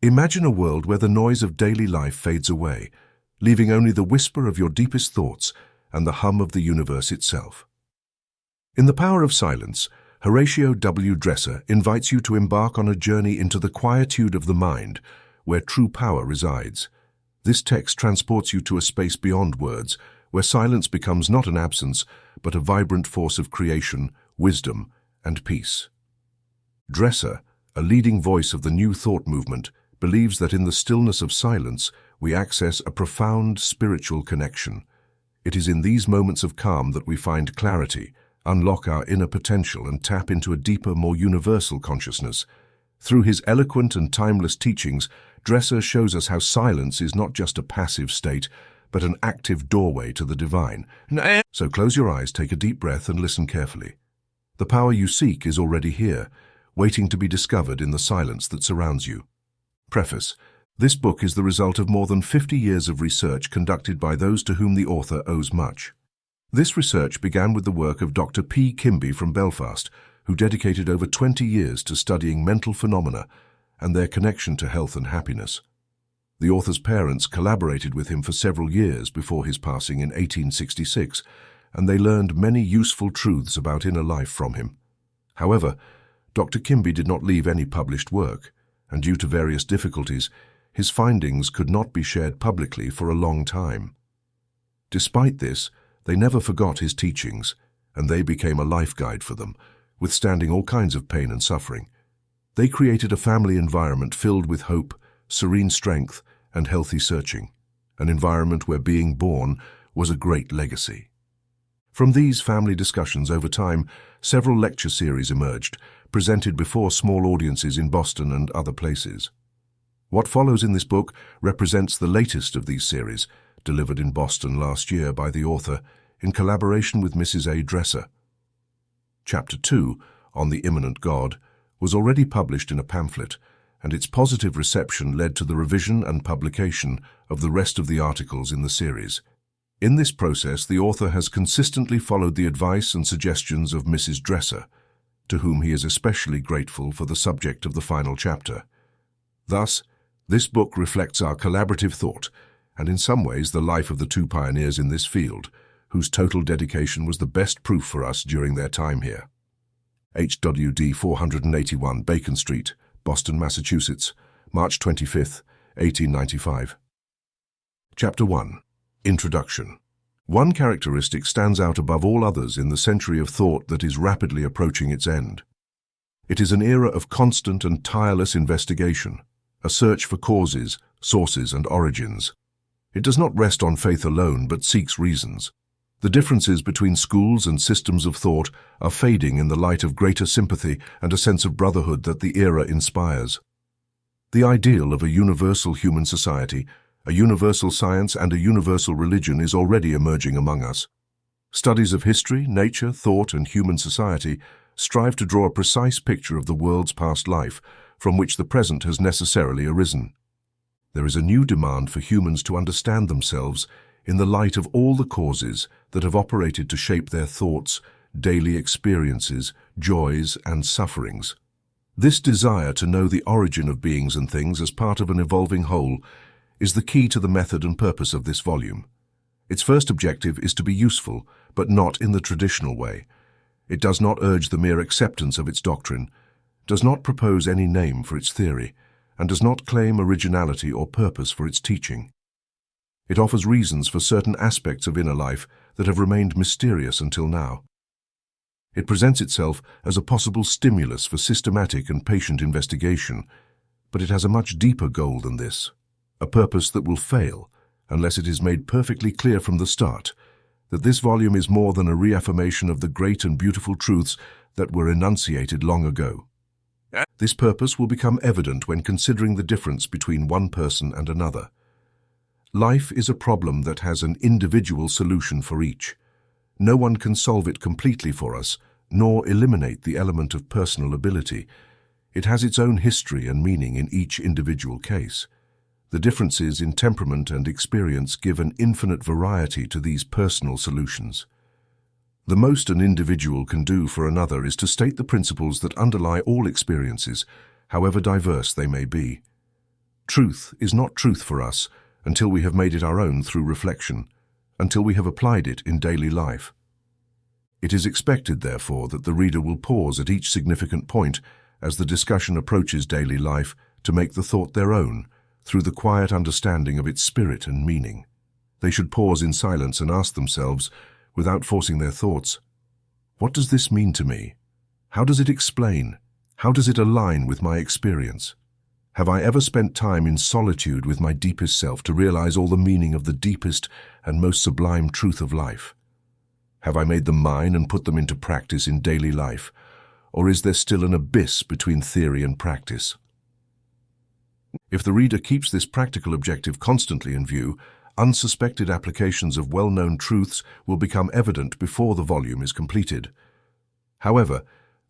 Imagine a world where the noise of daily life fades away, leaving only the whisper of your deepest thoughts and the hum of the universe itself. In The Power of Silence, Horatio W. invites you to embark on a journey into the quietude of the mind, where true power resides. This text transports you to a space beyond words, where silence becomes not an absence, but a vibrant force of creation, wisdom, and peace. Dresser, a leading voice of the New Thought movement, believes that in the stillness of silence, we access a profound spiritual connection. It is in these moments of calm that we find clarity, unlock our inner potential, and tap into a deeper, more universal consciousness. Through his eloquent and timeless teachings, Dresser shows us how silence is not just a passive state, but an active doorway to the divine. So close your eyes, take a deep breath, and listen carefully. The power you seek is already here, waiting to be discovered in the silence that surrounds you. Preface. This book is the result of more than 50 years of research conducted by those to whom the author owes much. This research began with the work of Dr. P. Kimby from Belfast, who dedicated over 20 years to studying mental phenomena and their connection to health and happiness. The author's parents collaborated with him for several years before his passing in 1866, and they learned many useful truths about inner life from him. However, Dr. Kimby did not leave any published work, and due to various difficulties, his findings could not be shared publicly for a long time. Despite this, they never forgot his teachings, and they became a life guide for them, withstanding all kinds of pain and suffering. They created a family environment filled with hope, serene strength, and healthy searching, an environment where being born was a great legacy. From these family discussions over time, several lecture series emerged, presented before small audiences in Boston and other places. What follows in this book represents the latest of these series, delivered in Boston last year by the author in collaboration with Mrs. A. Dresser. Chapter 2, On the Immanent God, was already published in a pamphlet, and its positive reception led to the revision and publication of the rest of the articles in the series. In this process, the author has consistently followed the advice and suggestions of Mrs. Dresser, to whom he is especially grateful for the subject of the final chapter. Thus, this book reflects our collaborative thought, and in some ways the life of the two pioneers in this field, whose total dedication was the best proof for us during their time here. HWD 481 Bacon Street, Boston, Massachusetts, March 25, 1895. Chapter 1. Introduction. One characteristic stands out above all others in the century of thought that is rapidly approaching its end. It is an era of constant and tireless investigation, a search for causes, sources, and origins. It does not rest on faith alone, but seeks reasons. The differences between schools and systems of thought are fading in the light of greater sympathy and a sense of brotherhood that the era inspires. The ideal of a universal human society, a universal science, and a universal religion is already emerging among us. Studies of history, nature, thought, and human society strive to draw a precise picture of the world's past life, from which the present has necessarily arisen. There is a new demand for humans to understand themselves in the light of all the causes that have operated to shape their thoughts, daily experiences, joys, and sufferings. This desire to know the origin of beings and things as part of an evolving whole is the key to the method and purpose of this volume. Its first objective is to be useful, but not in the traditional way. It does not urge the mere acceptance of its doctrine, does not propose any name for its theory, and does not claim originality or purpose for its teaching. It offers reasons for certain aspects of inner life that have remained mysterious until now. It presents itself as a possible stimulus for systematic and patient investigation, but it has a much deeper goal than this, a purpose that will fail unless it is made perfectly clear from the start that this volume is more than a reaffirmation of the great and beautiful truths that were enunciated long ago. This purpose will become evident when considering the difference between one person and another. Life is a problem that has an individual solution for each. No one can solve it completely for us, nor eliminate the element of personal ability. It has its own history and meaning in each individual case. The differences in temperament and experience give an infinite variety to these personal solutions. The most an individual can do for another is to state the principles that underlie all experiences, however diverse they may be. Truth is not truth for us until we have made it our own through reflection, until we have applied it in daily life. It is expected, therefore, that the reader will pause at each significant point as the discussion approaches daily life to make the thought their own through the quiet understanding of its spirit and meaning. They should pause in silence and ask themselves, without forcing their thoughts, what does this mean to me? How does it explain? How does it align with my experience? Have I ever spent time in solitude with my deepest self to realize all the meaning of the deepest and most sublime truth of life? Have I made them mine and put them into practice in daily life? Or is there still an abyss between theory and practice? If the reader keeps this practical objective constantly in view, unsuspected applications of well-known truths will become evident before the volume is completed. However,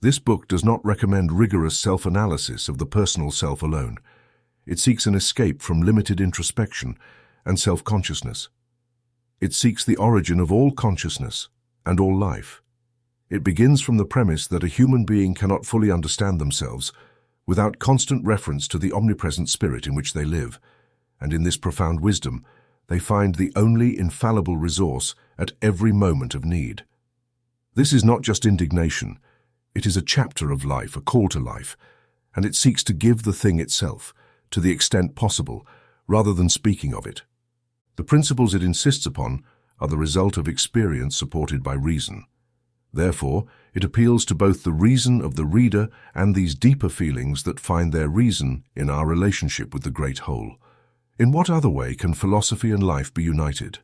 this book does not recommend rigorous self-analysis of the personal self alone. It seeks an escape from limited introspection and self-consciousness. It seeks the origin of all consciousness and all life. It begins from the premise that a human being cannot fully understand themselves without constant reference to the omnipresent spirit in which they live, and in this profound wisdom, they find the only infallible resource at every moment of need. This is not just indignation. It is a chapter of life, a call to life, and it seeks to give the thing itself, to the extent possible, rather than speaking of it. The principles it insists upon are the result of experience supported by reason. Therefore, it appeals to both the reason of the reader and these deeper feelings that find their reason in our relationship with the great whole. In what other way can philosophy and life be united?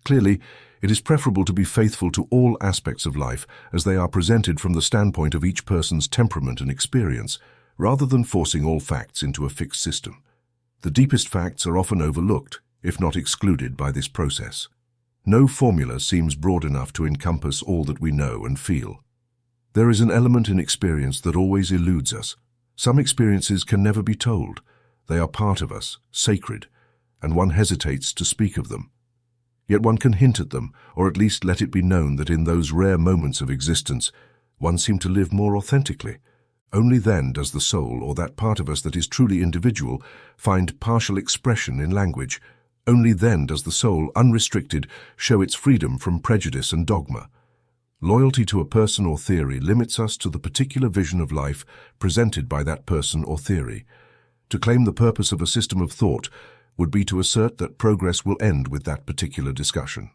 Clearly, it is preferable to be faithful to all aspects of life as they are presented from the standpoint of each person's temperament and experience, rather than forcing all facts into a fixed system. The deepest facts are often overlooked, if not excluded, by this process. No formula seems broad enough to encompass all that we know and feel. There is an element in experience that always eludes us. Some experiences can never be told. They are part of us, sacred, and one hesitates to speak of them. Yet one can hint at them, or at least let it be known that in those rare moments of existence, one seemed to live more authentically. Only then does the soul, or that part of us that is truly individual, find partial expression in language. Only then does the soul, unrestricted, show its freedom from prejudice and dogma. Loyalty to a person or theory limits us to the particular vision of life presented by that person or theory. To claim the purpose of a system of thought would be to assert that progress will end with that particular discussion.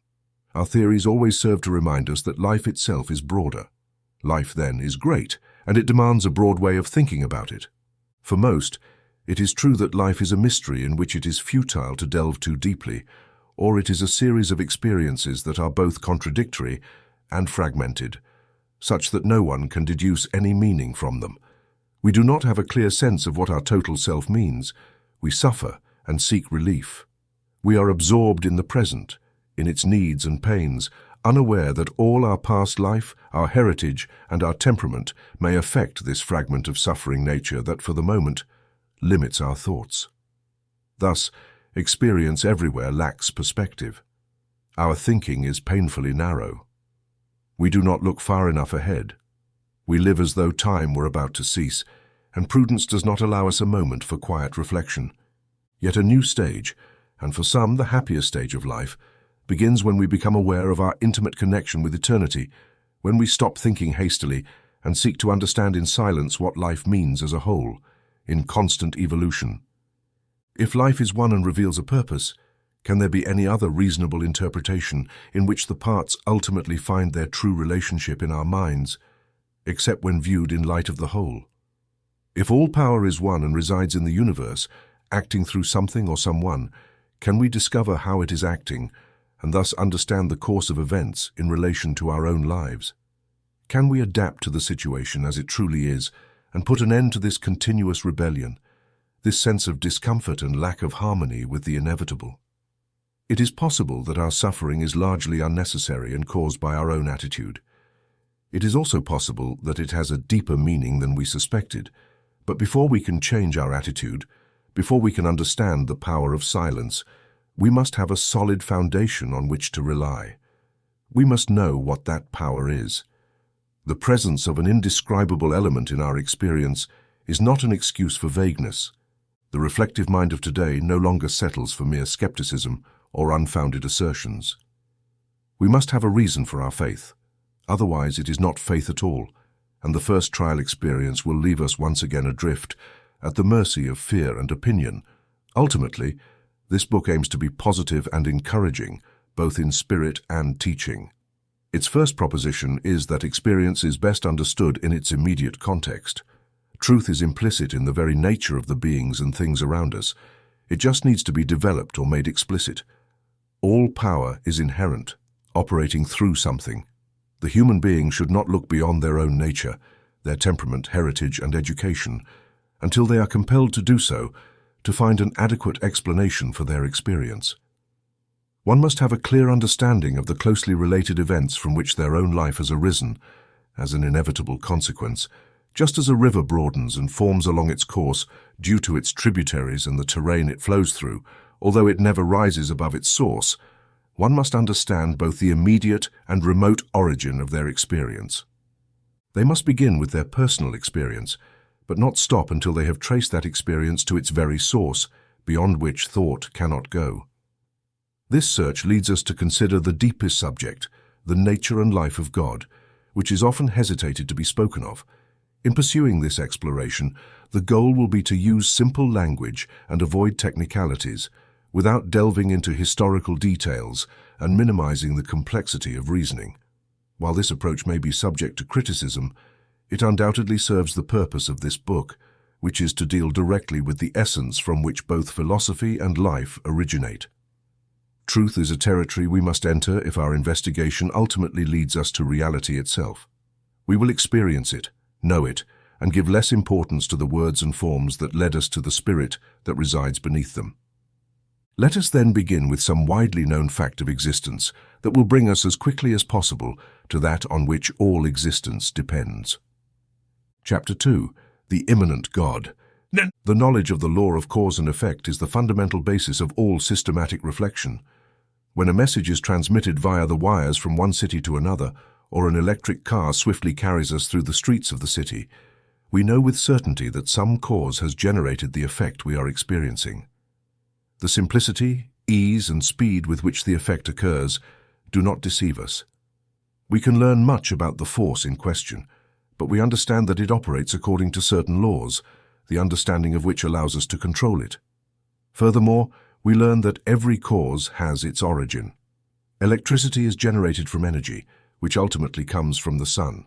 Our theories always serve to remind us that life itself is broader. Life, then, is great, and it demands a broad way of thinking about it. For most, it is true that life is a mystery in which it is futile to delve too deeply, or it is a series of experiences that are both contradictory and fragmented, such that no one can deduce any meaning from them. We do not have a clear sense of what our total self means. We suffer and seek relief. We are absorbed in the present, in its needs and pains, unaware that all our past life, our heritage, and our temperament may affect this fragment of suffering nature that, for the moment, limits our thoughts. Thus, experience everywhere lacks perspective. Our thinking is painfully narrow. We do not look far enough ahead. We live as though time were about to cease, and prudence does not allow us a moment for quiet reflection. Yet a new stage, and for some the happiest stage of life, begins when we become aware of our intimate connection with eternity, when we stop thinking hastily and seek to understand in silence what life means as a whole, in constant evolution. If life is one and reveals a purpose, can there be any other reasonable interpretation in which the parts ultimately find their true relationship in our minds, except when viewed in light of the whole? If all power is one and resides in the universe, acting through something or someone, can we discover how it is acting, and thus understand the course of events in relation to our own lives? Can we adapt to the situation as it truly is, and put an end to this continuous rebellion, this sense of discomfort and lack of harmony with the inevitable? It is possible that our suffering is largely unnecessary and caused by our own attitude. It is also possible that it has a deeper meaning than we suspected, but before we can change our attitude, before we can understand the power of silence, we must have a solid foundation on which to rely. We must know what that power is. The presence of an indescribable element in our experience is not an excuse for vagueness. The reflective mind of today no longer settles for mere skepticism or unfounded assertions. We must have a reason for our faith. Otherwise, it is not faith at all, and the first trial experience will leave us once again adrift, at the mercy of fear and opinion. Ultimately, this book aims to be positive and encouraging, both in spirit and teaching. Its first proposition is that experience is best understood in its immediate context. Truth is implicit in the very nature of the beings and things around us. It just needs to be developed or made explicit. All power is inherent, operating through something. The human being should not look beyond their own nature, their temperament, heritage, and education, until they are compelled to do so, to find an adequate explanation for their experience. One must have a clear understanding of the closely related events from which their own life has arisen, as an inevitable consequence, just as a river broadens and forms along its course due to its tributaries and the terrain it flows through, although it never rises above its source. One must understand both the immediate and remote origin of their experience. They must begin with their personal experience, but not stop until they have traced that experience to its very source, beyond which thought cannot go. This search leads us to consider the deepest subject, the nature and life of God, which is often hesitated to be spoken of. In pursuing this exploration, the goal will be to use simple language and avoid technicalities, without delving into historical details and minimizing the complexity of reasoning. While this approach may be subject to criticism, it undoubtedly serves the purpose of this book, which is to deal directly with the essence from which both philosophy and life originate. Truth is a territory we must enter if our investigation ultimately leads us to reality itself. We will experience it, know it, and give less importance to the words and forms that led us to the spirit that resides beneath them. Let us then begin with some widely known fact of existence that will bring us as quickly as possible to that on which all existence depends. Chapter 2. The Immanent God. The knowledge of the law of cause and effect is the fundamental basis of all systematic reflection. When a message is transmitted via the wires from one city to another, or an electric car swiftly carries us through the streets of the city, we know with certainty that some cause has generated the effect we are experiencing. The simplicity, ease, and speed with which the effect occurs do not deceive us. We can learn much about the force in question, but we understand that it operates according to certain laws, the understanding of which allows us to control it. Furthermore, we learn that every cause has its origin. Electricity is generated from energy, which ultimately comes from the sun.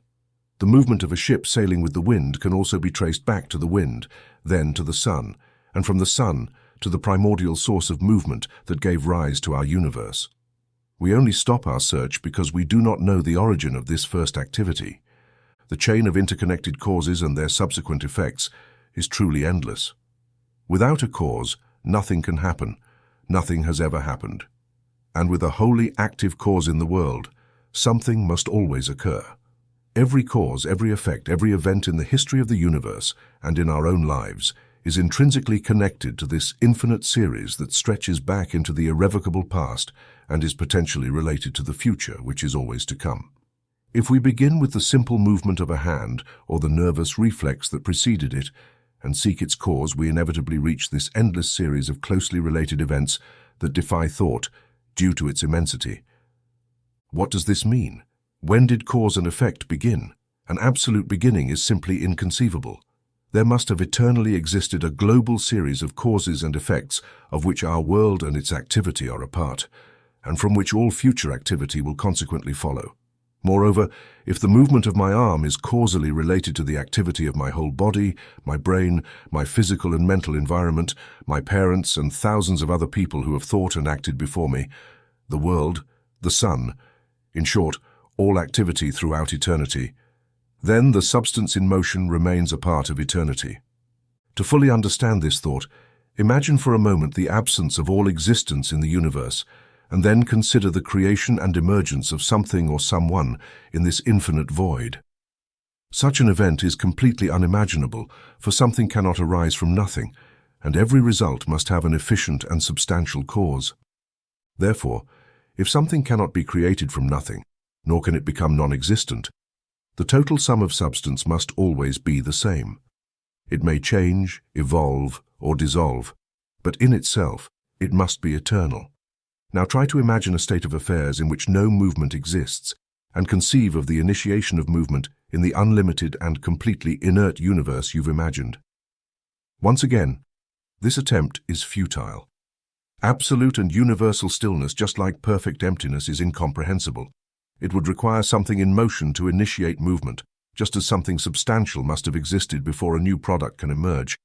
The movement of a ship sailing with the wind can also be traced back to the wind, then to the sun, and from the sun to the primordial source of movement that gave rise to our universe. We only stop our search because we do not know the origin of this first activity. The chain of interconnected causes and their subsequent effects is truly endless. Without a cause, nothing can happen. Nothing has ever happened. And with a wholly active cause in the world, something must always occur. Every cause, every effect, every event in the history of the universe and in our own lives is intrinsically connected to this infinite series that stretches back into the irrevocable past and is potentially related to the future, which is always to come. If we begin with the simple movement of a hand or the nervous reflex that preceded it and seek its cause, we inevitably reach this endless series of closely related events that defy thought due to its immensity. What does this mean? When did cause and effect begin? An absolute beginning is simply inconceivable. There must have eternally existed a global series of causes and effects of which our world and its activity are a part, and from which all future activity will consequently follow. Moreover, if the movement of my arm is causally related to the activity of my whole body, my brain, my physical and mental environment, my parents, and thousands of other people who have thought and acted before me, the world, the sun, in short, all activity throughout eternity, then the substance in motion remains a part of eternity. To fully understand this thought, imagine for a moment the absence of all existence in the universe, and then consider the creation and emergence of something or someone in this infinite void. Such an event is completely unimaginable, for something cannot arise from nothing, and every result must have an efficient and substantial cause. Therefore, if something cannot be created from nothing, nor can it become non-existent, the total sum of substance must always be the same. It may change, evolve, or dissolve, but in itself, it must be eternal. Now try to imagine a state of affairs in which no movement exists, and conceive of the initiation of movement in the unlimited and completely inert universe you've imagined. Once again, this attempt is futile. Absolute and universal stillness, just like perfect emptiness, is incomprehensible. It would require something in motion to initiate movement, just as something substantial must have existed before a new product can emerge.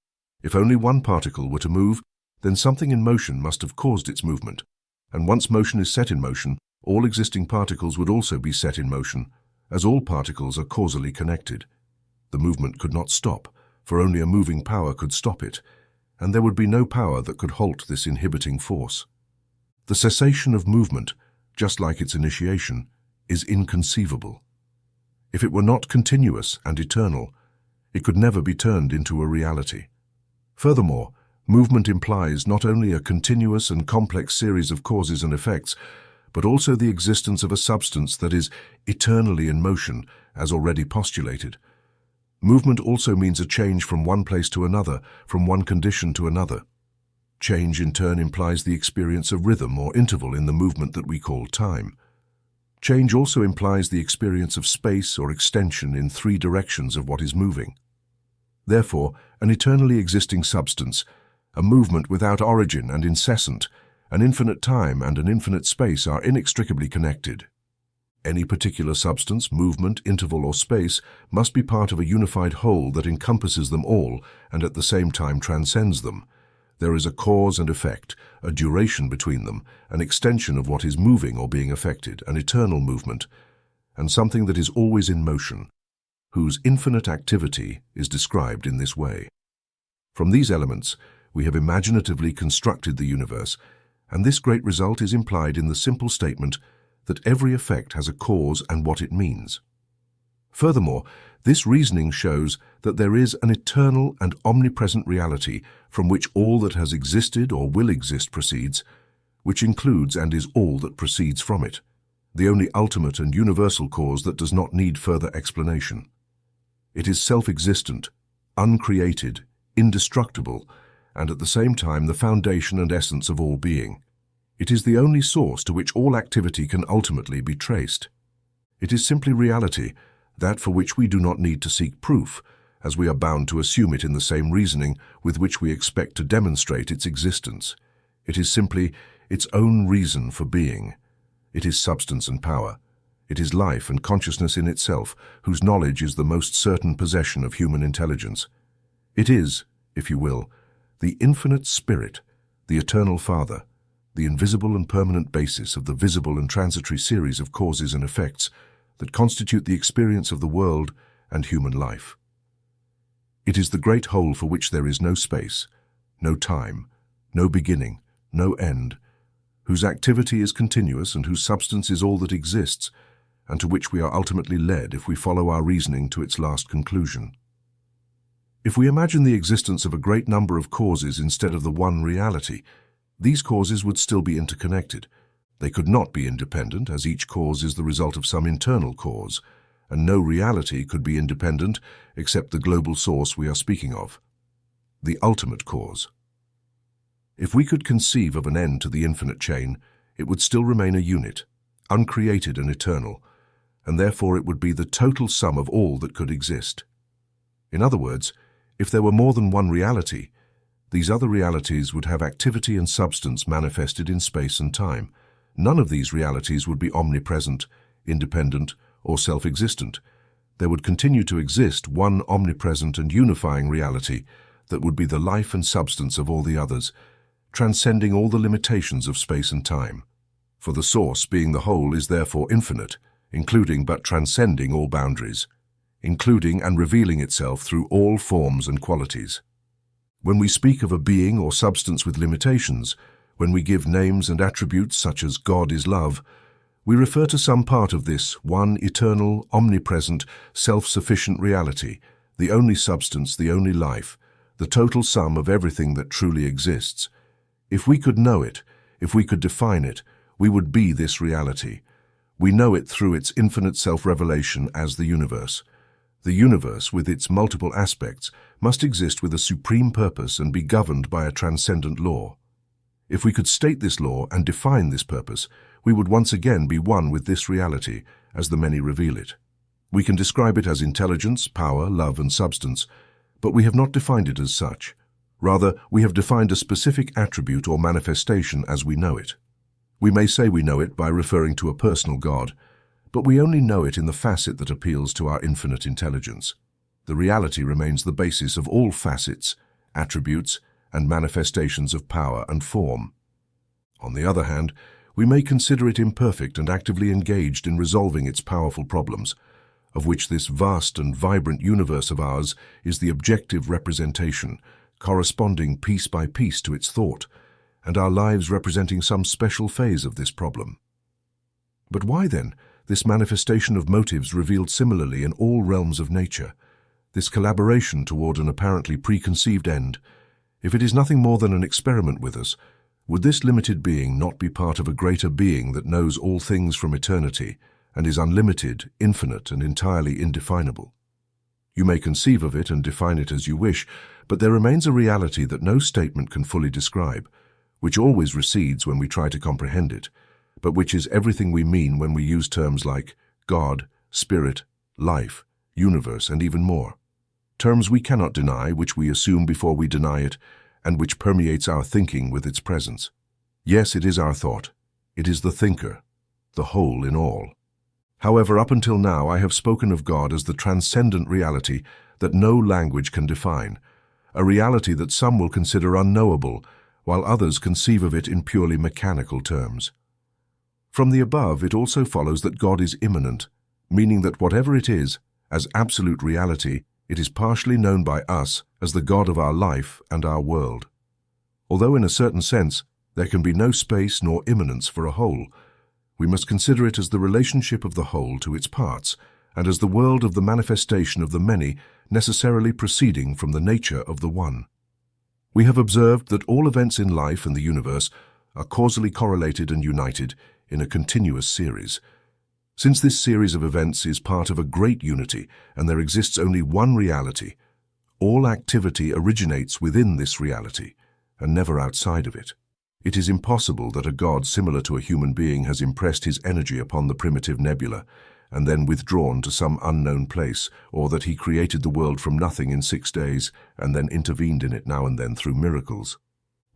If only one particle were to move, then something in motion must have caused its movement. And once motion is set in motion, all existing particles would also be set in motion, as all particles are causally connected. The movement could not stop, for only a moving power could stop it, and there would be no power that could halt this inhibiting force. The cessation of movement, just like its initiation, is inconceivable. If it were not continuous and eternal, it could never be turned into a reality. Furthermore, movement implies not only a continuous and complex series of causes and effects, but also the existence of a substance that is eternally in motion, as already postulated. Movement also means a change from one place to another, from one condition to another. Change in turn implies the experience of rhythm or interval in the movement that we call time. Change also implies the experience of space or extension in three directions of what is moving. Therefore, an eternally existing substance, a movement without origin and incessant, an infinite time and an infinite space are inextricably connected. Any particular substance, movement, interval, or space must be part of a unified whole that encompasses them all and at the same time transcends them. There is a cause and effect, a duration between them, an extension of what is moving or being affected, an eternal movement, and something that is always in motion, whose infinite activity is described in this way. From these elements, we have imaginatively constructed the universe, and this great result is implied in the simple statement that every effect has a cause and what it means. Furthermore, this reasoning shows that there is an eternal and omnipresent reality from which all that has existed or will exist proceeds, which includes and is all that proceeds from it, the only ultimate and universal cause that does not need further explanation. It is self-existent, uncreated, indestructible, and at the same time the foundation and essence of all being. It is the only source to which all activity can ultimately be traced. It is simply reality, that for which we do not need to seek proof, as we are bound to assume it in the same reasoning with which we expect to demonstrate its existence. It is simply its own reason for being. It is substance and power. It is life and consciousness in itself, whose knowledge is the most certain possession of human intelligence. It is, if you will, the infinite spirit, the eternal Father, the invisible and permanent basis of the visible and transitory series of causes and effects that constitute the experience of the world and human life. It is the great whole for which there is no space, no time, no beginning, no end, whose activity is continuous and whose substance is all that exists, and to which we are ultimately led if we follow our reasoning to its last conclusion. If we imagine the existence of a great number of causes instead of the one reality, these causes would still be interconnected. They could not be independent, as each cause is the result of some internal cause, and no reality could be independent except the global source we are speaking of, the ultimate cause. If we could conceive of an end to the infinite chain, it would still remain a unit, uncreated and eternal, and therefore it would be the total sum of all that could exist. In other words, if there were more than one reality, these other realities would have activity and substance manifested in space and time. None of these realities would be omnipresent, independent, or self-existent. There would continue to exist one omnipresent and unifying reality that would be the life and substance of all the others, transcending all the limitations of space and time. For the source, being the whole, is therefore infinite, including but transcending all boundaries, including and revealing itself through all forms and qualities. When we speak of a being or substance with limitations, when we give names and attributes such as God is love, we refer to some part of this one eternal, omnipresent, self-sufficient reality, the only substance, the only life, the total sum of everything that truly exists. If we could know it, if we could define it, we would be this reality. We know it through its infinite self-revelation as the universe. The universe, with its multiple aspects, must exist with a supreme purpose and be governed by a transcendent law. If we could state this law and define this purpose, we would once again be one with this reality, as the many reveal it. We can describe it as intelligence, power, love, and substance, but we have not defined it as such. Rather, we have defined a specific attribute or manifestation as we know it. We may say we know it by referring to a personal God, but we only know it in the facet that appeals to our infinite intelligence. The reality remains the basis of all facets, attributes, and manifestations of power and form. On the other hand, we may consider it imperfect and actively engaged in resolving its powerful problems, of which this vast and vibrant universe of ours is the objective representation, corresponding piece by piece to its thought, and our lives representing some special phase of this problem. But why, then, this manifestation of motives revealed similarly in all realms of nature, this collaboration toward an apparently preconceived end? If it is nothing more than an experiment with us, would this limited being not be part of a greater being that knows all things from eternity and is unlimited, infinite, and entirely indefinable? You may conceive of it and define it as you wish, but there remains a reality that no statement can fully describe, which always recedes when we try to comprehend it, but which is everything we mean when we use terms like God, Spirit, life, universe, and even more. Terms we cannot deny, which we assume before we deny it, and which permeates our thinking with its presence. Yes, it is our thought. It is the thinker, the whole in all. However, up until now I have spoken of God as the transcendent reality that no language can define, a reality that some will consider unknowable, while others conceive of it in purely mechanical terms. From the above, it also follows that God is immanent, meaning that whatever it is, as absolute reality, it is partially known by us as the God of our life and our world. Although in a certain sense, there can be no space nor immanence for a whole, we must consider it as the relationship of the whole to its parts, and as the world of the manifestation of the many necessarily proceeding from the nature of the one. We have observed that all events in life and the universe are causally correlated and united in a continuous series. Since this series of events is part of a great unity and there exists only one reality, all activity originates within this reality and never outside of it. It is impossible that a God similar to a human being has impressed his energy upon the primitive nebula and then withdrawn to some unknown place, or that he created the world from nothing in 6 days and then intervened in it now and then through miracles.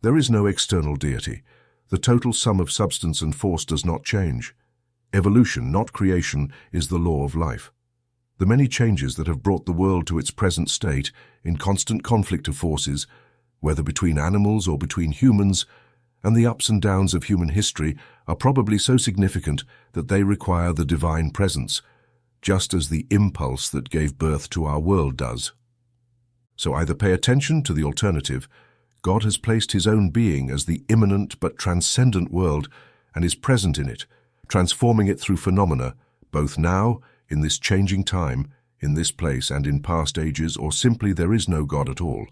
There is no external deity. The total sum of substance and force does not change. Evolution, not creation, is the law of life. The many changes that have brought the world to its present state, in constant conflict of forces, whether between animals or between humans, and the ups and downs of human history are probably so significant that they require the divine presence, just as the impulse that gave birth to our world does. So either pay attention to the alternative. God has placed his own being as the immanent but transcendent world and is present in it, transforming it through phenomena, both now, in this changing time, in this place and in past ages, or simply there is no God at all,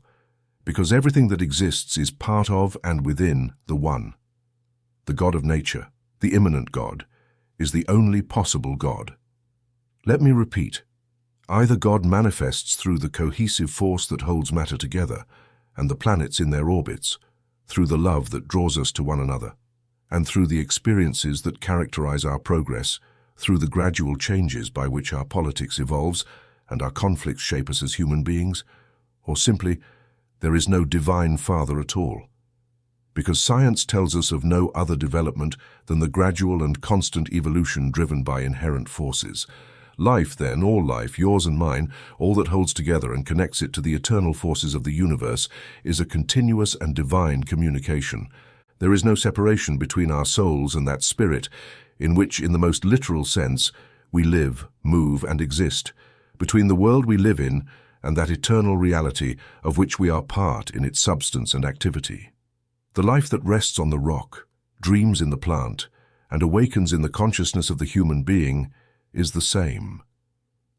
because everything that exists is part of and within the One. The God of nature, the immanent God, is the only possible God. Let me repeat. Either God manifests through the cohesive force that holds matter together, and the planets in their orbits, through the love that draws us to one another, and through the experiences that characterize our progress, through the gradual changes by which our politics evolves and our conflicts shape us as human beings, or simply, there is no divine Father at all. Because science tells us of no other development than the gradual and constant evolution driven by inherent forces. Life, then, all life, yours and mine, all that holds together and connects it to the eternal forces of the universe, is a continuous and divine communication. There is no separation between our souls and that spirit, in which, in the most literal sense, we live, move, and exist, between the world we live in and that eternal reality of which we are part in its substance and activity. The life that rests on the rock, dreams in the plant, and awakens in the consciousness of the human being is the same.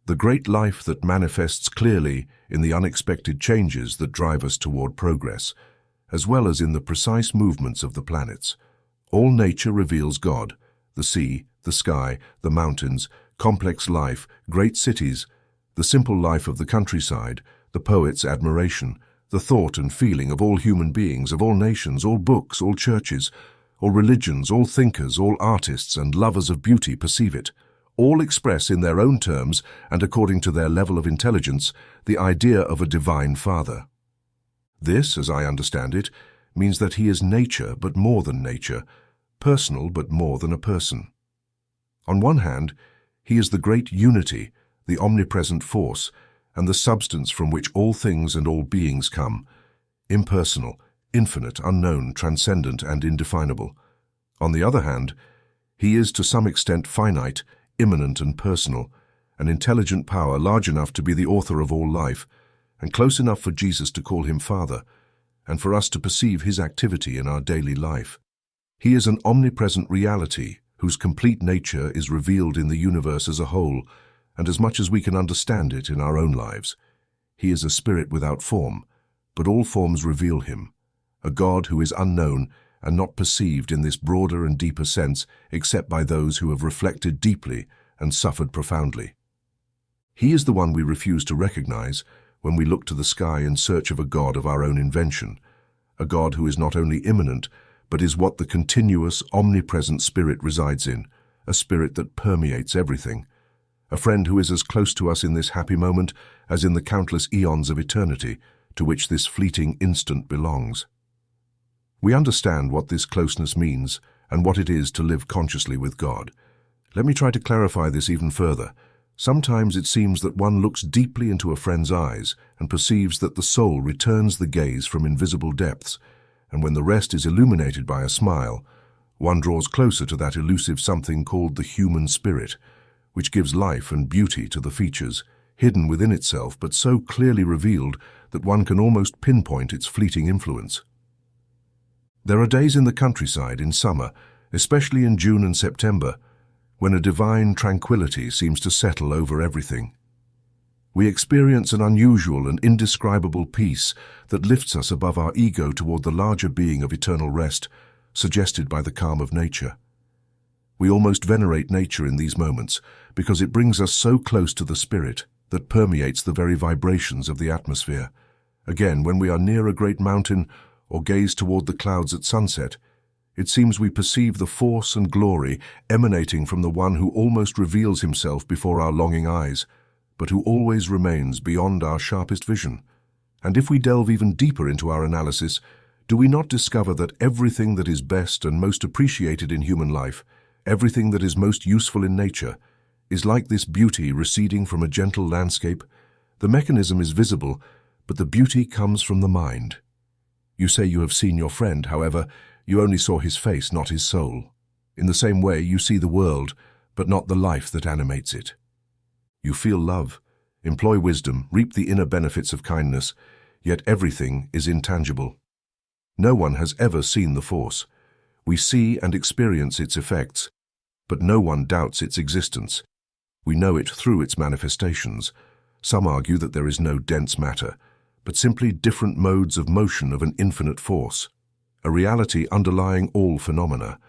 The great life that manifests clearly in the unexpected changes that drive us toward progress, as well as in the precise movements of the planets. All nature reveals God, the sea, the sky, the mountains, complex life, great cities, The simple life of the countryside, the poet's admiration, the thought and feeling of all human beings, of all nations, all books, all churches, all religions, all thinkers, all artists and lovers of beauty perceive it. All express in their own terms and according to their level of intelligence the idea of a divine Father. This, as I understand it, means that he is nature but more than nature, personal but more than a person. On one hand, he is the great unity, the omnipresent force, and the substance from which all things and all beings come, impersonal, infinite, unknown, transcendent, and indefinable. On the other hand, he is to some extent finite, immanent and personal, an intelligent power large enough to be the author of all life, and close enough for Jesus to call him Father, and for us to perceive his activity in our daily life. He is an omnipresent reality whose complete nature is revealed in the universe as a whole, and as much as we can understand it in our own lives. He is a spirit without form, but all forms reveal him, a God who is unknown and not perceived in this broader and deeper sense except by those who have reflected deeply and suffered profoundly. He is the one we refuse to recognize when we look to the sky in search of a God of our own invention, a God who is not only immanent, but is what the continuous, omnipresent spirit resides in, a spirit that permeates everything, a friend who is as close to us in this happy moment as in the countless eons of eternity to which this fleeting instant belongs. We understand what this closeness means and what it is to live consciously with God. Let me try to clarify this even further. Sometimes it seems that one looks deeply into a friend's eyes and perceives that the soul returns the gaze from invisible depths, and when the rest is illuminated by a smile, one draws closer to that elusive something called the human spirit, which gives life and beauty to the features, hidden within itself but so clearly revealed that one can almost pinpoint its fleeting influence. There are days in the countryside in summer, especially in June and September, when a divine tranquility seems to settle over everything. We experience an unusual and indescribable peace that lifts us above our ego toward the larger being of eternal rest, suggested by the calm of nature. We almost venerate nature in these moments because it brings us so close to the spirit that permeates the very vibrations of the atmosphere. Again, when we are near a great mountain or gaze toward the clouds at sunset, it seems we perceive the force and glory emanating from the one who almost reveals himself before our longing eyes, but who always remains beyond our sharpest vision. And if we delve even deeper into our analysis, do we not discover that everything that is best and most appreciated in human life, everything that is most useful in nature, is like this beauty receding from a gentle landscape? The mechanism is visible, but the beauty comes from the mind. You say you have seen your friend, however, you only saw his face, not his soul. In the same way, you see the world, but not the life that animates it. You feel love, employ wisdom, reap the inner benefits of kindness, yet everything is intangible. No one has ever seen the force. We see and experience its effects, but no one doubts its existence. We know it through its manifestations. Some argue that there is no dense matter, but simply different modes of motion of an infinite force, a reality underlying all phenomena,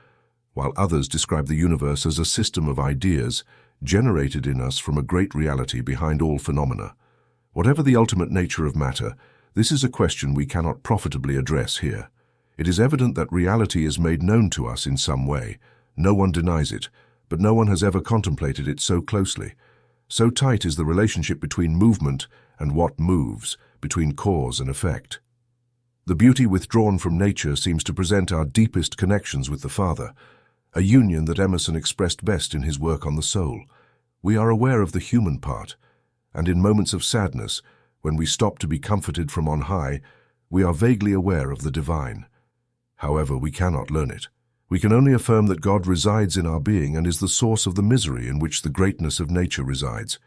while others describe the universe as a system of ideas generated in us from a great reality behind all phenomena. Whatever the ultimate nature of matter, this is a question we cannot profitably address here. It is evident that reality is made known to us in some way. No one denies it, but no one has ever contemplated it so closely. So tight is the relationship between movement and what moves, between cause and effect. The beauty withdrawn from nature seems to present our deepest connections with the Father, a union that Emerson expressed best in his work on the soul. We are aware of the human part, and in moments of sadness, when we stop to be comforted from on high, we are vaguely aware of the divine. However, we cannot learn it. We can only affirm that God resides in our being and is the source of the misery in which the greatness of nature resides,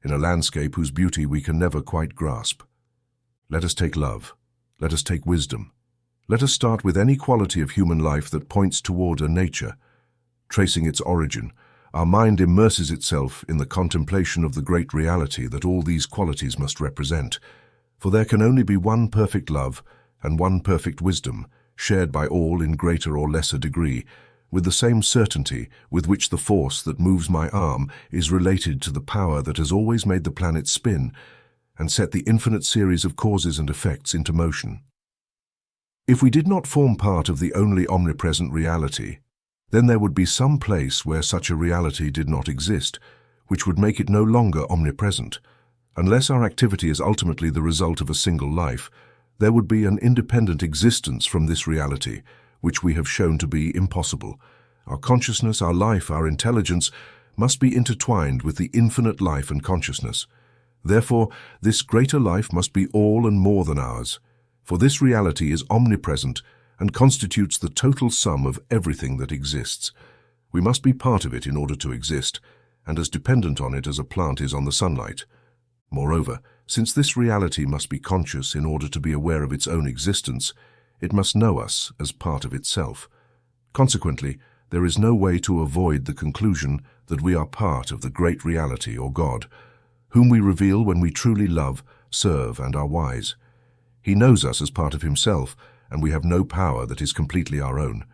in a landscape whose beauty we can never quite grasp. Let us take love. Let us take wisdom. Let us start with any quality of human life that points toward a nature. Tracing its origin, our mind immerses itself in the contemplation of the great reality that all these qualities must represent, for there can only be one perfect love and one perfect wisdom, shared by all in greater or lesser degree, with the same certainty with which the force that moves my arm is related to the power that has always made the planet spin and set the infinite series of causes and effects into motion. If we did not form part of the only omnipresent reality, then there would be some place where such a reality did not exist, which would make it no longer omnipresent. Unless our activity is ultimately the result of a single life, there would be an independent existence from this reality, which we have shown to be impossible. Our consciousness, our life, our intelligence must be intertwined with the infinite life and consciousness. Therefore, this greater life must be all and more than ours, for this reality is omnipresent and constitutes the total sum of everything that exists. We must be part of it in order to exist, and as dependent on it as a plant is on the sunlight. Moreover, since this reality must be conscious in order to be aware of its own existence, it must know us as part of itself. Consequently, there is no way to avoid the conclusion that we are part of the great reality or God, whom we reveal when we truly love, serve, and are wise. He knows us as part of himself, and we have no power that is completely our own.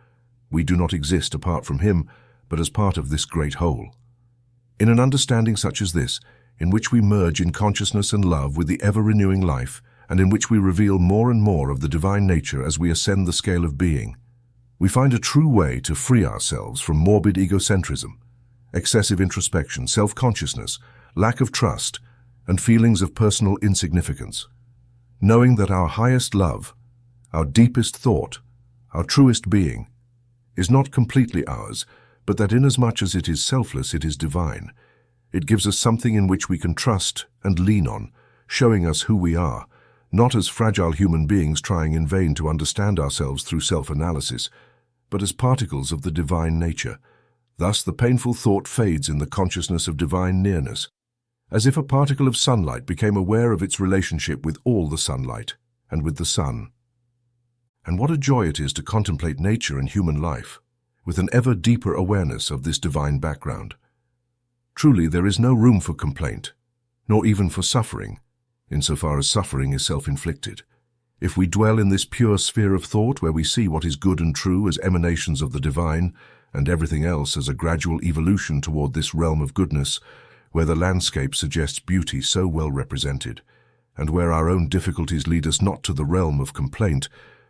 We do not exist apart from him, but as part of this great whole. In an understanding such as this, in which we merge in consciousness and love with the ever-renewing life, and in which we reveal more and more of the divine nature as we ascend the scale of being, we find a true way to free ourselves from morbid egocentrism, excessive introspection, self-consciousness, lack of trust, and feelings of personal insignificance. Knowing that our highest love, our deepest thought, our truest being, is not completely ours, but that inasmuch as it is selfless, it is divine. It gives us something in which we can trust and lean on, showing us who we are, not as fragile human beings trying in vain to understand ourselves through self-analysis, but as particles of the divine nature. Thus the painful thought fades in the consciousness of divine nearness, as if a particle of sunlight became aware of its relationship with all the sunlight and with the sun. And what a joy it is to contemplate nature and human life, with an ever deeper awareness of this divine background. Truly, there is no room for complaint, nor even for suffering, insofar as suffering is self-inflicted. If we dwell in this pure sphere of thought where we see what is good and true as emanations of the divine, and everything else as a gradual evolution toward this realm of goodness, where the landscape suggests beauty so well represented, and where our own difficulties lead us not to the realm of complaint,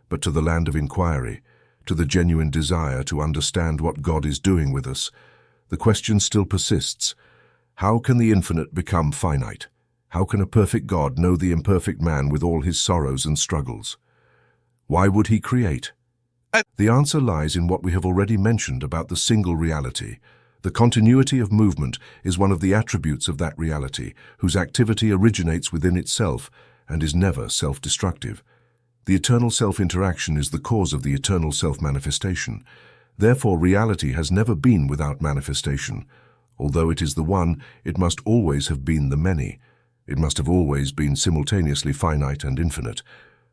but to the land of inquiry, to the genuine desire to understand what God is doing with us, the question still persists: how can the infinite become finite? How can a perfect God know the imperfect man with all his sorrows and struggles? Why would he create? The answer lies in what we have already mentioned about the single reality. The continuity of movement is one of the attributes of that reality, whose activity originates within itself and is never self-destructive. The eternal self-interaction is the cause of the eternal self-manifestation. Therefore, reality has never been without manifestation. Although it is the one, it must always have been the many. It must have always been simultaneously finite and infinite,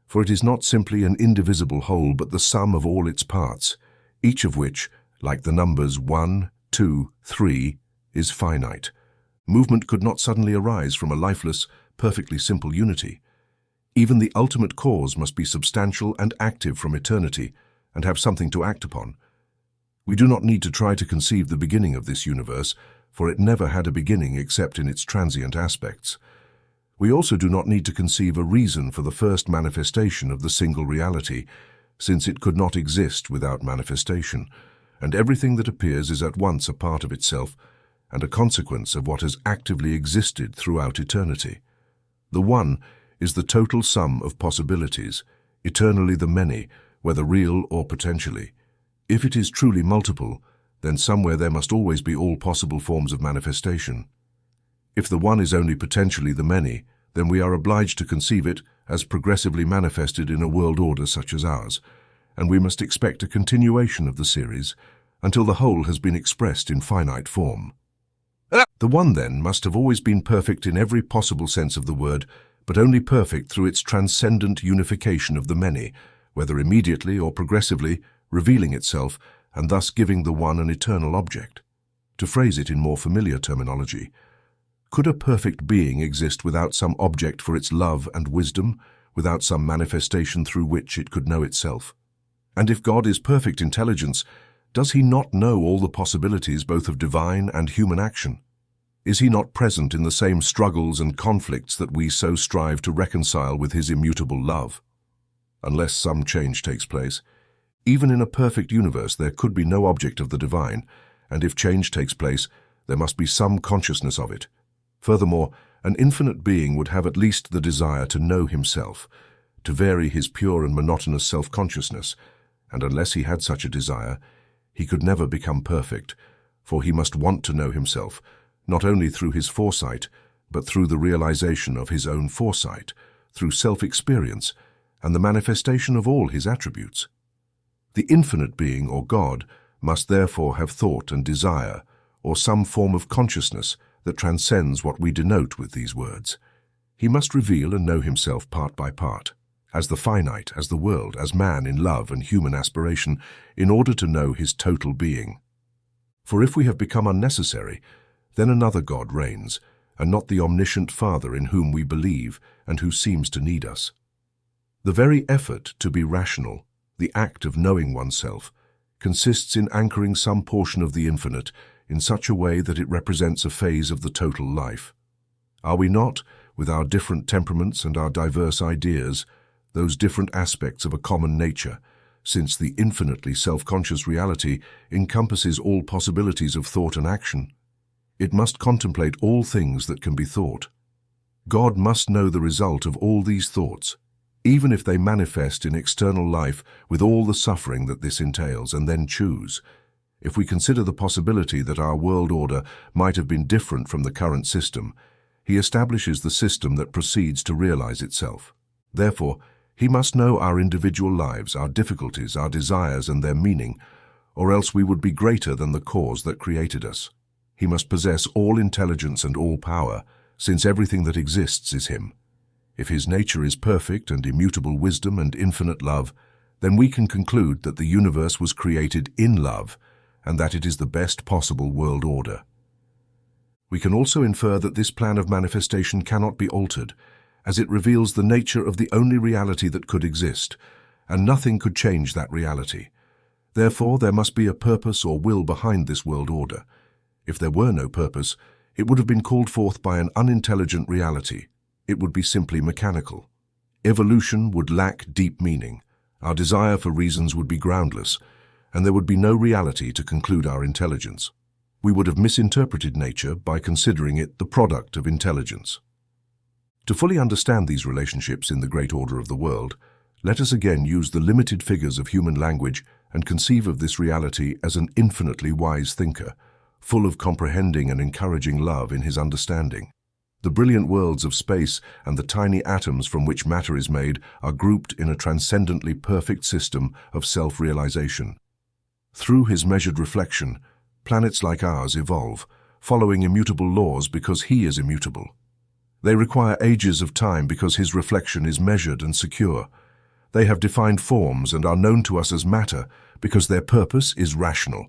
for it is not simply an indivisible whole, but the sum of all its parts, each of which, like the numbers 1, 2, 3, is finite. Movement could not suddenly arise from a lifeless, perfectly simple unity. Even the ultimate cause must be substantial and active from eternity, and have something to act upon. We do not need to try to conceive the beginning of this universe, for it never had a beginning except in its transient aspects. We also do not need to conceive a reason for the first manifestation of the single reality, since it could not exist without manifestation, and everything that appears is at once a part of itself and a consequence of what has actively existed throughout eternity. The one is the total sum of possibilities, eternally the many, whether real or potentially. If it is truly multiple, then somewhere there must always be all possible forms of manifestation. If the one is only potentially the many, then we are obliged to conceive it as progressively manifested in a world order such as ours, and we must expect a continuation of the series until the whole has been expressed in finite form. The one, then, must have always been perfect in every possible sense of the word, but only perfect through its transcendent unification of the many, whether immediately or progressively, revealing itself and thus giving the one an eternal object. To phrase it in more familiar terminology, could a perfect being exist without some object for its love and wisdom, without some manifestation through which it could know itself? And if God is perfect intelligence, Does he not know all the possibilities both of divine and human action? Is he not present in the same struggles and conflicts that we so strive to reconcile with his immutable love? Unless some change takes place, even in a perfect universe there could be no object of the divine, and if change takes place, there must be some consciousness of it. Furthermore, an infinite being would have at least the desire to know himself, to vary his pure and monotonous self-consciousness, and unless he had such a desire, he could never become perfect, for he must want to know himself, not only through his foresight, but through the realization of his own foresight, through self-experience, and the manifestation of all his attributes. The infinite being, or God, must therefore have thought and desire, or some form of consciousness that transcends what we denote with these words. He must reveal and know himself part by part, as the finite, as the world, as man in love and human aspiration, in order to know his total being. For if we have become unnecessary, then another God reigns, and not the omniscient Father in whom we believe and who seems to need us. The very effort to be rational, the act of knowing oneself, consists in anchoring some portion of the infinite in such a way that it represents a phase of the total life. Are we not, with our different temperaments and our diverse ideas, those different aspects of a common nature, since the infinitely self-conscious reality encompasses all possibilities of thought and action? It must contemplate all things that can be thought. God must know the result of all these thoughts, even if they manifest in external life with all the suffering that this entails, and then choose. If we consider the possibility that our world order might have been different from the current system, he establishes the system that proceeds to realize itself. Therefore, he must know our individual lives, our difficulties, our desires, and their meaning, or else we would be greater than the cause that created us. He must possess all intelligence and all power, since everything that exists is him. If his nature is perfect and immutable wisdom and infinite love, then we can conclude that the universe was created in love, and that it is the best possible world order. We can also infer that this plan of manifestation cannot be altered, as it reveals the nature of the only reality that could exist, and nothing could change that reality. Therefore, there must be a purpose or will behind this world order. If there were no purpose, it would have been called forth by an unintelligent reality. It would be simply mechanical. Evolution would lack deep meaning. Our desire for reasons would be groundless, and there would be no reality to conclude our intelligence. We would have misinterpreted nature by considering it the product of intelligence. To fully understand these relationships in the great order of the world, let us again use the limited figures of human language and conceive of this reality as an infinitely wise thinker, full of comprehending and encouraging love in his understanding. The brilliant worlds of space and the tiny atoms from which matter is made are grouped in a transcendently perfect system of self-realization. Through his measured reflection, planets like ours evolve, following immutable laws because he is immutable. They require ages of time because his reflection is measured and secure. They have defined forms and are known to us as matter because their purpose is rational.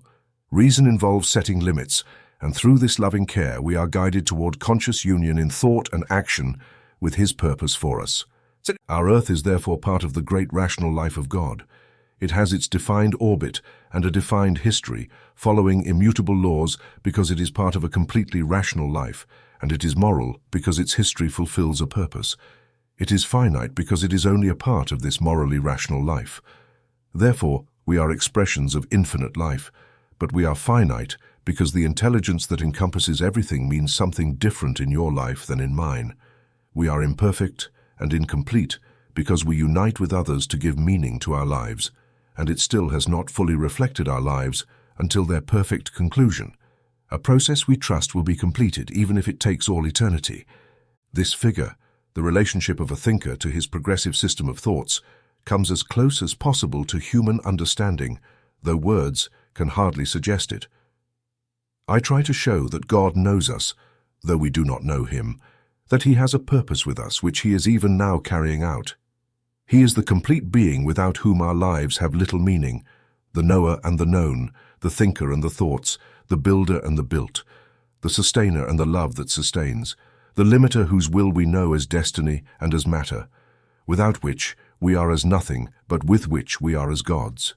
Reason involves setting limits, and through this loving care we are guided toward conscious union in thought and action with his purpose for us. Our earth is therefore part of the great rational life of God. It has its defined orbit and a defined history, following immutable laws because it is part of a completely rational life, and it is moral because its history fulfills a purpose. It is finite because it is only a part of this morally rational life. Therefore, we are expressions of infinite life, but we are finite because the intelligence that encompasses everything means something different in your life than in mine. We are imperfect and incomplete because we unite with others to give meaning to our lives, and it still has not fully reflected our lives until their perfect conclusion, a process we trust will be completed even if it takes all eternity. This figure, the relationship of a thinker to his progressive system of thoughts, comes as close as possible to human understanding, though words can hardly suggest it. I try to show that God knows us, though we do not know him, that he has a purpose with us which he is even now carrying out. He is the complete being without whom our lives have little meaning, the knower and the known, the thinker and the thoughts, the builder and the built, the sustainer and the love that sustains, the limiter whose will we know as destiny and as matter, without which we are as nothing, but with which we are as gods.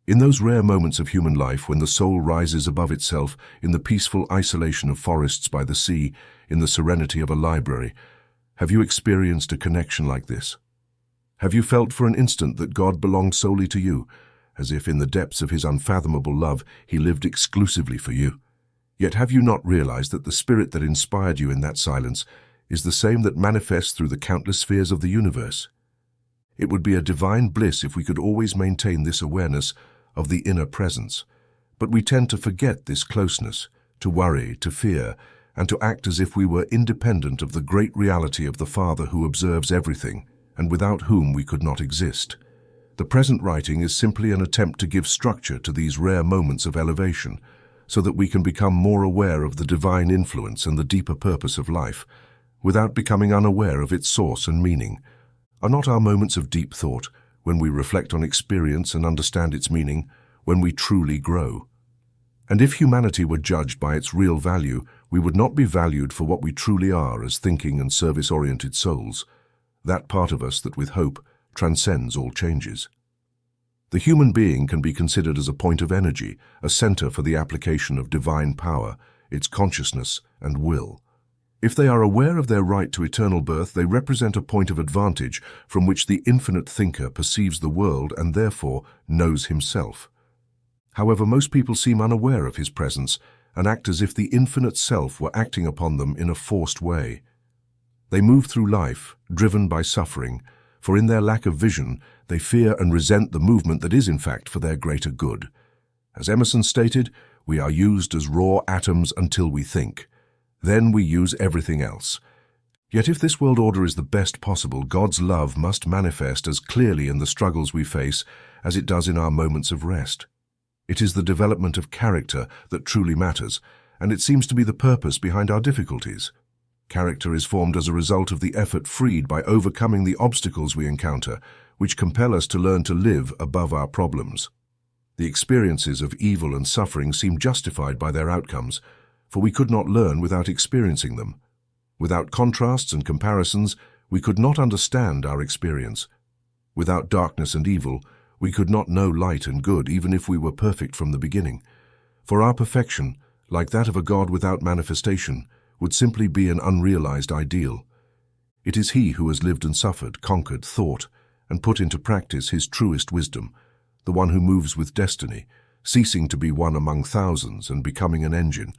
In those rare moments of human life when the soul rises above itself, in the peaceful isolation of forests by the sea, in the serenity of a library, have you experienced a connection like this? Have you felt for an instant that God belonged solely to you, as if in the depths of his unfathomable love he lived exclusively for you? Yet have you not realized that the spirit that inspired you in that silence is the same that manifests through the countless spheres of the universe? It would be a divine bliss if we could always maintain this awareness of the inner presence, but we tend to forget this closeness, to worry, to fear, and to act as if we were independent of the great reality of the Father who observes everything, and without whom we could not exist. The present writing is simply an attempt to give structure to these rare moments of elevation, so that we can become more aware of the divine influence and the deeper purpose of life, without becoming unaware of its source and meaning. Are not our moments of deep thought, when we reflect on experience and understand its meaning, when we truly grow? And if humanity were judged by its real value, we would not be valued for what we truly are as thinking and service-oriented souls, that part of us that with hope transcends all changes. The human being can be considered as a point of energy, a center for the application of divine power, its consciousness and will. If they are aware of their right to eternal birth, they represent a point of advantage from which the infinite thinker perceives the world and therefore knows himself. However, most people seem unaware of his presence and act as if the infinite self were acting upon them in a forced way. They move through life, driven by suffering, for in their lack of vision, they fear and resent the movement that is in fact for their greater good. As Emerson stated, we are used as raw atoms until we think. Then we use everything else. Yet if this world order is the best possible, God's love must manifest as clearly in the struggles we face as it does in our moments of rest. It is the development of character that truly matters, and it seems to be the purpose behind our difficulties. Character is formed as a result of the effort freed by overcoming the obstacles we encounter, which compel us to learn to live above our problems. The experiences of evil and suffering seem justified by their outcomes, for we could not learn without experiencing them. Without contrasts and comparisons, we could not understand our experience. Without darkness and evil, we could not know light and good, even if we were perfect from the beginning. For our perfection, like that of a God without manifestation, would simply be an unrealized ideal. It is he who has lived and suffered, conquered, thought, and put into practice his truest wisdom, the one who moves with destiny, ceasing to be one among thousands and becoming an engine,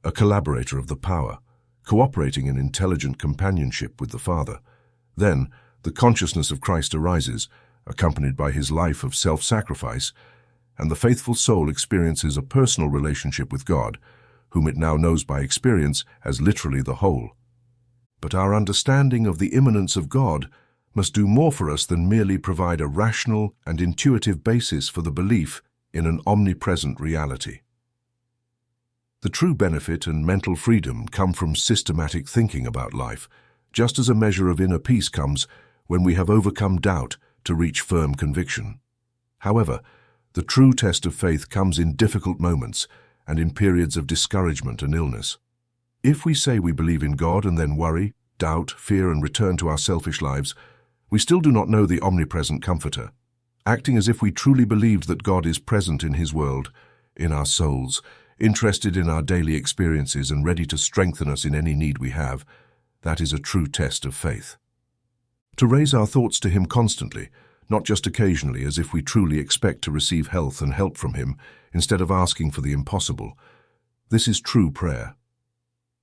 a collaborator of the power, cooperating in intelligent companionship with the Father. Then, the consciousness of Christ arises, accompanied by his life of self-sacrifice, and the faithful soul experiences a personal relationship with God, whom it now knows by experience as literally the whole. But our understanding of the immanence of God must do more for us than merely provide a rational and intuitive basis for the belief in an omnipresent reality. The true benefit and mental freedom come from systematic thinking about life, just as a measure of inner peace comes when we have overcome doubt to reach firm conviction. However, the true test of faith comes in difficult moments and in periods of discouragement and illness. If we say we believe in God and then worry, doubt, fear, and return to our selfish lives, we still do not know the omnipresent Comforter. Acting as if we truly believed that God is present in his world, in our souls, interested in our daily experiences and ready to strengthen us in any need we have, that is a true test of faith. To raise our thoughts to him constantly, not just occasionally as if we truly expect to receive health and help from him instead of asking for the impossible, this is true prayer.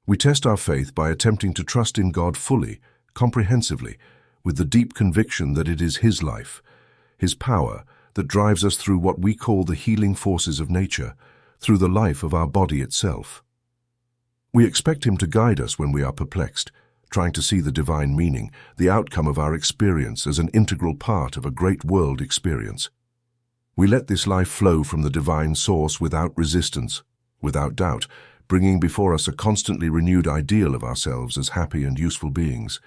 We test our faith by attempting to trust in God fully, comprehensively, with the deep conviction that it is his life, his power, that drives us through what we call the healing forces of nature, through the life of our body itself. We expect him to guide us when we are perplexed, trying to see the divine meaning, the outcome of our experience as an integral part of a great world experience. We let this life flow from the divine source without resistance, without doubt, bringing before us a constantly renewed ideal of ourselves as happy and useful beings,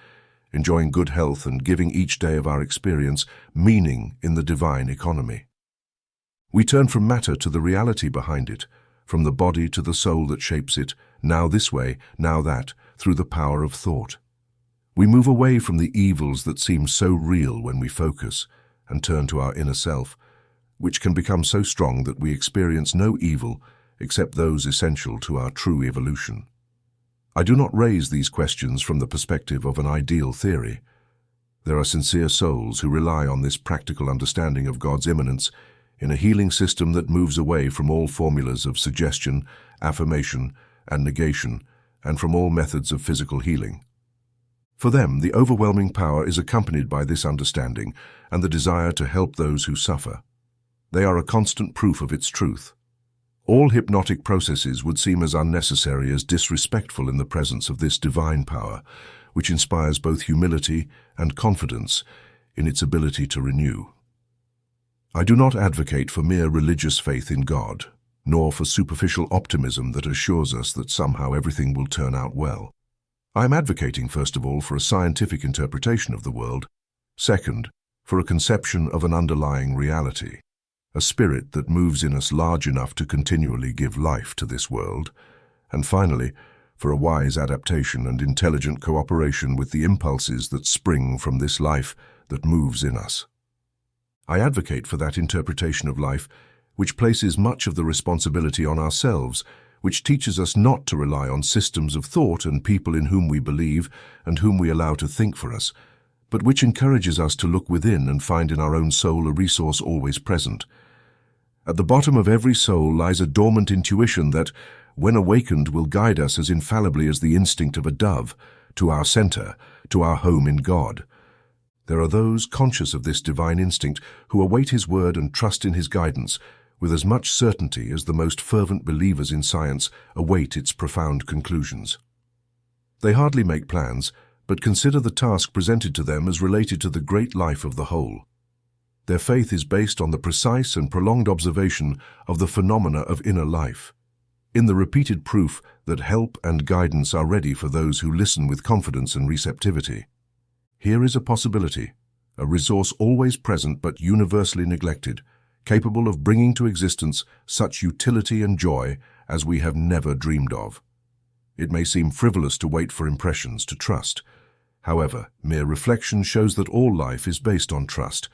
enjoying good health and giving each day of our experience meaning in the divine economy. We turn from matter to the reality behind it, from the body to the soul that shapes it, now this way, now that, through the power of thought. We move away from the evils that seem so real when we focus and turn to our inner self, which can become so strong that we experience no evil except those essential to our true evolution. I do not raise these questions from the perspective of an ideal theory. There are sincere souls who rely on this practical understanding of God's immanence in a healing system that moves away from all formulas of suggestion, affirmation, and negation, and from all methods of physical healing. For them, the overwhelming power is accompanied by this understanding and the desire to help those who suffer. They are a constant proof of its truth. All hypnotic processes would seem as unnecessary as disrespectful in the presence of this divine power, which inspires both humility and confidence in its ability to renew. I do not advocate for mere religious faith in God, nor for superficial optimism that assures us that somehow everything will turn out well. I am advocating, first of all, for a scientific interpretation of the world, second, for a conception of an underlying reality, a spirit that moves in us large enough to continually give life to this world, and finally, for a wise adaptation and intelligent cooperation with the impulses that spring from this life that moves in us. I advocate for that interpretation of life which places much of the responsibility on ourselves, which teaches us not to rely on systems of thought and people in whom we believe and whom we allow to think for us, but which encourages us to look within and find in our own soul a resource always present. At the bottom of every soul lies a dormant intuition that, when awakened, will guide us as infallibly as the instinct of a dove, to our center, to our home in God. There are those conscious of this divine instinct who await His word and trust in His guidance with as much certainty as the most fervent believers in science await its profound conclusions. They hardly make plans, but consider the task presented to them as related to the great life of the whole. Their faith is based on the precise and prolonged observation of the phenomena of inner life, in the repeated proof that help and guidance are ready for those who listen with confidence and receptivity. Here is a possibility, a resource always present but universally neglected, capable of bringing to existence such utility and joy as we have never dreamed of. It may seem frivolous to wait for impressions to trust. However, mere reflection shows that all life is based on trust.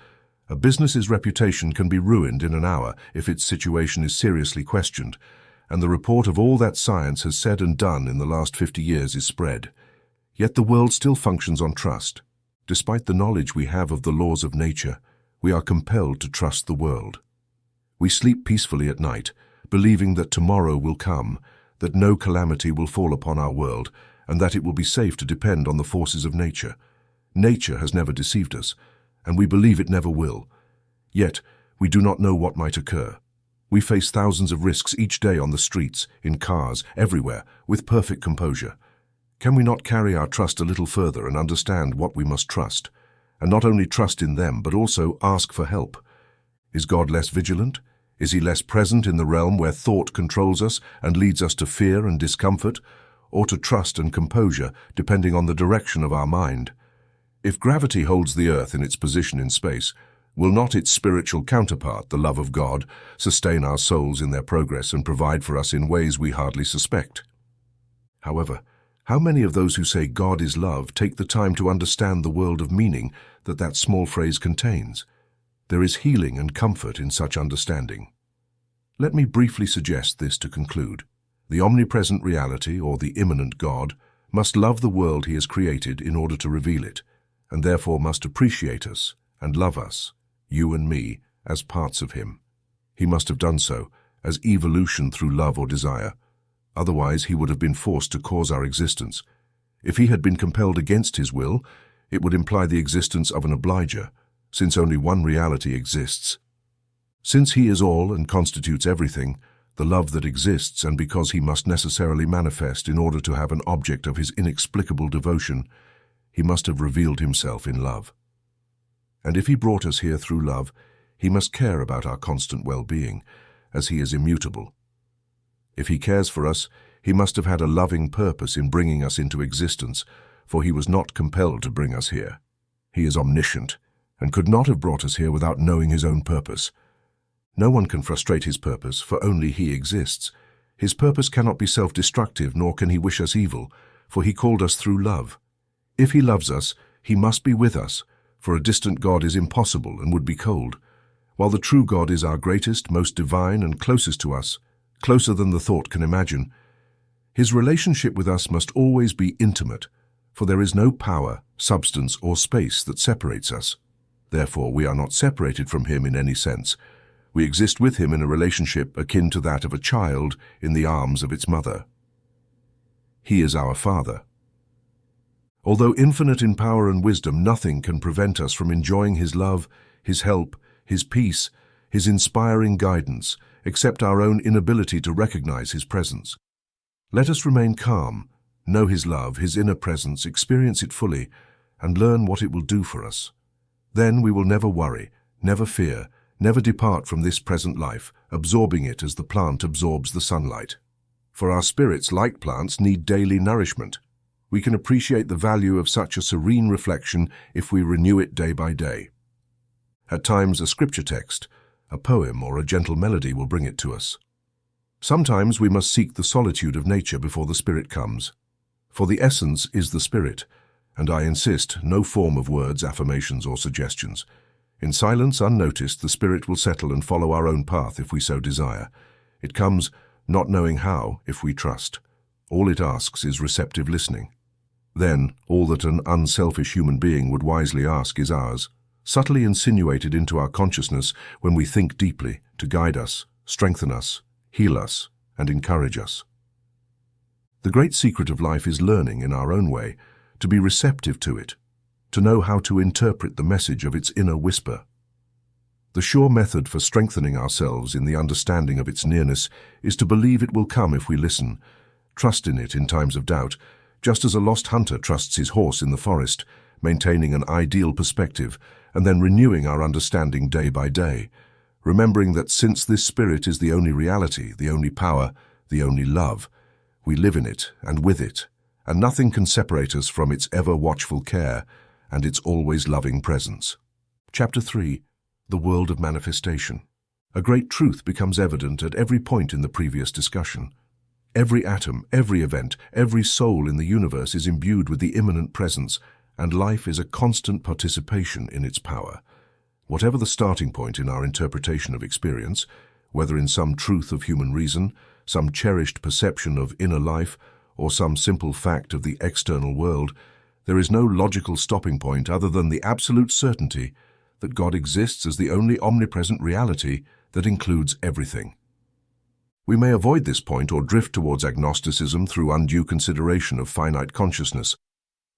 A business's reputation can be ruined in an hour if its situation is seriously questioned, and the report of all that science has said and done in the last 50 years is spread. Yet the world still functions on trust. Despite the knowledge we have of the laws of nature, we are compelled to trust the world. We sleep peacefully at night, believing that tomorrow will come, that no calamity will fall upon our world, and that it will be safe to depend on the forces of nature. Nature has never deceived us, and we believe it never will. Yet, we do not know what might occur. We face thousands of risks each day on the streets, in cars, everywhere, with perfect composure. Can we not carry our trust a little further and understand what we must trust, and not only trust in them, but also ask for help? Is God less vigilant? Is He less present in the realm where thought controls us and leads us to fear and discomfort, or to trust and composure, depending on the direction of our mind? If gravity holds the earth in its position in space, will not its spiritual counterpart, the love of God, sustain our souls in their progress and provide for us in ways we hardly suspect? However, how many of those who say God is love take the time to understand the world of meaning that small phrase contains? There is healing and comfort in such understanding. Let me briefly suggest this to conclude. The omnipresent reality, or the immanent God, must love the world He has created in order to reveal it, and therefore must appreciate us and love us, you and me, as parts of Him. He must have done so, as evolution through love or desire. Otherwise, He would have been forced to cause our existence. If He had been compelled against His will, it would imply the existence of an obliger, since only one reality exists. Since He is all and constitutes everything, the love that exists, and because He must necessarily manifest in order to have an object of His inexplicable devotion, He must have revealed Himself in love. And if He brought us here through love, He must care about our constant well-being, as He is immutable. If He cares for us, He must have had a loving purpose in bringing us into existence, for He was not compelled to bring us here. He is omniscient, and could not have brought us here without knowing His own purpose. No one can frustrate His purpose, for only He exists. His purpose cannot be self-destructive, nor can He wish us evil, for He called us through love. If He loves us, He must be with us, for a distant God is impossible and would be cold. While the true God is our greatest, most divine, and closest to us, closer than the thought can imagine, his relationship with us must always be intimate, for there is no power, substance, or space that separates us. Therefore, we are not separated from him in any sense. We exist with him in a relationship akin to that of a child in the arms of its mother. He is our Father. Although infinite in power and wisdom, nothing can prevent us from enjoying his love, his help, his peace, his inspiring guidance, except our own inability to recognize his presence. Let us remain calm, know his love, his inner presence, experience it fully, and learn what it will do for us. Then we will never worry, never fear, never depart from this present life, absorbing it as the plant absorbs the sunlight. For our spirits, like plants, need daily nourishment. We can appreciate the value of such a serene reflection if we renew it day by day. At times, a scripture text, a poem, or a gentle melody will bring it to us. Sometimes we must seek the solitude of nature before the Spirit comes. For the essence is the Spirit, and I insist, no form of words, affirmations, or suggestions. In silence, unnoticed, the Spirit will settle and follow our own path if we so desire. It comes, not knowing how, if we trust. All it asks is receptive listening. Then, all that an unselfish human being would wisely ask is ours, subtly insinuated into our consciousness when we think deeply, to guide us, strengthen us, heal us, and encourage us. The great secret of life is learning, in our own way, to be receptive to it, to know how to interpret the message of its inner whisper. The sure method for strengthening ourselves in the understanding of its nearness is to believe it will come if we listen, trust in it in times of doubt, just as a lost hunter trusts his horse in the forest, maintaining an ideal perspective and then renewing our understanding day by day, remembering that since this Spirit is the only reality, the only power, the only love, we live in it and with it, and nothing can separate us from its ever-watchful care and its always loving presence. Chapter 3. The World of Manifestation. A great truth becomes evident at every point in the previous discussion. Every atom, every event, every soul in the universe is imbued with the immanent presence, and life is a constant participation in its power. Whatever the starting point in our interpretation of experience, whether in some truth of human reason, some cherished perception of inner life, or some simple fact of the external world, there is no logical stopping point other than the absolute certainty that God exists as the only omnipresent reality that includes everything. We may avoid this point or drift towards agnosticism through undue consideration of finite consciousness,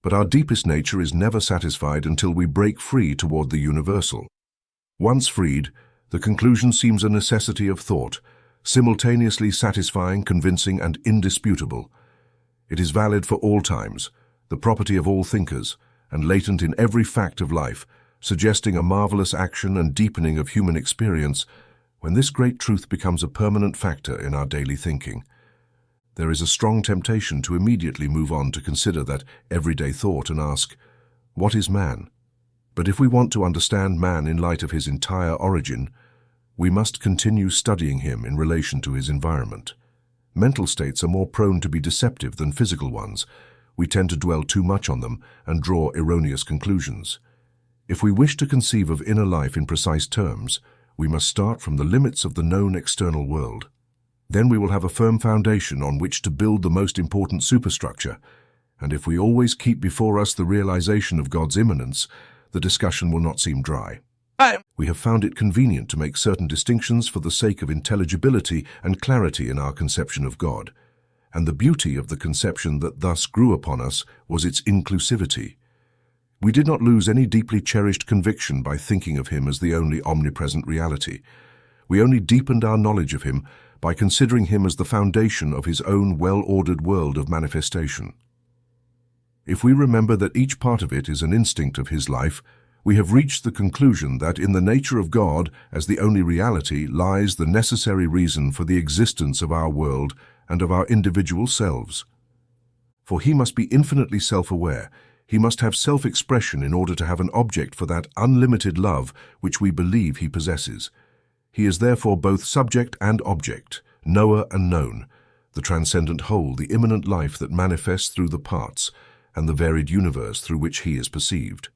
but our deepest nature is never satisfied until we break free toward the universal. Once freed, the conclusion seems a necessity of thought, simultaneously satisfying, convincing, and indisputable. It is valid for all times, the property of all thinkers, and latent in every fact of life, suggesting a marvelous action and deepening of human experience when this great truth becomes a permanent factor in our daily thinking. There is a strong temptation to immediately move on to consider that everyday thought and ask, what is man? But if we want to understand man in light of his entire origin, we must continue studying him in relation to his environment. Mental states are more prone to be deceptive than physical ones. We tend to dwell too much on them and draw erroneous conclusions. If we wish to conceive of inner life in precise terms, we must start from the limits of the known external world. Then we will have a firm foundation on which to build the most important superstructure, and if we always keep before us the realization of God's immanence, the discussion will not seem dry. We have found it convenient to make certain distinctions for the sake of intelligibility and clarity in our conception of God, and the beauty of the conception that thus grew upon us was its inclusivity. We did not lose any deeply cherished conviction by thinking of him as the only omnipresent reality. We only deepened our knowledge of him by considering him as the foundation of his own well-ordered world of manifestation. If we remember that each part of it is an instinct of his life, we have reached the conclusion that in the nature of God as the only reality lies the necessary reason for the existence of our world and of our individual selves. For he must be infinitely self-aware. He must have self-expression in order to have an object for that unlimited love which we believe he possesses. He is therefore both subject and object, knower and known, the transcendent whole, the immanent life that manifests through the parts, and the varied universe through which he is perceived.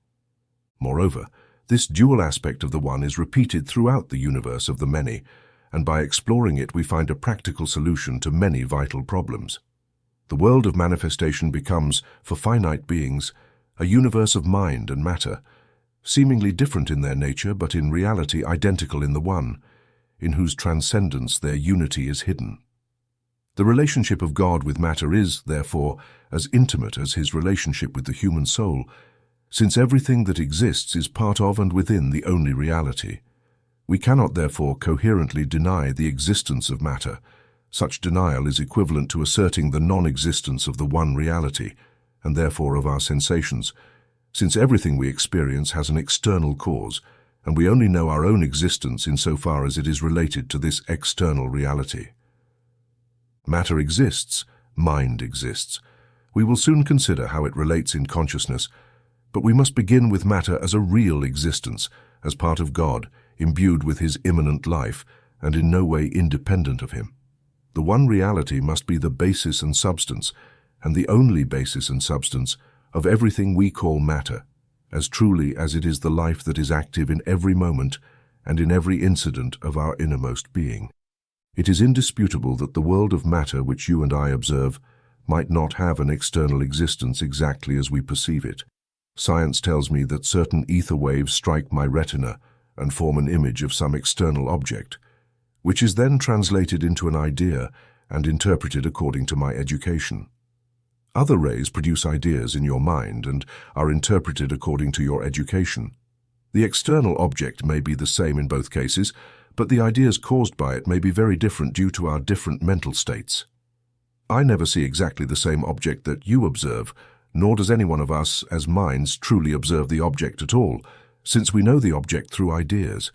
Moreover, This dual aspect of the one is repeated throughout the universe of the many, and by exploring it we find a practical solution to many vital problems. The world of manifestation becomes, for finite beings, a universe of mind and matter, seemingly different in their nature but in reality identical in the one, in whose transcendence their unity is hidden. The relationship of God with matter is, therefore, as intimate as his relationship with the human soul, since everything that exists is part of and within the only reality. We cannot, therefore, coherently deny the existence of matter. Such denial is equivalent to asserting the non-existence of the one reality, and therefore of our sensations, since everything we experience has an external cause, and we only know our own existence insofar as it is related to this external reality. Matter exists, mind exists. We will soon consider how it relates in consciousness, but we must begin with matter as a real existence, as part of God, imbued with his immanent life, and in no way independent of him. The one reality must be the basis and substance, and the only basis and substance, of everything we call matter, as truly as it is the life that is active in every moment and in every incident of our innermost being. It is indisputable that the world of matter which you and I observe might not have an external existence exactly as we perceive it. Science tells me that certain ether waves strike my retina and form an image of some external object, which is then translated into an idea and interpreted according to my education. Other rays produce ideas in your mind and are interpreted according to your education. The external object may be the same in both cases, but the ideas caused by it may be very different due to our different mental states. I never see exactly the same object that you observe, nor does any one of us as minds truly observe the object at all, since we know the object through ideas.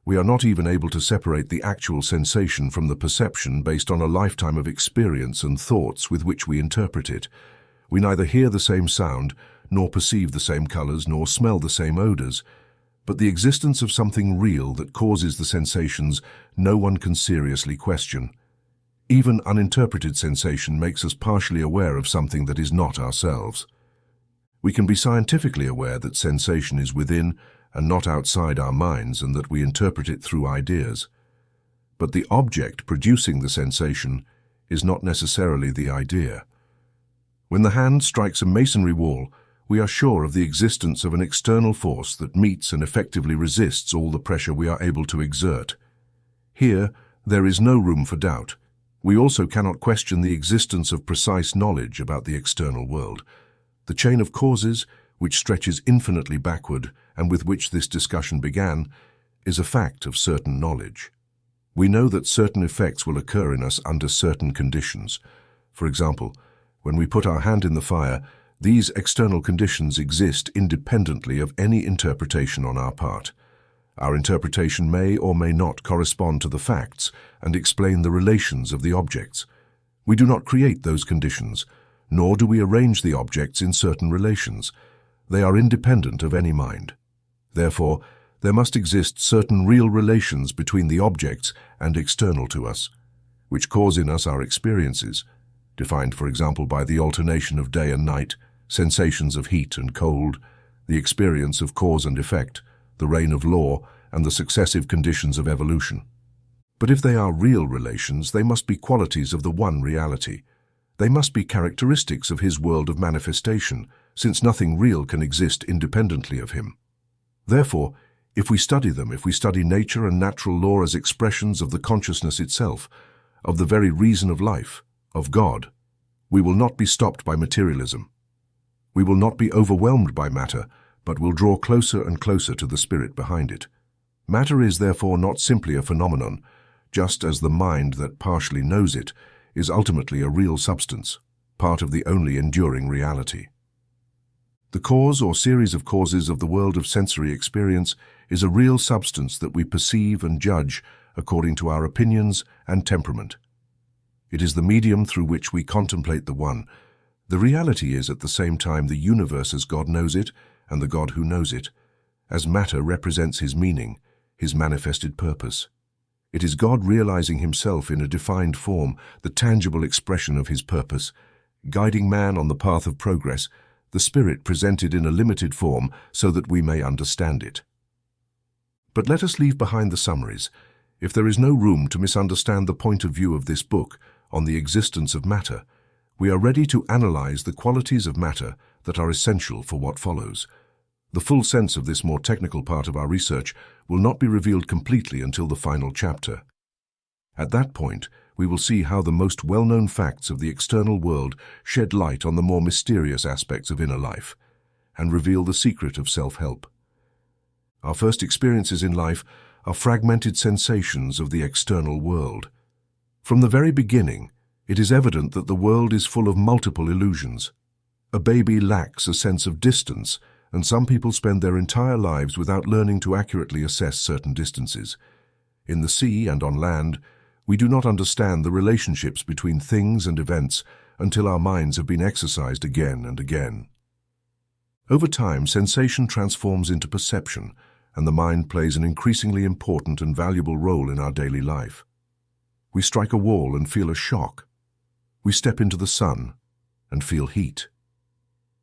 We are not even able to separate the actual sensation from the perception based on a lifetime of experience and thoughts with which we interpret it. We neither hear the same sound, nor perceive the same colors, nor smell the same odors, but the existence of something real that causes the sensations no one can seriously question. Even uninterpreted sensation makes us partially aware of something that is not ourselves. We can be scientifically aware that sensation is within and not outside our minds and that we interpret it through ideas. But the object producing the sensation is not necessarily the idea. When the hand strikes a masonry wall, we are sure of the existence of an external force that meets and effectively resists all the pressure we are able to exert. Here, there is no room for doubt. We also cannot question the existence of precise knowledge about the external world. The chain of causes, which stretches infinitely backward and with which this discussion began, is a fact of certain knowledge. We know that certain effects will occur in us under certain conditions. For example, when we put our hand in the fire, these external conditions exist independently of any interpretation on our part. Our interpretation may or may not correspond to the facts and explain the relations of the objects. We do not create those conditions, nor do we arrange the objects in certain relations. They are independent of any mind. Therefore, there must exist certain real relations between the objects and external to us, which cause in us our experiences, defined, for example, by the alternation of day and night, sensations of heat and cold, the experience of cause and effect, the reign of law, and the successive conditions of evolution. But if they are real relations, they must be qualities of the one reality. They must be characteristics of his world of manifestation, since nothing real can exist independently of him. Therefore, if we study them, if we study nature and natural law as expressions of the consciousness itself, of the very reason of life, of God, we will not be stopped by materialism. We will not be overwhelmed by matter, but will draw closer and closer to the spirit behind it. Matter is therefore not simply a phenomenon, just as the mind that partially knows it is ultimately a real substance, part of the only enduring reality. The cause or series of causes of the world of sensory experience is a real substance that we perceive and judge according to our opinions and temperament. It is the medium through which we contemplate the one. The reality is at the same time the universe as God knows it and the God who knows it, as matter represents his meaning, his manifested purpose. It is God realizing himself in a defined form, the tangible expression of his purpose, guiding man on the path of progress, the spirit presented in a limited form so that we may understand it. But let us leave behind the summaries. If there is no room to misunderstand the point of view of this book on the existence of matter, we are ready to analyze the qualities of matter that are essential for what follows. The full sense of this more technical part of our research will not be revealed completely until the final chapter. At that point, we will see how the most well-known facts of the external world shed light on the more mysterious aspects of inner life and reveal the secret of self-help. Our first experiences in life are fragmented sensations of the external world. From the very beginning, it is evident that the world is full of multiple illusions. A baby lacks a sense of distance, and some people spend their entire lives without learning to accurately assess certain distances. In the sea and on land, we do not understand the relationships between things and events until our minds have been exercised again and again. Over time, sensation transforms into perception, and the mind plays an increasingly important and valuable role in our daily life. We strike a wall and feel a shock. We step into the sun and feel heat.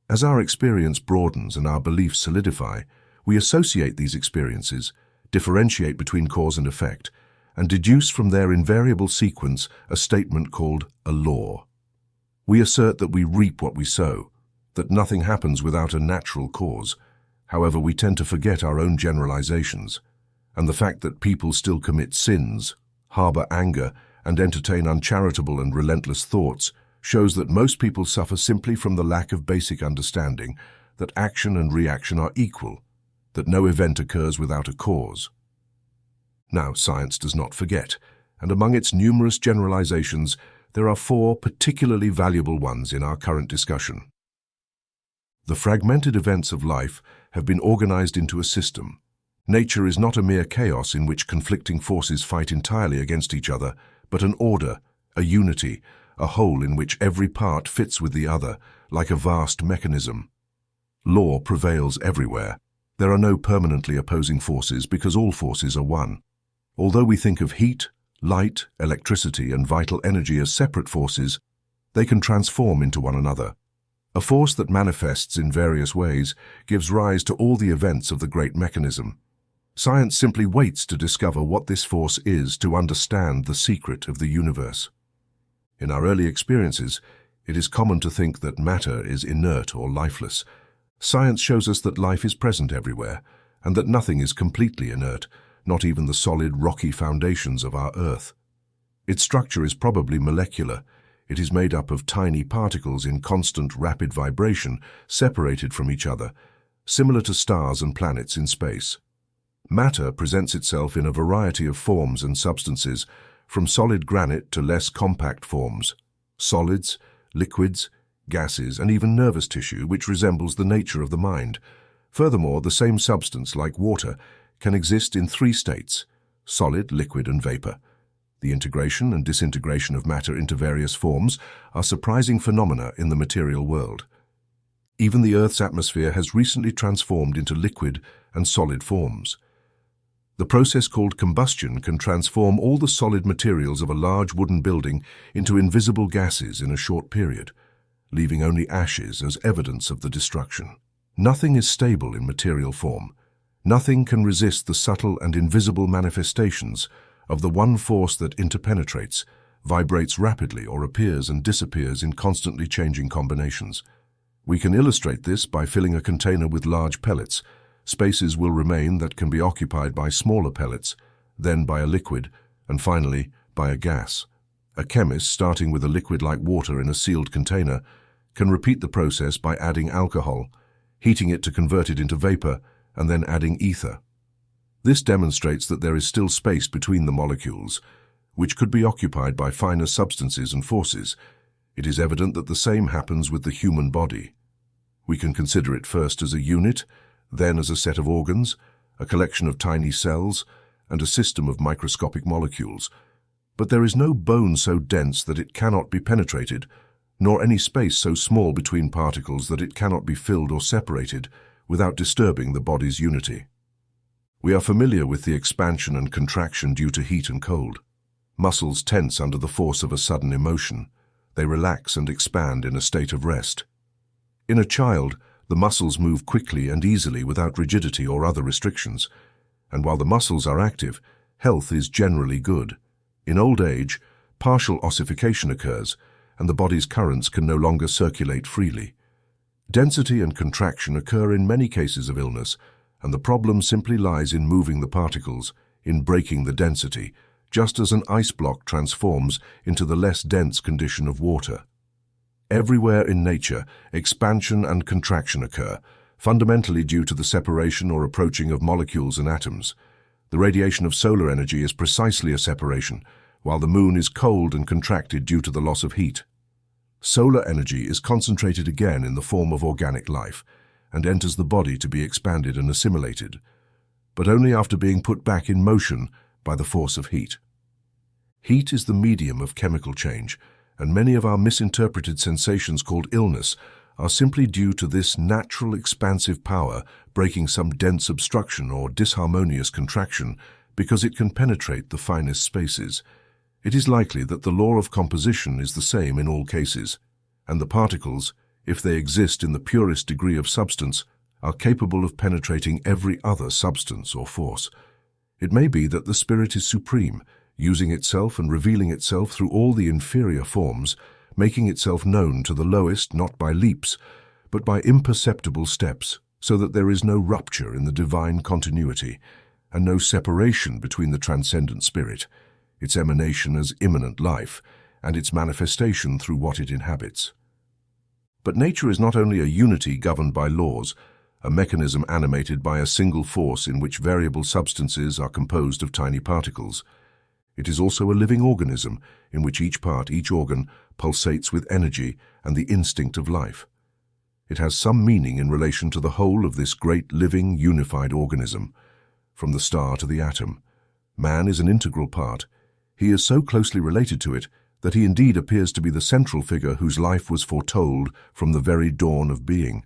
As our experience broadens and our beliefs solidify, we associate these experiences, differentiate between cause and effect, and deduce from their invariable sequence a statement called a law. We assert that we reap what we sow, that nothing happens without a natural cause. However, we tend to forget our own generalizations, and the fact that people still commit sins, harbor anger, and entertain uncharitable and relentless thoughts shows that most people suffer simply from the lack of basic understanding that action and reaction are equal, that no event occurs without a cause. Now, science does not forget, and among its numerous generalizations, there are 4 particularly valuable ones in our current discussion. The fragmented events of life have been organized into a system. Nature is not a mere chaos in which conflicting forces fight entirely against each other, but an order, a unity, a whole in which every part fits with the other, like a vast mechanism. Law prevails everywhere. There are no permanently opposing forces because all forces are one. Although we think of heat, light, electricity, and vital energy as separate forces, they can transform into one another. A force that manifests in various ways gives rise to all the events of the great mechanism. Science simply waits to discover what this force is to understand the secret of the universe. In our early experiences, it is common to think that matter is inert or lifeless. Science shows us that life is present everywhere, and that nothing is completely inert, not even the solid, rocky foundations of our Earth. Its structure is probably molecular. It is made up of tiny particles in constant, rapid vibration, separated from each other, similar to stars and planets in space. Matter presents itself in a variety of forms and substances, from solid granite to less compact forms, solids, liquids, gases, and even nervous tissue, which resembles the nature of the mind. Furthermore, the same substance, like water, can exist in 3 states: solid, liquid, and vapor. The integration and disintegration of matter into various forms are surprising phenomena in the material world. Even the Earth's atmosphere has recently transformed into liquid and solid forms. The process called combustion can transform all the solid materials of a large wooden building into invisible gases in a short period, leaving only ashes as evidence of the destruction. Nothing is stable in material form. Nothing can resist the subtle and invisible manifestations of the one force that interpenetrates, vibrates rapidly, or appears and disappears in constantly changing combinations. We can illustrate this by filling a container with large pellets. Spaces will remain that can be occupied by smaller pellets, then by a liquid, and finally by a gas. A chemist, starting with a liquid like water in a sealed container, can repeat the process by adding alcohol, heating it to convert it into vapor, and then adding ether. This demonstrates that there is still space between the molecules, which could be occupied by finer substances and forces. It is evident that the same happens with the human body. We can consider it first as a unit, then as a set of organs, a collection of tiny cells, and a system of microscopic molecules. But there is no bone so dense that it cannot be penetrated, nor any space so small between particles that it cannot be filled or separated without disturbing the body's unity. We are familiar with the expansion and contraction due to heat and cold. Muscles tense under the force of a sudden emotion. They relax and expand in a state of rest. In a child, the muscles move quickly and easily without rigidity or other restrictions. and while the muscles are active, health is generally good. In old age, partial ossification occurs, and the body's currents can no longer circulate freely. Density and contraction occur in many cases of illness, and the problem simply lies in moving the particles, in breaking the density, just as an ice block transforms into the less dense condition of water. Everywhere in nature, expansion and contraction occur, fundamentally due to the separation or approaching of molecules and atoms. The radiation of solar energy is precisely a separation, while the moon is cold and contracted due to the loss of heat. Solar energy is concentrated again in the form of organic life, and enters the body to be expanded and assimilated, but only after being put back in motion by the force of heat. Heat is the medium of chemical change, and many of our misinterpreted sensations called illness are simply due to this natural expansive power breaking some dense obstruction or disharmonious contraction because it can penetrate the finest spaces. It is likely that the law of composition is the same in all cases, and the particles, if they exist in the purest degree of substance, are capable of penetrating every other substance or force. It may be that the spirit is supreme, using itself and revealing itself through all the inferior forms, making itself known to the lowest not by leaps, but by imperceptible steps, so that there is no rupture in the divine continuity, and no separation between the transcendent spirit, its emanation as immanent life, and its manifestation through what it inhabits. But nature is not only a unity governed by laws, a mechanism animated by a single force in which variable substances are composed of tiny particles. It is also a living organism in which each part, each organ, pulsates with energy and the instinct of life. It has some meaning in relation to the whole of this great living, unified organism, from the star to the atom. Man is an integral part. He is so closely related to it that he indeed appears to be the central figure whose life was foretold from the very dawn of being.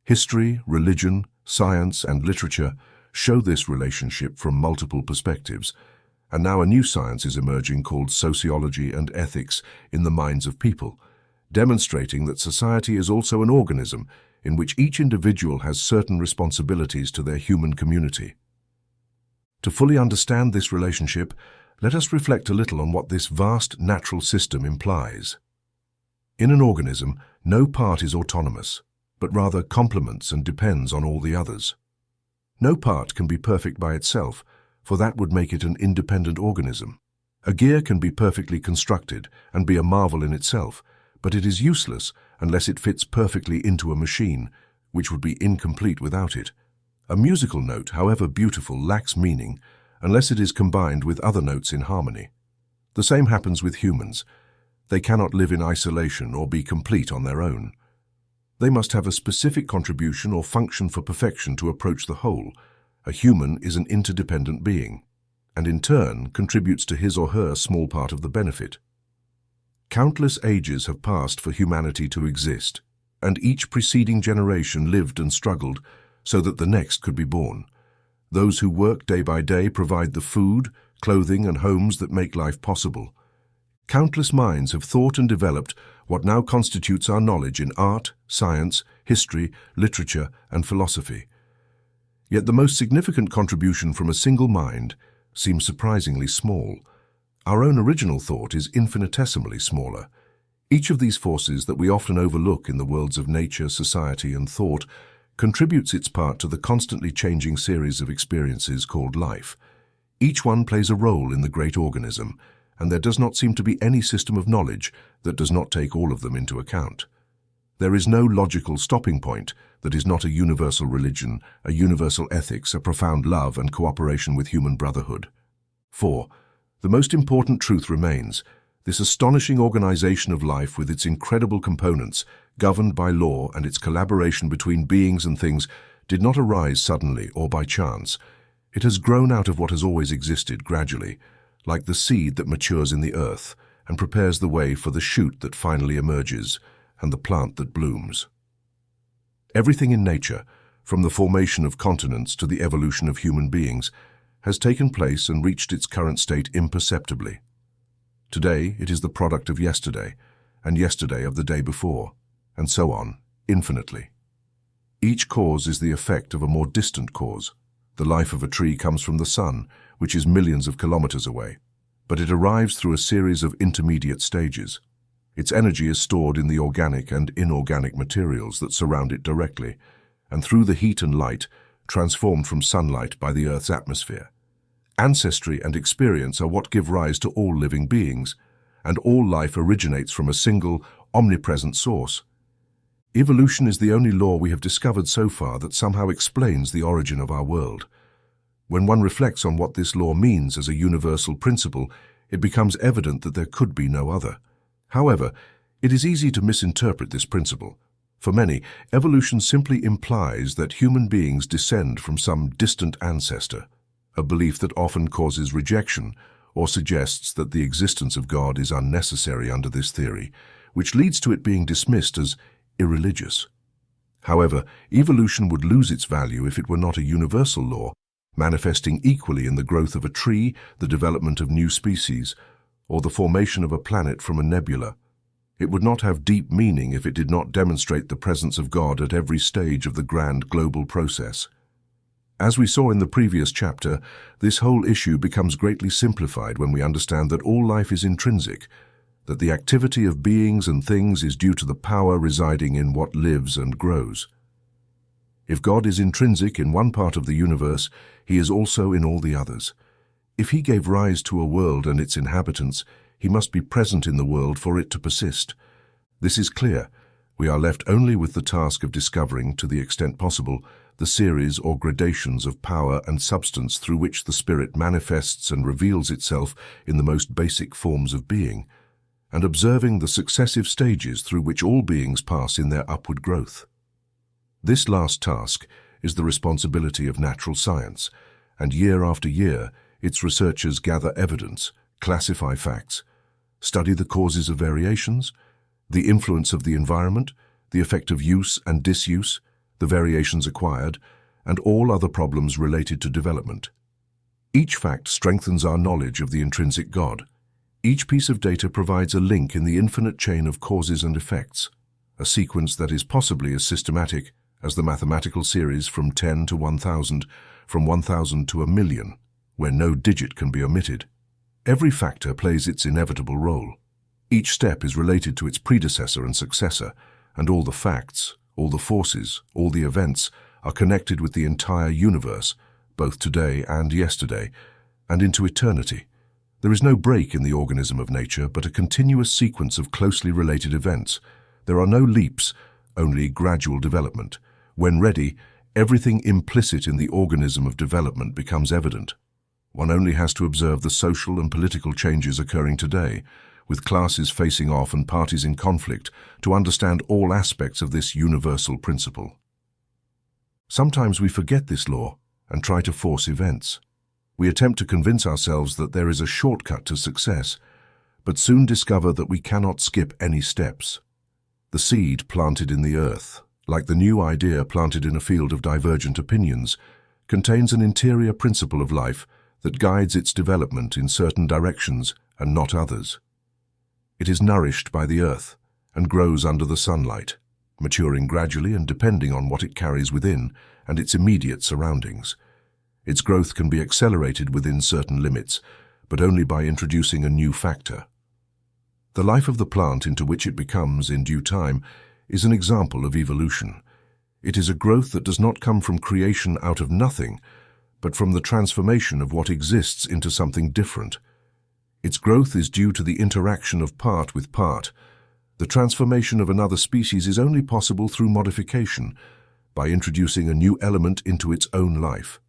History, religion, science, and literature show this relationship from multiple perspectives, and now a new science is emerging called sociology and ethics in the minds of people, demonstrating that society is also an organism in which each individual has certain responsibilities to their human community. To fully understand this relationship, let us reflect a little on what this vast natural system implies. In an organism, no part is autonomous, but rather complements and depends on all the others. No part can be perfect by itself, for that would make it an independent organism. A gear can be perfectly constructed and be a marvel in itself, but it is useless unless it fits perfectly into a machine, which would be incomplete without it. A musical note, however beautiful, lacks meaning unless it is combined with other notes in harmony. The same happens with humans. They cannot live in isolation or be complete on their own. They must have a specific contribution or function for perfection to approach the whole. A human is an interdependent being, and in turn contributes to his or her small part of the benefit. Countless ages have passed for humanity to exist, and each preceding generation lived and struggled so that the next could be born. Those who work day by day provide the food, clothing, and homes that make life possible. Countless minds have thought and developed what now constitutes our knowledge in art, science, history, literature, and philosophy. Yet the most significant contribution from a single mind seems surprisingly small. Our own original thought is infinitesimally smaller. Each of these forces that we often overlook in the worlds of nature, society, and thought contributes its part to the constantly changing series of experiences called life. Each one plays a role in the great organism, and there does not seem to be any system of knowledge that does not take all of them into account. There is no logical stopping point that is not a universal religion, a universal ethics, a profound love and cooperation with human brotherhood. 4. The most important truth remains. This astonishing organization of life with its incredible components, governed by law, and its collaboration between beings and things did not arise suddenly or by chance. It has grown out of what has always existed gradually, like the seed that matures in the earth and prepares the way for the shoot that finally emerges and the plant that blooms. Everything in nature, from the formation of continents to the evolution of human beings, has taken place and reached its current state imperceptibly. Today it is the product of yesterday, and yesterday of the day before, and so on, infinitely. Each cause is the effect of a more distant cause. The life of a tree comes from the sun, which is millions of kilometers away, but it arrives through a series of intermediate stages. Its energy is stored in the organic and inorganic materials that surround it directly, and through the heat and light, transformed from sunlight by the Earth's atmosphere. Ancestry and experience are what give rise to all living beings, and all life originates from a single, omnipresent source. Evolution is the only law we have discovered so far that somehow explains the origin of our world. When one reflects on what this law means as a universal principle, it becomes evident that there could be no other. However, it is easy to misinterpret this principle. For many, evolution simply implies that human beings descend from some distant ancestor, a belief that often causes rejection or suggests that the existence of God is unnecessary under this theory, which leads to it being dismissed as irreligious. However, evolution would lose its value if it were not a universal law, manifesting equally in the growth of a tree, the development of new species, or the formation of a planet from a nebula. It would not have deep meaning if it did not demonstrate the presence of God at every stage of the grand global process. As we saw in the previous chapter, this whole issue becomes greatly simplified when we understand that all life is intrinsic, that the activity of beings and things is due to the power residing in what lives and grows. If God is intrinsic in one part of the universe, he is also in all the others. If he gave rise to a world and its inhabitants, he must be present in the world for it to persist. This is clear. We are left only with the task of discovering, to the extent possible, the series or gradations of power and substance through which the spirit manifests and reveals itself in the most basic forms of being, and observing the successive stages through which all beings pass in their upward growth. This last task is the responsibility of natural science, and year after year, its researchers gather evidence, classify facts, study the causes of variations, the influence of the environment, the effect of use and disuse, the variations acquired, and all other problems related to development. Each fact strengthens our knowledge of the intrinsic God. Each piece of data provides a link in the infinite chain of causes and effects, a sequence that is possibly as systematic as the mathematical series from 10 to 1000, from 1000 to 1,000,000, where no digit can be omitted. Every factor plays its inevitable role. Each step is related to its predecessor and successor, and all the facts, all the forces, all the events are connected with the entire universe, both today and yesterday, and into eternity. There is no break in the organism of nature, but a continuous sequence of closely related events. There are no leaps, only gradual development. When ready, everything implicit in the organism of development becomes evident. One only has to observe the social and political changes occurring today, with classes facing off and parties in conflict, to understand all aspects of this universal principle. Sometimes we forget this law and try to force events. We attempt to convince ourselves that there is a shortcut to success, but soon discover that we cannot skip any steps. The seed planted in the earth, like the new idea planted in a field of divergent opinions, contains an interior principle of life that guides its development in certain directions and not others. It is nourished by the earth and grows under the sunlight, maturing gradually and depending on what it carries within and its immediate surroundings. Its growth can be accelerated within certain limits, but only by introducing a new factor. The life of the plant into which it becomes in due time is an example of evolution. It is a growth that does not come from creation out of nothing, but from the transformation of what exists into something different. Its growth is due to the interaction of part with part. The transformation of another species is only possible through modification, by introducing a new element into its own life.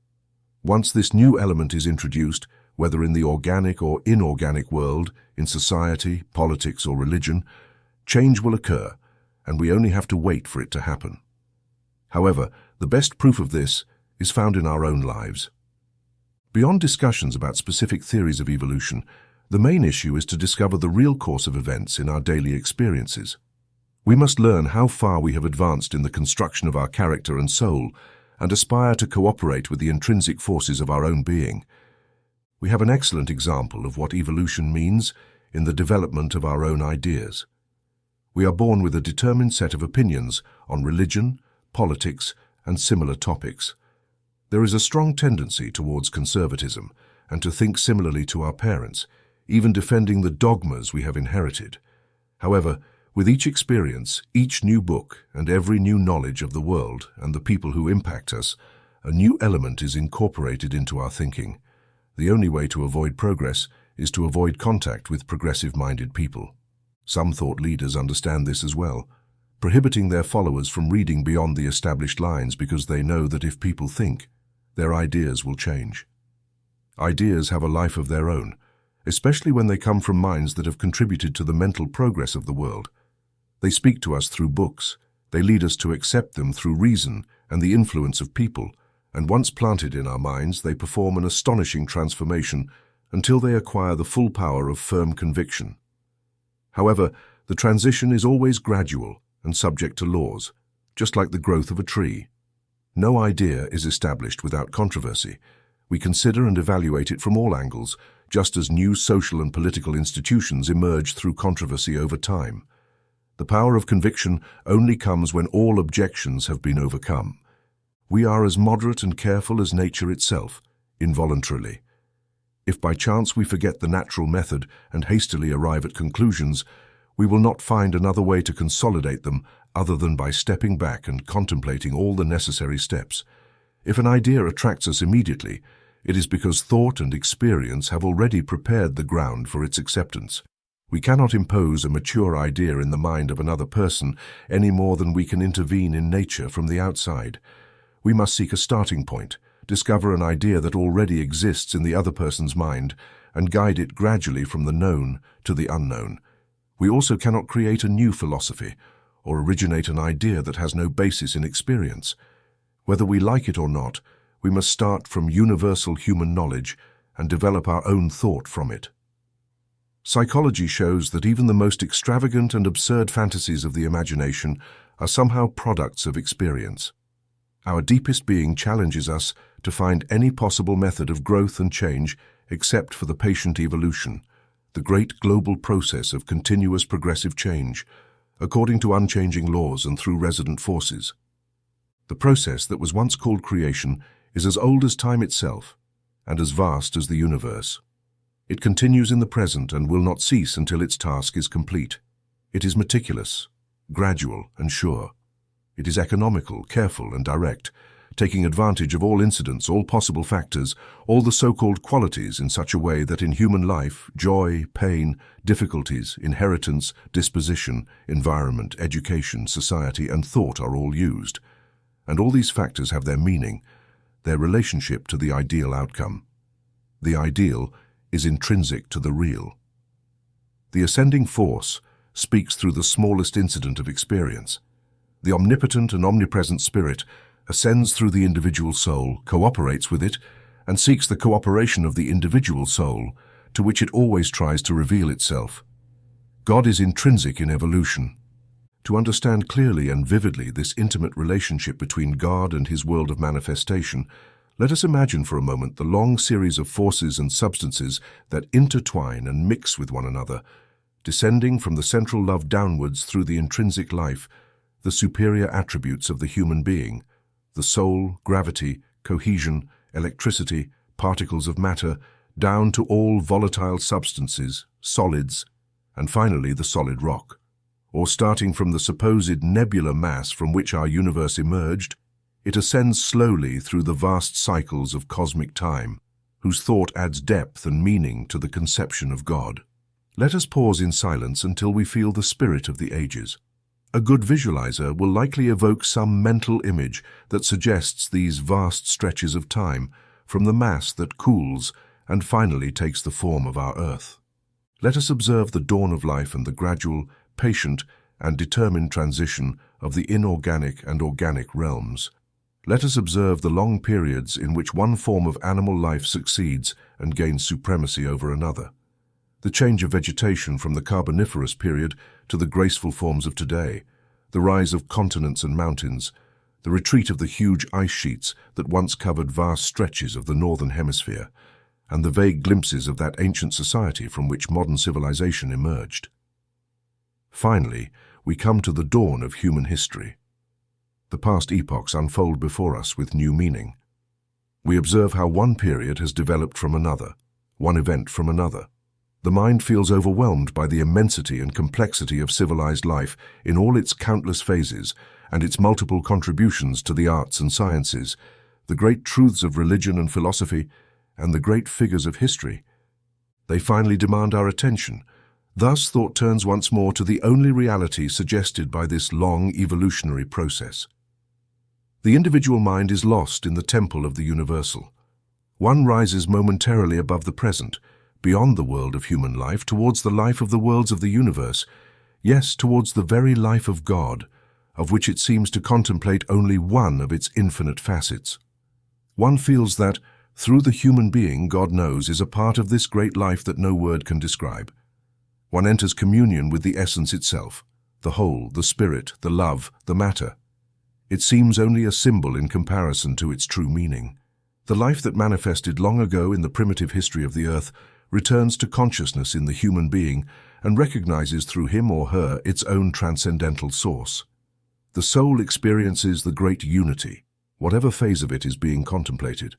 Once this new element is introduced, whether in the organic or inorganic world, in society, politics, or religion, change will occur, and we only have to wait for it to happen. However, the best proof of this is found in our own lives. Beyond discussions about specific theories of evolution, the main issue is to discover the real course of events in our daily experiences. We must learn how far we have advanced in the construction of our character and soul, and aspire to cooperate with the intrinsic forces of our own being. We have an excellent example of what evolution means in the development of our own ideas. We are born with a determined set of opinions on religion, politics, and similar topics. There is a strong tendency towards conservatism and to think similarly to our parents, even defending the dogmas we have inherited. However, with each experience, each new book, and every new knowledge of the world and the people who impact us, a new element is incorporated into our thinking. The only way to avoid progress is to avoid contact with progressive-minded people. Some thought leaders understand this as well, prohibiting their followers from reading beyond the established lines because they know that if people think, their ideas will change. Ideas have a life of their own, especially when they come from minds that have contributed to the mental progress of the world. They speak to us through books, they lead us to accept them through reason and the influence of people, and once planted in our minds, they perform an astonishing transformation until they acquire the full power of firm conviction. However, the transition is always gradual and subject to laws, just like the growth of a tree. No idea is established without controversy. We consider and evaluate it from all angles, just as new social and political institutions emerge through controversy over time. The power of conviction only comes when all objections have been overcome. We are as moderate and careful as nature itself, involuntarily. If by chance we forget the natural method and hastily arrive at conclusions, we will not find another way to consolidate them other than by stepping back and contemplating all the necessary steps. If an idea attracts us immediately, it is because thought and experience have already prepared the ground for its acceptance. We cannot impose a mature idea in the mind of another person any more than we can intervene in nature from the outside. We must seek a starting point, discover an idea that already exists in the other person's mind, and guide it gradually from the known to the unknown. We also cannot create a new philosophy or originate an idea that has no basis in experience. Whether we like it or not, we must start from universal human knowledge and develop our own thought from it. Psychology shows that even the most extravagant and absurd fantasies of the imagination are somehow products of experience. Our deepest being challenges us to find any possible method of growth and change except for the patient evolution, the great global process of continuous progressive change, according to unchanging laws and through resident forces. The process that was once called creation is as old as time itself and as vast as the universe. It continues in the present and will not cease until its task is complete. It is meticulous, gradual, and sure. It is economical, careful, and direct, taking advantage of all incidents, all possible factors, all the so-called qualities in such a way that in human life, joy, pain, difficulties, inheritance, disposition, environment, education, society, and thought are all used. And all these factors have their meaning, their relationship to the ideal outcome. The ideal is intrinsic to the real. The ascending force speaks through the smallest incident of experience. The omnipotent and omnipresent spirit ascends through the individual soul, cooperates with it, and seeks the cooperation of the individual soul, to which it always tries to reveal itself. God is intrinsic in evolution. To understand clearly and vividly this intimate relationship between God and his world of manifestation, let us imagine for a moment the long series of forces and substances that intertwine and mix with one another, descending from the central love downwards through the intrinsic life, the superior attributes of the human being, the soul, gravity, cohesion, electricity, particles of matter, down to all volatile substances, solids, and finally the solid rock. Or starting from the supposed nebular mass from which our universe emerged, it ascends slowly through the vast cycles of cosmic time, whose thought adds depth and meaning to the conception of God. Let us pause in silence until we feel the spirit of the ages. A good visualizer will likely evoke some mental image that suggests these vast stretches of time from the mass that cools and finally takes the form of our Earth. Let us observe the dawn of life and the gradual, patient, and determined transition of the inorganic and organic realms. Let us observe the long periods in which one form of animal life succeeds and gains supremacy over another. The change of vegetation from the Carboniferous period to the graceful forms of today, the rise of continents and mountains, the retreat of the huge ice sheets that once covered vast stretches of the northern hemisphere, and the vague glimpses of that ancient society from which modern civilization emerged. Finally, we come to the dawn of human history. The past epochs unfold before us with new meaning. We observe how one period has developed from another, one event from another. The mind feels overwhelmed by the immensity and complexity of civilized life in all its countless phases and its multiple contributions to the arts and sciences, the great truths of religion and philosophy, and the great figures of history. They finally demand our attention. Thus, thought turns once more to the only reality suggested by this long evolutionary process. The individual mind is lost in the temple of the universal. One rises momentarily above the present, beyond the world of human life, towards the life of the worlds of the universe, yes, towards the very life of God, of which it seems to contemplate only one of its infinite facets. One feels that, through the human being God knows is a part of this great life that no word can describe. One enters communion with the essence itself, the whole, the spirit, the love, the matter. It seems only a symbol in comparison to its true meaning. The life that manifested long ago in the primitive history of the earth returns to consciousness in the human being and recognizes through him or her its own transcendental source. The soul experiences the great unity, whatever phase of it is being contemplated.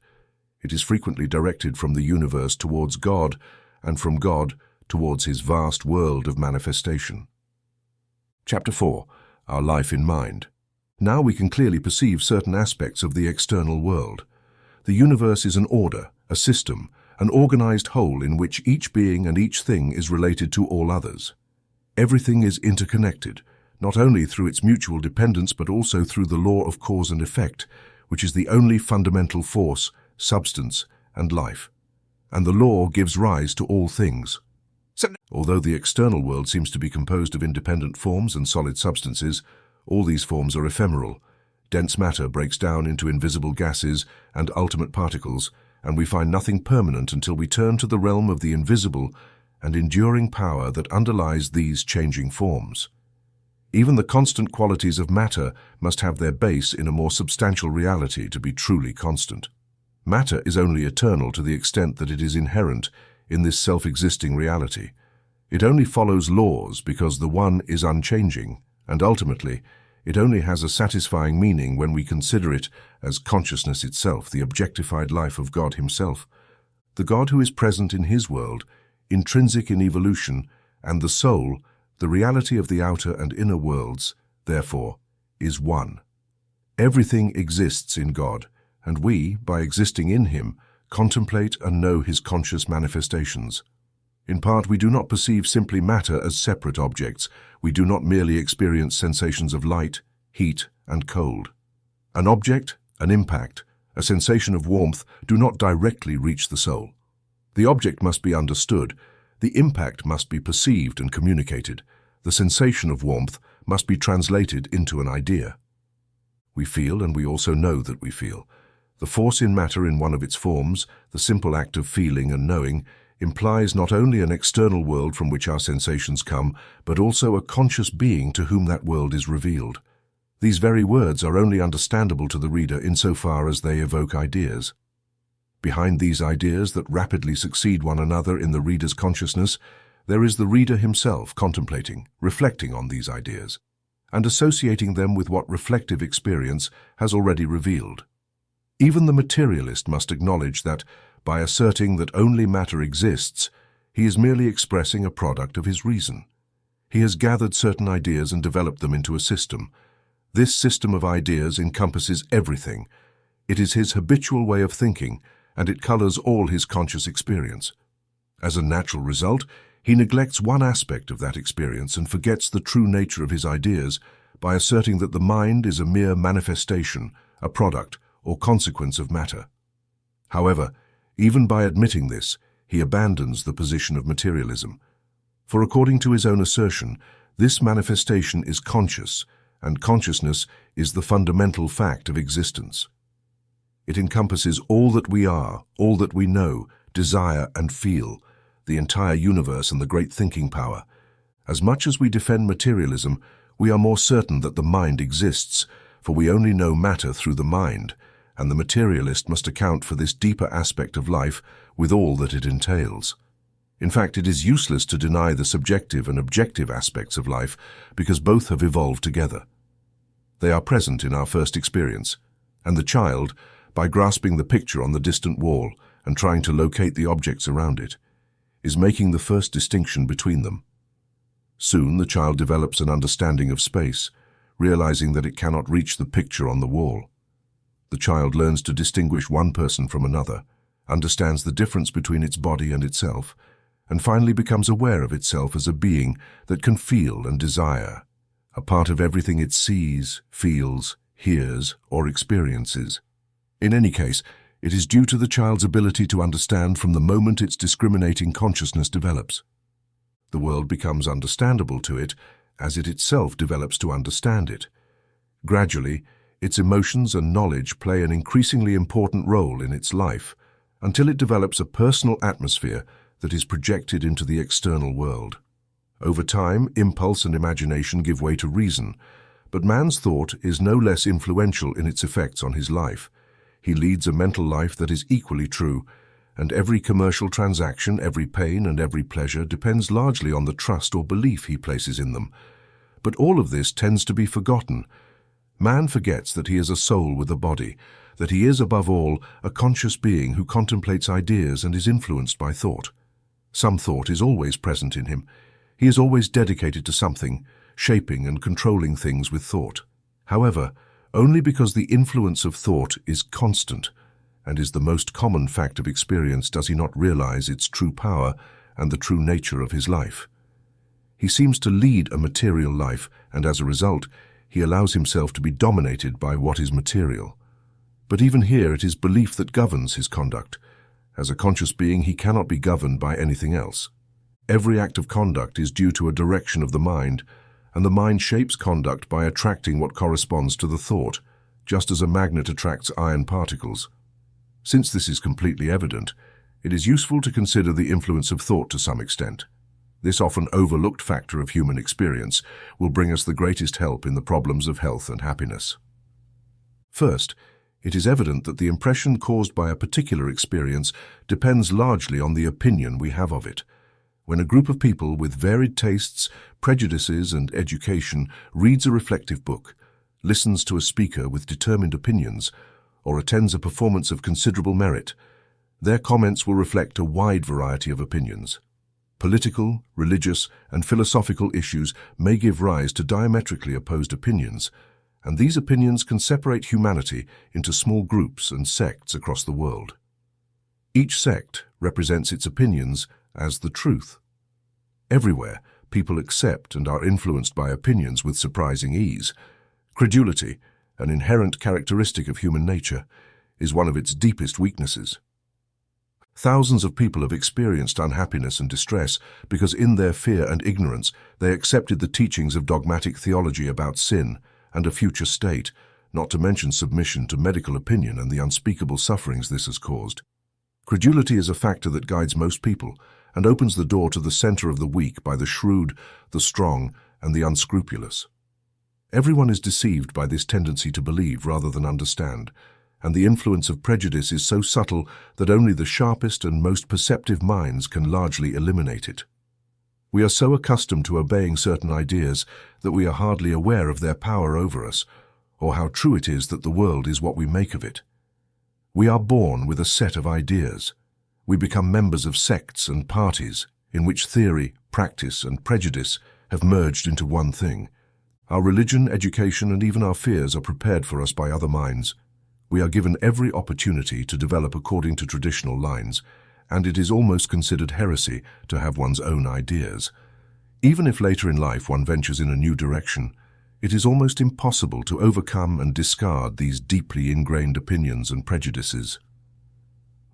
It is frequently directed from the universe towards God and from God towards his vast world of manifestation. Chapter 4. Our life in mind. Now we can clearly perceive certain aspects of the external world. The universe is an order, a system, an organized whole in which each being and each thing is related to all others. Everything is interconnected, not only through its mutual dependence but also through the law of cause and effect, which is the only fundamental force, substance, and life. And the law gives rise to all things. Although the external world seems to be composed of independent forms and solid substances, all these forms are ephemeral. Dense matter breaks down into invisible gases and ultimate particles, and we find nothing permanent until we turn to the realm of the invisible and enduring power that underlies these changing forms. Even the constant qualities of matter must have their base in a more substantial reality to be truly constant. Matter is only eternal to the extent that it is inherent in this self-existing reality. It only follows laws because the one is unchanging, and ultimately, it only has a satisfying meaning when we consider it as consciousness itself, the objectified life of God himself. The God who is present in his world, intrinsic in evolution, and the soul, the reality of the outer and inner worlds, therefore, is one. Everything exists in God, and we, by existing in him, contemplate and know his conscious manifestations. In part, we do not perceive simply matter as separate objects. We do not merely experience sensations of light, heat, and cold. An object, an impact, a sensation of warmth do not directly reach the soul. The object must be understood, the impact must be perceived and communicated, the sensation of warmth must be translated into an idea. We feel, and we also know that we feel. The force in matter in one of its forms, the simple act of feeling and knowing, implies not only an external world from which our sensations come, but also a conscious being to whom that world is revealed. These very words are only understandable to the reader insofar as they evoke ideas. Behind these ideas that rapidly succeed one another in the reader's consciousness, there is the reader himself contemplating, reflecting on these ideas, and associating them with what reflective experience has already revealed. Even the materialist must acknowledge that, by asserting that only matter exists, he is merely expressing a product of his reason. He has gathered certain ideas and developed them into a system. This system of ideas encompasses everything. It is his habitual way of thinking, and it colors all his conscious experience. As a natural result, he neglects one aspect of that experience and forgets the true nature of his ideas by asserting that the mind is a mere manifestation, a product, or consequence of matter. However, even by admitting this, he abandons the position of materialism. For according to his own assertion, this manifestation is conscious, and consciousness is the fundamental fact of existence. It encompasses all that we are, all that we know, desire, and feel, the entire universe and the great thinking power. As much as we defend materialism, we are more certain that the mind exists, for we only know matter through the mind, and the materialist must account for this deeper aspect of life with all that it entails. In fact, it is useless to deny the subjective and objective aspects of life because both have evolved together. They are present in our first experience, and the child, by grasping the picture on the distant wall and trying to locate the objects around it, is making the first distinction between them. Soon the child develops an understanding of space, realizing that it cannot reach the picture on the wall. The child learns to distinguish one person from another, understands the difference between its body and itself, and finally becomes aware of itself as a being that can feel and desire, a part of everything it sees, feels, hears, or experiences. In any case, it is due to the child's ability to understand from the moment its discriminating consciousness develops. The world becomes understandable to it as it itself develops to understand it. Gradually, its emotions and knowledge play an increasingly important role in its life, until it develops a personal atmosphere that is projected into the external world. Over time, impulse and imagination give way to reason, but man's thought is no less influential in its effects on his life. He leads a mental life that is equally true, and every commercial transaction, every pain and every pleasure depends largely on the trust or belief he places in them. But all of this tends to be forgotten. Man forgets that he is a soul with a body, that he is, above all, a conscious being who contemplates ideas and is influenced by thought. Some thought is always present in him. He is always dedicated to something, shaping and controlling things with thought. However, only because the influence of thought is constant and is the most common fact of experience does he not realize its true power and the true nature of his life. He seems to lead a material life, and as a result, he allows himself to be dominated by what is material. But even here it is belief that governs his conduct. As a conscious being, he cannot be governed by anything else. Every act of conduct is due to a direction of the mind, and the mind shapes conduct by attracting what corresponds to the thought, just as a magnet attracts iron particles. Since this is completely evident, it is useful to consider the influence of thought to some extent. This often overlooked factor of human experience will bring us the greatest help in the problems of health and happiness. First, it is evident that the impression caused by a particular experience depends largely on the opinion we have of it. When a group of people with varied tastes, prejudices, and education reads a reflective book, listens to a speaker with determined opinions, or attends a performance of considerable merit, their comments will reflect a wide variety of opinions. Political, religious, and philosophical issues may give rise to diametrically opposed opinions, and these opinions can separate humanity into small groups and sects across the world. Each sect represents its opinions as the truth. Everywhere, people accept and are influenced by opinions with surprising ease. Credulity, an inherent characteristic of human nature, is one of its deepest weaknesses. Thousands of people have experienced unhappiness and distress because in their fear and ignorance they accepted the teachings of dogmatic theology about sin and a future state, not to mention submission to medical opinion and the unspeakable sufferings this has caused. Credulity is a factor that guides most people and opens the door to the center of the weak by the shrewd, the strong, and the unscrupulous. Everyone is deceived by this tendency to believe rather than understand, and the influence of prejudice is so subtle that only the sharpest and most perceptive minds can largely eliminate it. We are so accustomed to obeying certain ideas that we are hardly aware of their power over us, or how true it is that the world is what we make of it. We are born with a set of ideas. We become members of sects and parties in which theory, practice, and prejudice have merged into one thing. Our religion, education, and even our fears are prepared for us by other minds. We are given every opportunity to develop according to traditional lines, and it is almost considered heresy to have one's own ideas. Even if later in life one ventures in a new direction, it is almost impossible to overcome and discard these deeply ingrained opinions and prejudices.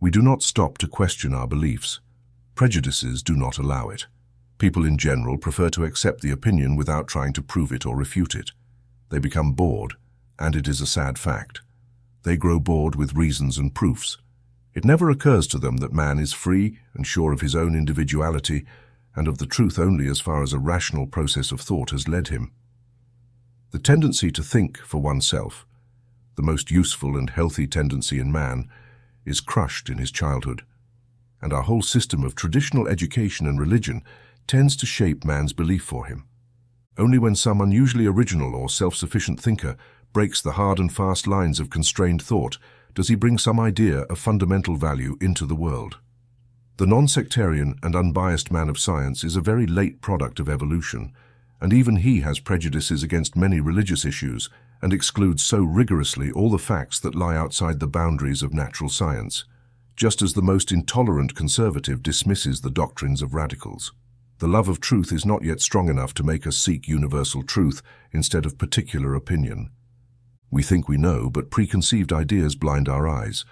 We do not stop to question our beliefs. Prejudices do not allow it. People in general prefer to accept the opinion without trying to prove it or refute it. They become bored, and it is a sad fact. They grow bored with reasons and proofs. It never occurs to them that man is free and sure of his own individuality and of the truth only as far as a rational process of thought has led him. The tendency to think for oneself, the most useful and healthy tendency in man, is crushed in his childhood, and our whole system of traditional education and religion tends to shape man's belief for him. Only when some unusually original or self-sufficient thinker breaks the hard and fast lines of constrained thought does he bring some idea of fundamental value into the world. The non-sectarian and unbiased man of science is a very late product of evolution, and even he has prejudices against many religious issues and excludes so rigorously all the facts that lie outside the boundaries of natural science, just as the most intolerant conservative dismisses the doctrines of radicals. The love of truth is not yet strong enough to make us seek universal truth instead of particular opinion. We think we know, but preconceived ideas blind our eyes.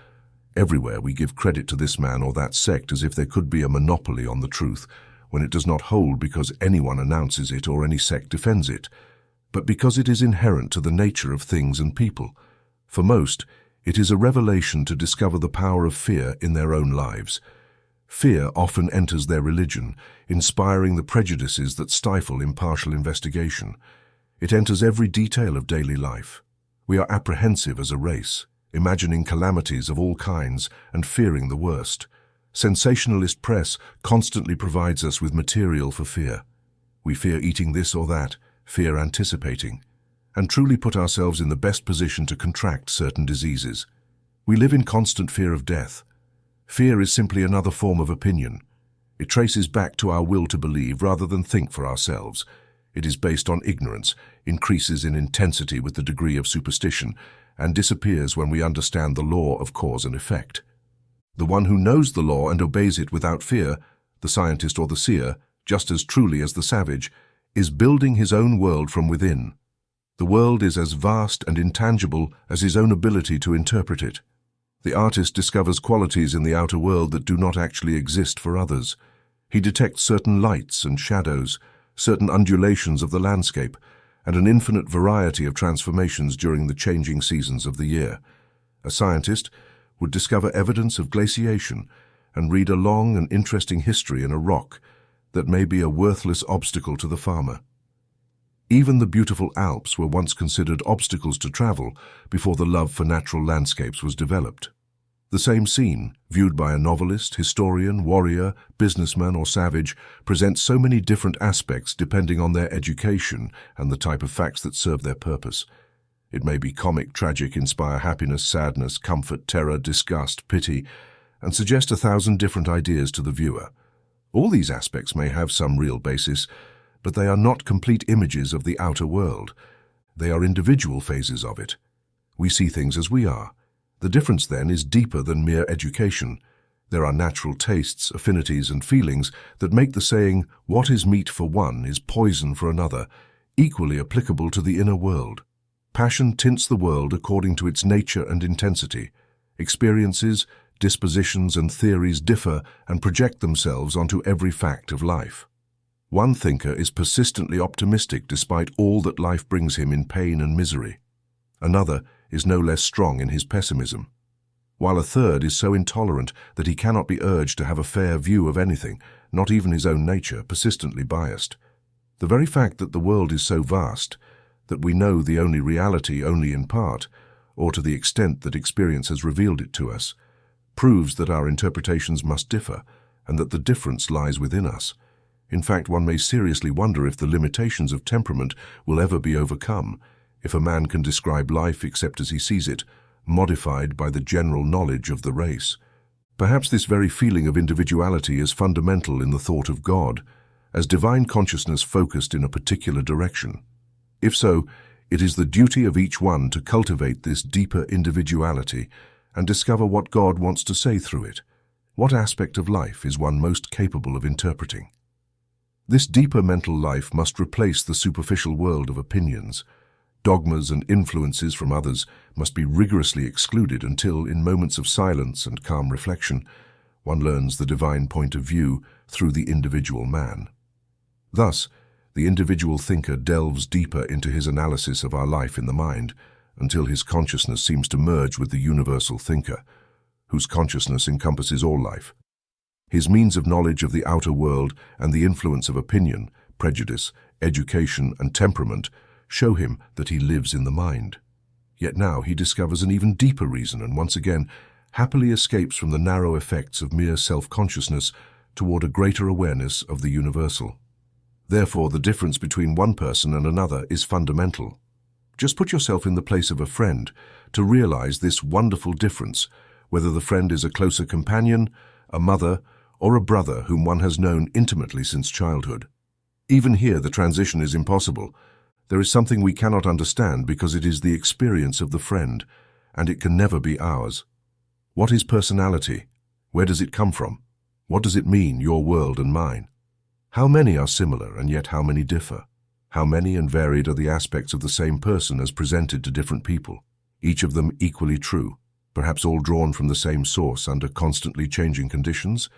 Everywhere we give credit to this man or that sect as if there could be a monopoly on the truth, when it does not hold because anyone announces it or any sect defends it, but because it is inherent to the nature of things and people. For most, it is a revelation to discover the power of fear in their own lives. Fear often enters their religion, inspiring the prejudices that stifle impartial investigation. It enters every detail of daily life. We are apprehensive as a race, imagining calamities of all kinds and fearing the worst. Sensationalist press constantly provides us with material for fear. We fear eating this or that, fear anticipating, and truly put ourselves in the best position to contract certain diseases. We live in constant fear of death. Fear is simply another form of opinion. It traces back to our will to believe rather than think for ourselves. It is based on ignorance, increases in intensity with the degree of superstition, and disappears when we understand the law of cause and effect. The one who knows the law and obeys it without fear, the scientist or the seer, just as truly as the savage, is building his own world from within. The world is as vast and intangible as his own ability to interpret it. The artist discovers qualities in the outer world that do not actually exist for others. He detects certain lights and shadows, certain undulations of the landscape, and an infinite variety of transformations during the changing seasons of the year. A scientist would discover evidence of glaciation and read a long and interesting history in a rock that may be a worthless obstacle to the farmer. Even the beautiful Alps were once considered obstacles to travel before the love for natural landscapes was developed. The same scene, viewed by a novelist, historian, warrior, businessman, or savage, presents so many different aspects depending on their education and the type of facts that serve their purpose. It may be comic, tragic, inspire happiness, sadness, comfort, terror, disgust, pity, and suggest 1,000 different ideas to the viewer. All these aspects may have some real basis, but they are not complete images of the outer world. They are individual phases of it. We see things as we are. The difference, then, is deeper than mere education. There are natural tastes, affinities, and feelings that make the saying, "What is meat for one is poison for another," equally applicable to the inner world. Passion tints the world according to its nature and intensity. Experiences, dispositions, and theories differ and project themselves onto every fact of life. One thinker is persistently optimistic despite all that life brings him in pain and misery. Another is no less strong in his pessimism, while a third is so intolerant that he cannot be urged to have a fair view of anything, not even his own nature, persistently biased. The very fact that the world is so vast, that we know the only reality only in part, or to the extent that experience has revealed it to us, proves that our interpretations must differ, and that the difference lies within us. In fact, one may seriously wonder if the limitations of temperament will ever be overcome, if a man can describe life except as he sees it, modified by the general knowledge of the race. Perhaps this very feeling of individuality is fundamental in the thought of God, as divine consciousness focused in a particular direction. If so, it is the duty of each one to cultivate this deeper individuality and discover what God wants to say through it. What aspect of life is one most capable of interpreting? This deeper mental life must replace the superficial world of opinions. Dogmas and influences from others must be rigorously excluded until, in moments of silence and calm reflection, one learns the divine point of view through the individual man. Thus, the individual thinker delves deeper into his analysis of our life in the mind until his consciousness seems to merge with the universal thinker, whose consciousness encompasses all life. His means of knowledge of the outer world and the influence of opinion, prejudice, education, and temperament show him that he lives in the mind. Yet now he discovers an even deeper reason and once again happily escapes from the narrow effects of mere self-consciousness toward a greater awareness of the universal. Therefore, the difference between one person and another is fundamental. Just put yourself in the place of a friend to realize this wonderful difference, whether the friend is a closer companion, a mother, or a brother whom one has known intimately since childhood. Even here, the transition is impossible. There is something we cannot understand because it is the experience of the friend, and it can never be ours. What is personality? Where does it come from? What does it mean, your world and mine? How many are similar and yet how many differ? How many and varied are the aspects of the same person as presented to different people, each of them equally true, perhaps all drawn from the same source under constantly changing conditions?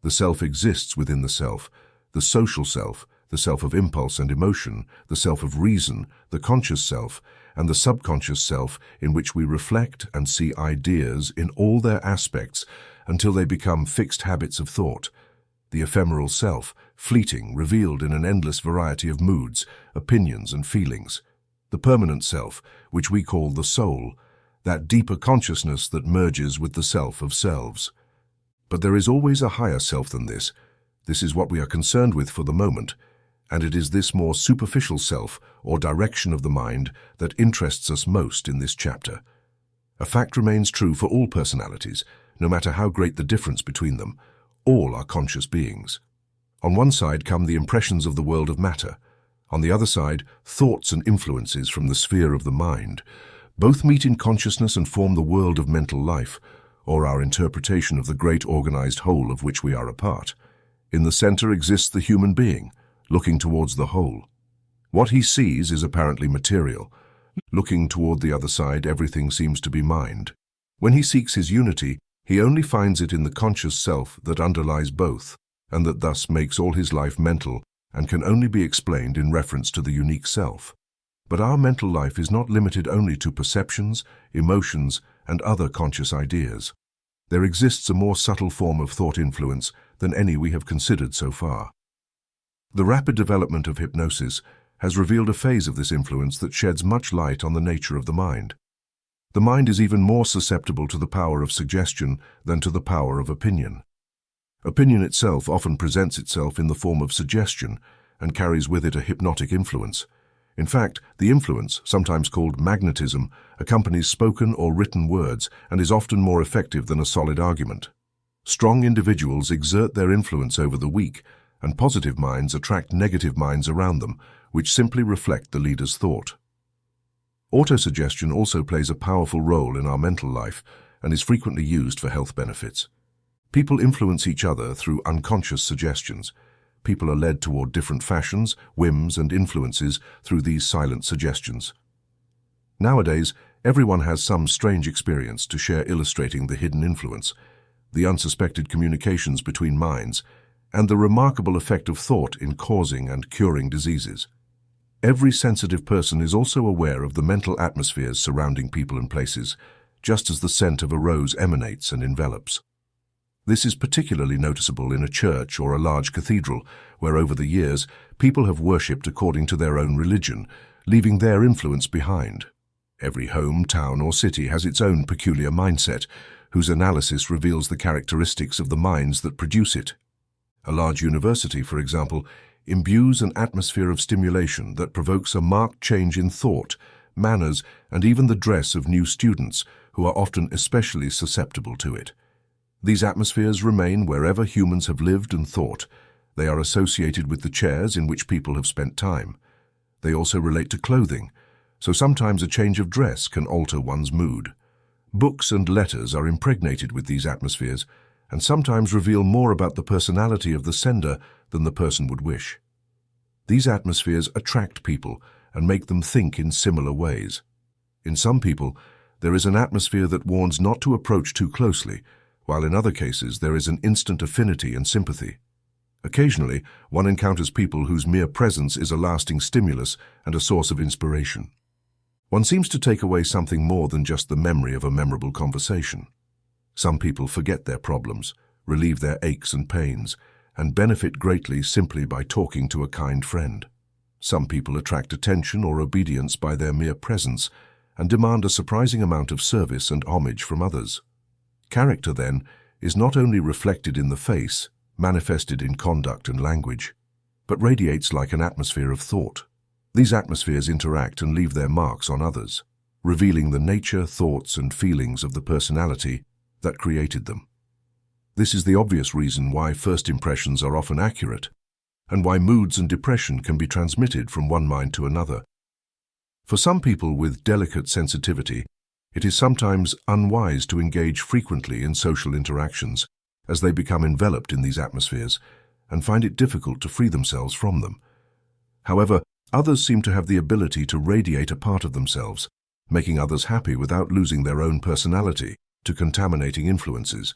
The self exists within the self, the social self, the self of impulse and emotion, the self of reason, the conscious self, and the subconscious self in which we reflect and see ideas in all their aspects until they become fixed habits of thought. The ephemeral self, fleeting, revealed in an endless variety of moods, opinions, and feelings. The permanent self, which we call the soul, that deeper consciousness that merges with the self of selves. But there is always a higher self than this. This is what we are concerned with for the moment, and it is this more superficial self, or direction of the mind, that interests us most in this chapter. A fact remains true for all personalities, no matter how great the difference between them. All are conscious beings. On one side come the impressions of the world of matter. On the other side, thoughts and influences from the sphere of the mind. Both meet in consciousness and form the world of mental life, or our interpretation of the great organized whole of which we are a part. In the center exists the human being, looking towards the whole. What he sees is apparently material. Looking toward the other side, everything seems to be mind. When he seeks his unity, he only finds it in the conscious self that underlies both, and that thus makes all his life mental and can only be explained in reference to the unique self. But our mental life is not limited only to perceptions, emotions, and other conscious ideas. There exists a more subtle form of thought influence than any we have considered so far. The rapid development of hypnosis has revealed a phase of this influence that sheds much light on the nature of the mind. The mind is even more susceptible to the power of suggestion than to the power of opinion. Opinion itself often presents itself in the form of suggestion and carries with it a hypnotic influence. In fact, the influence, sometimes called magnetism, accompanies spoken or written words and is often more effective than a solid argument. Strong individuals exert their influence over the weak, and positive minds attract negative minds around them, which simply reflect the leader's thought. Autosuggestion also plays a powerful role in our mental life and is frequently used for health benefits. People influence each other through unconscious suggestions. People are led toward different fashions, whims, and influences through these silent suggestions. Nowadays, everyone has some strange experience to share illustrating the hidden influence, the unsuspected communications between minds, and the remarkable effect of thought in causing and curing diseases. Every sensitive person is also aware of the mental atmospheres surrounding people and places, just as the scent of a rose emanates and envelops. This is particularly noticeable in a church or a large cathedral, where over the years people have worshipped according to their own religion, leaving their influence behind. Every home, town, or city has its own peculiar mindset, whose analysis reveals the characteristics of the minds that produce it. A large university, for example, imbues an atmosphere of stimulation that provokes a marked change in thought, manners, and even the dress of new students, who are often especially susceptible to it. These atmospheres remain wherever humans have lived and thought. They are associated with the chairs in which people have spent time. They also relate to clothing, so sometimes a change of dress can alter one's mood. Books and letters are impregnated with these atmospheres, and sometimes reveal more about the personality of the sender than the person would wish. These atmospheres attract people and make them think in similar ways. In some people, there is an atmosphere that warns not to approach too closely, while in other cases there is an instant affinity and sympathy. Occasionally, one encounters people whose mere presence is a lasting stimulus and a source of inspiration. One seems to take away something more than just the memory of a memorable conversation. Some people forget their problems, relieve their aches and pains, and benefit greatly simply by talking to a kind friend. Some people attract attention or obedience by their mere presence and demand a surprising amount of service and homage from others. Character, then, is not only reflected in the face, manifested in conduct and language, but radiates like an atmosphere of thought. These atmospheres interact and leave their marks on others, revealing the nature, thoughts, and feelings of the personality that created them. This is the obvious reason why first impressions are often accurate, and why moods and depression can be transmitted from one mind to another. For some people with delicate sensitivity, it is sometimes unwise to engage frequently in social interactions, as they become enveloped in these atmospheres and find it difficult to free themselves from them. However, others seem to have the ability to radiate a part of themselves, making others happy without losing their own personality to contaminating influences.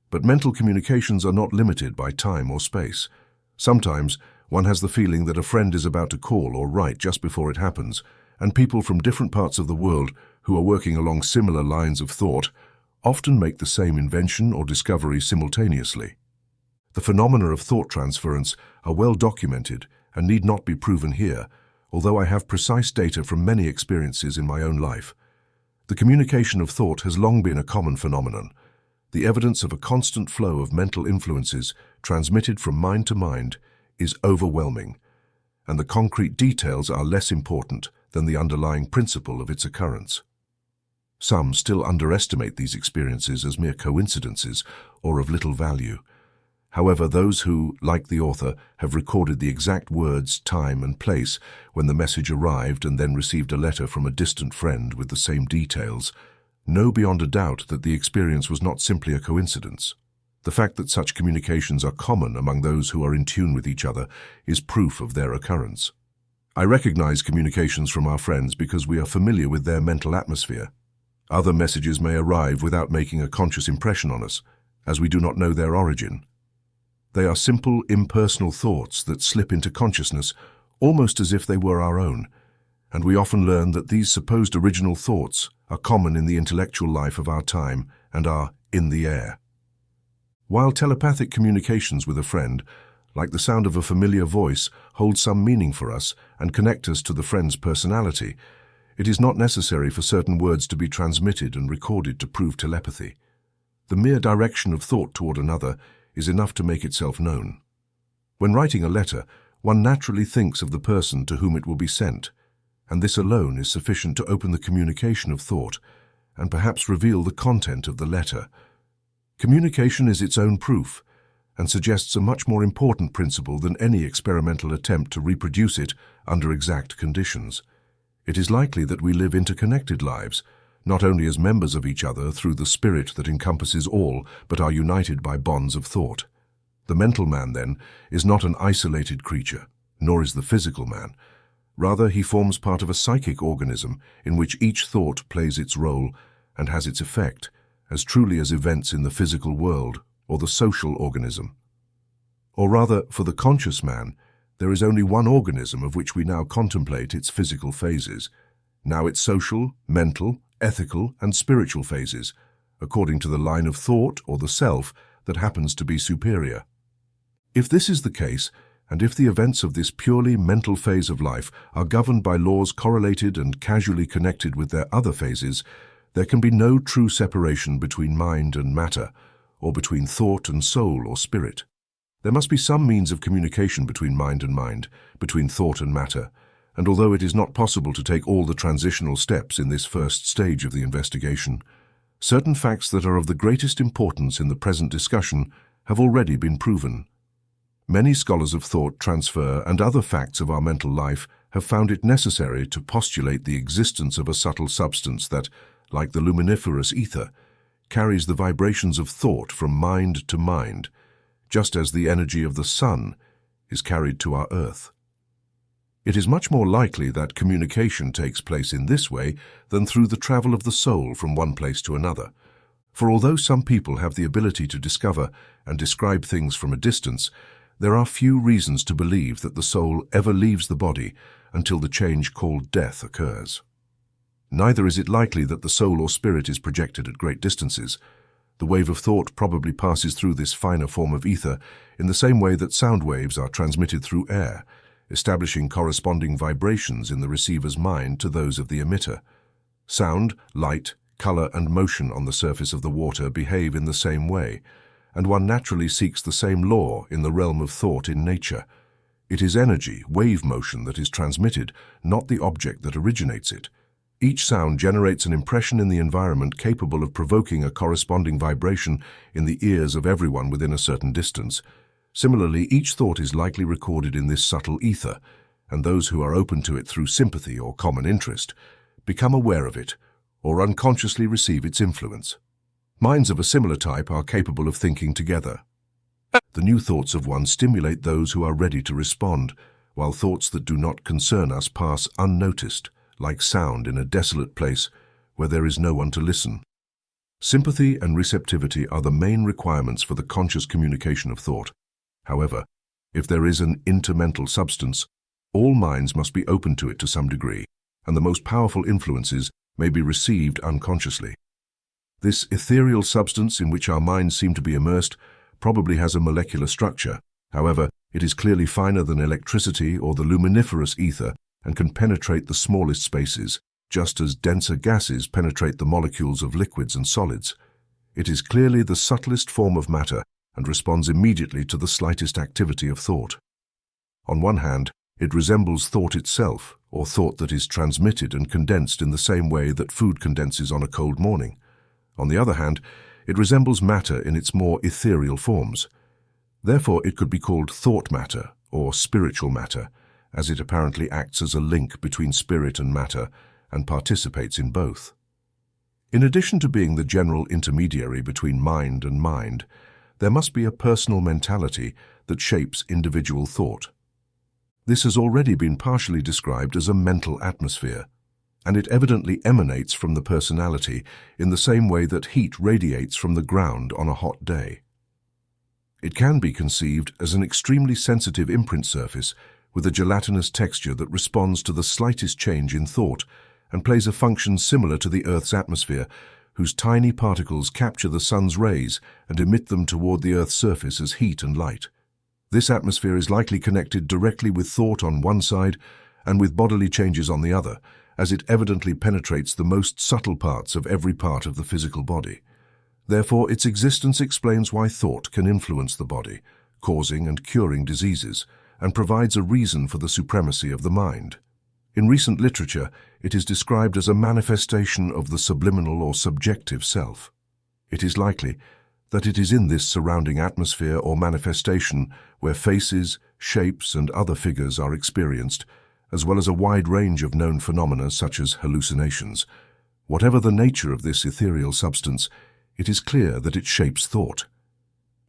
But mental communications are not limited by time or space. Sometimes one has the feeling that a friend is about to call or write just before it happens, and people from different parts of the world who are working along similar lines of thought often make the same invention or discovery simultaneously. The phenomena of thought transference are well documented and need not be proven here, although I have precise data from many experiences in my own life. The communication of thought has long been a common phenomenon. The evidence of a constant flow of mental influences transmitted from mind to mind is overwhelming, and the concrete details are less important than the underlying principle of its occurrence. Some still underestimate these experiences as mere coincidences or of little value. However, those who, like the author, have recorded the exact words, time, and place when the message arrived and then received a letter from a distant friend with the same details, know beyond a doubt that the experience was not simply a coincidence. The fact that such communications are common among those who are in tune with each other is proof of their occurrence. I recognize communications from our friends because we are familiar with their mental atmosphere. Other messages may arrive without making a conscious impression on us, as we do not know their origin. They are simple, impersonal thoughts that slip into consciousness almost as if they were our own, and we often learn that these supposed original thoughts are common in the intellectual life of our time and are in the air. While telepathic communications with a friend, like the sound of a familiar voice, hold some meaning for us and connect us to the friend's personality, it is not necessary for certain words to be transmitted and recorded to prove telepathy. The mere direction of thought toward another is enough to make itself known. When writing a letter, one naturally thinks of the person to whom it will be sent, and this alone is sufficient to open the communication of thought and perhaps reveal the content of the letter. Communication is its own proof and suggests a much more important principle than any experimental attempt to reproduce it under exact conditions. It is likely that we live interconnected lives, not only as members of each other through the spirit that encompasses all, but are united by bonds of thought. The mental man, then, is not an isolated creature, nor is the physical man. Rather, he forms part of a psychic organism in which each thought plays its role and has its effect, as truly as events in the physical world or the social organism. Or rather, for the conscious man, there is only one organism of which we now contemplate its physical phases, now its social, mental, ethical, and spiritual phases, according to the line of thought or the self that happens to be superior. If this is the case, and if the events of this purely mental phase of life are governed by laws correlated and casually connected with their other phases, there can be no true separation between mind and matter, or between thought and soul or spirit. There must be some means of communication between mind, between thought and matter, and although it is not possible to take all the transitional steps in this first stage of the investigation, certain facts that are of the greatest importance in the present discussion have already been proven. Many scholars of thought transfer and other facts of our mental life have found it necessary to postulate the existence of a subtle substance that, like the luminiferous ether, carries the vibrations of thought from mind to mind, just as the energy of the sun is carried to our earth. It is much more likely that communication takes place in this way than through the travel of the soul from one place to another. For although some people have the ability to discover and describe things from a distance, there are few reasons to believe that the soul ever leaves the body until the change called death occurs. Neither is it likely that the soul or spirit is projected at great distances. The wave of thought probably passes through this finer form of ether in the same way that sound waves are transmitted through air, establishing corresponding vibrations in the receiver's mind to those of the emitter. Sound, light, color, and motion on the surface of the water behave in the same way, and one naturally seeks the same law in the realm of thought in nature. It is energy, wave motion that is transmitted, not the object that originates it. Each sound generates an impression in the environment capable of provoking a corresponding vibration in the ears of everyone within a certain distance. Similarly, each thought is likely recorded in this subtle ether, and those who are open to it through sympathy or common interest become aware of it or unconsciously receive its influence. Minds of a similar type are capable of thinking together. The new thoughts of one stimulate those who are ready to respond, while thoughts that do not concern us pass unnoticed, like sound in a desolate place where there is no one to listen. Sympathy and receptivity are the main requirements for the conscious communication of thought. However, if there is an intermental substance, all minds must be open to it to some degree, and the most powerful influences may be received unconsciously. This ethereal substance in which our minds seem to be immersed probably has a molecular structure. However, it is clearly finer than electricity or the luminiferous ether and can penetrate the smallest spaces, just as denser gases penetrate the molecules of liquids and solids. It is clearly the subtlest form of matter and responds immediately to the slightest activity of thought. On one hand, it resembles thought itself, or thought that is transmitted and condensed in the same way that food condenses on a cold morning. On the other hand, it resembles matter in its more ethereal forms. Therefore, it could be called thought matter or spiritual matter, as it apparently acts as a link between spirit and matter and participates in both. In addition to being the general intermediary between mind and mind, there must be a personal mentality that shapes individual thought. This has already been partially described as a mental atmosphere, and it evidently emanates from the personality in the same way that heat radiates from the ground on a hot day. It can be conceived as an extremely sensitive imprint surface with a gelatinous texture that responds to the slightest change in thought and plays a function similar to the Earth's atmosphere, whose tiny particles capture the sun's rays and emit them toward the Earth's surface as heat and light. This atmosphere is likely connected directly with thought on one side and with bodily changes on the other, as it evidently penetrates the most subtle parts of every part of the physical body. Therefore, its existence explains why thought can influence the body, causing and curing diseases, and provides a reason for the supremacy of the mind. In recent literature, it is described as a manifestation of the subliminal or subjective self. It is likely that it is in this surrounding atmosphere or manifestation where faces, shapes, and other figures are experienced, as well as a wide range of known phenomena such as hallucinations. Whatever the nature of this ethereal substance, it is clear that it shapes thought.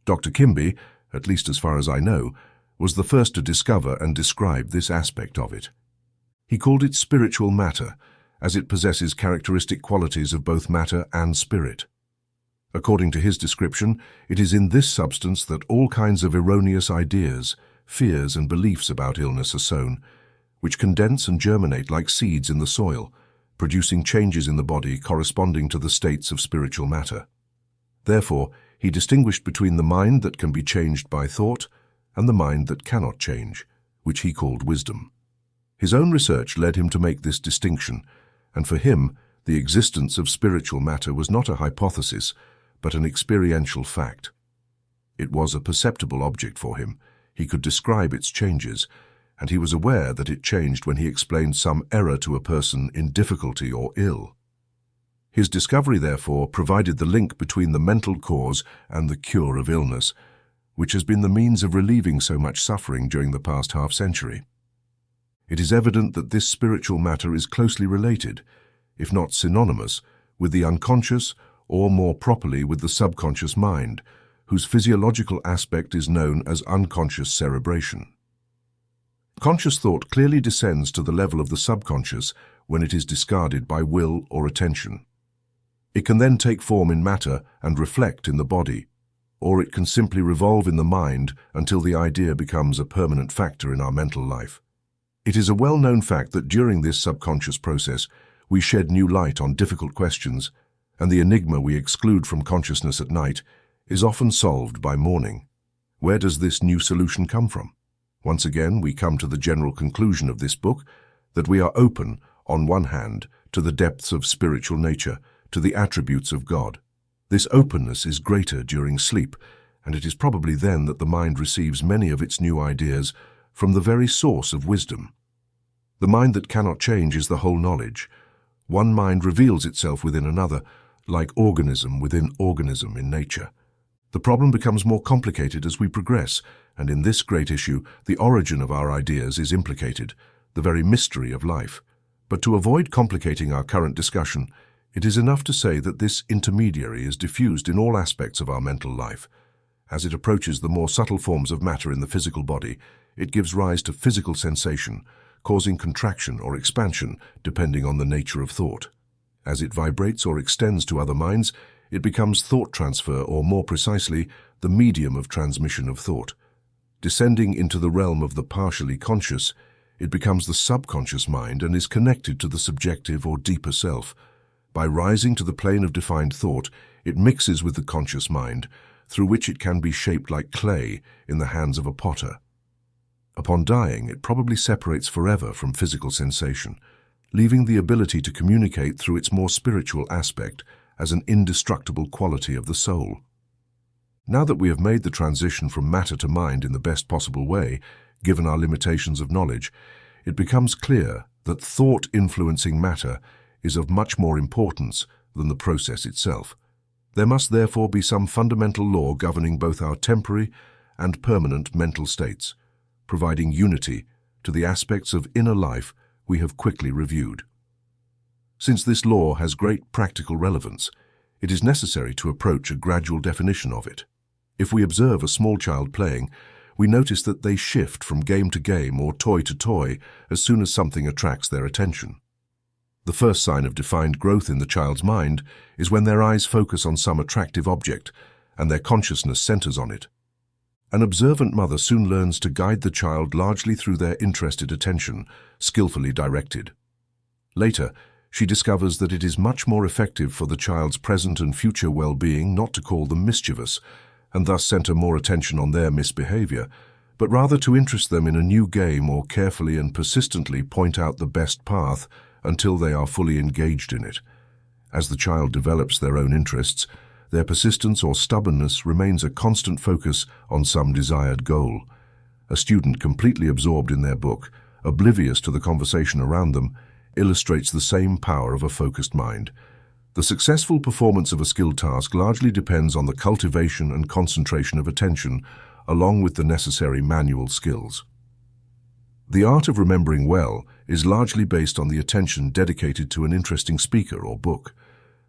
Dr. Kimby, at least as far as I know, was the first to discover and describe this aspect of it. He called it spiritual matter, as it possesses characteristic qualities of both matter and spirit. According to his description, it is in this substance that all kinds of erroneous ideas, fears, and beliefs about illness are sown, which condense and germinate like seeds in the soil, producing changes in the body corresponding to the states of spiritual matter. Therefore, he distinguished between the mind that can be changed by thought and the mind that cannot change, which he called wisdom. His own research led him to make this distinction, and for him, the existence of spiritual matter was not a hypothesis, but an experiential fact. It was a perceptible object for him. He could describe its changes, and he was aware that it changed when he explained some error to a person in difficulty or ill. His discovery, therefore, provided the link between the mental cause and the cure of illness, which has been the means of relieving so much suffering during the past half-century. It is evident that this spiritual matter is closely related, if not synonymous, with the unconscious, or more properly with the subconscious mind, whose physiological aspect is known as unconscious cerebration. Conscious thought clearly descends to the level of the subconscious when it is discarded by will or attention. It can then take form in matter and reflect in the body, or it can simply revolve in the mind until the idea becomes a permanent factor in our mental life. It is a well-known fact that during this subconscious process, we shed new light on difficult questions, and the enigma we exclude from consciousness at night is often solved by morning. Where does this new solution come from? Once again, we come to the general conclusion of this book that we are open, on one hand, to the depths of spiritual nature, to the attributes of God. This openness is greater during sleep, and it is probably then that the mind receives many of its new ideas from the very source of wisdom. The mind that cannot change is the whole knowledge. One mind reveals itself within another, like organism within organism in nature. The problem becomes more complicated as we progress, and in this great issue, the origin of our ideas is implicated, the very mystery of life. But to avoid complicating our current discussion, it is enough to say that this intermediary is diffused in all aspects of our mental life. As it approaches the more subtle forms of matter in the physical body, it gives rise to physical sensation, causing contraction or expansion depending on the nature of thought. As it vibrates or extends to other minds, it becomes thought transfer, or more precisely, the medium of transmission of thought. Descending into the realm of the partially conscious, it becomes the subconscious mind and is connected to the subjective or deeper self. By rising to the plane of defined thought, it mixes with the conscious mind, through which it can be shaped like clay in the hands of a potter. Upon dying, it probably separates forever from physical sensation, leaving the ability to communicate through its more spiritual aspect as an indestructible quality of the soul. Now that we have made the transition from matter to mind in the best possible way, given our limitations of knowledge, it becomes clear that thought influencing matter is of much more importance than the process itself. There must therefore be some fundamental law governing both our temporary and permanent mental states, providing unity to the aspects of inner life we have quickly reviewed. Since this law has great practical relevance, it is necessary to approach a gradual definition of it. If we observe a small child playing, we notice that they shift from game to game or toy to toy as soon as something attracts their attention. The first sign of defined growth in the child's mind is when their eyes focus on some attractive object and their consciousness centers on it. An observant mother soon learns to guide the child largely through their interested attention, skillfully directed. Later, she discovers that it is much more effective for the child's present and future well-being not to call them mischievous, and thus center more attention on their misbehavior, but rather to interest them in a new game or carefully and persistently point out the best path until they are fully engaged in it. As the child develops their own interests, their persistence or stubbornness remains a constant focus on some desired goal. A student completely absorbed in their book, oblivious to the conversation around them, illustrates the same power of a focused mind. The successful performance of a skilled task largely depends on the cultivation and concentration of attention, along with the necessary manual skills. The art of remembering well is largely based on the attention dedicated to an interesting speaker or book.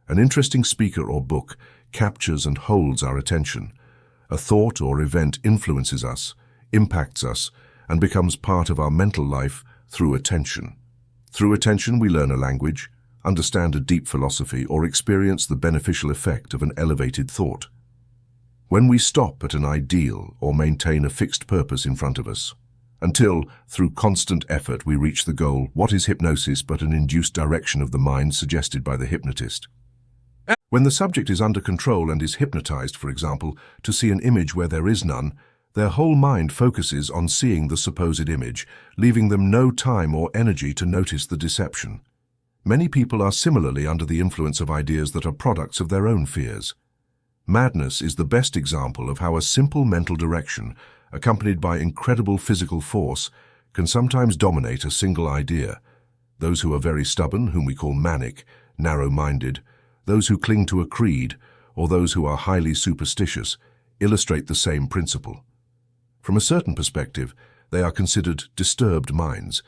An interesting speaker or book captures and holds our attention. A thought or event influences us, impacts us, and becomes part of our mental life through attention. Through attention, we learn a language, understand a deep philosophy, or experience the beneficial effect of an elevated thought. When we stop at an ideal or maintain a fixed purpose in front of us, until, through constant effort, we reach the goal, what is hypnosis but an induced direction of the mind suggested by the hypnotist? When the subject is under control and is hypnotized, for example, to see an image where there is none, their whole mind focuses on seeing the supposed image, leaving them no time or energy to notice the deception. Many people are similarly under the influence of ideas that are products of their own fears. Madness is the best example of how a simple mental direction, accompanied by incredible physical force, can sometimes dominate a single idea. Those who are very stubborn, whom we call manic, narrow-minded, those who cling to a creed, or those who are highly superstitious, illustrate the same principle. From a certain perspective, they are considered disturbed minds,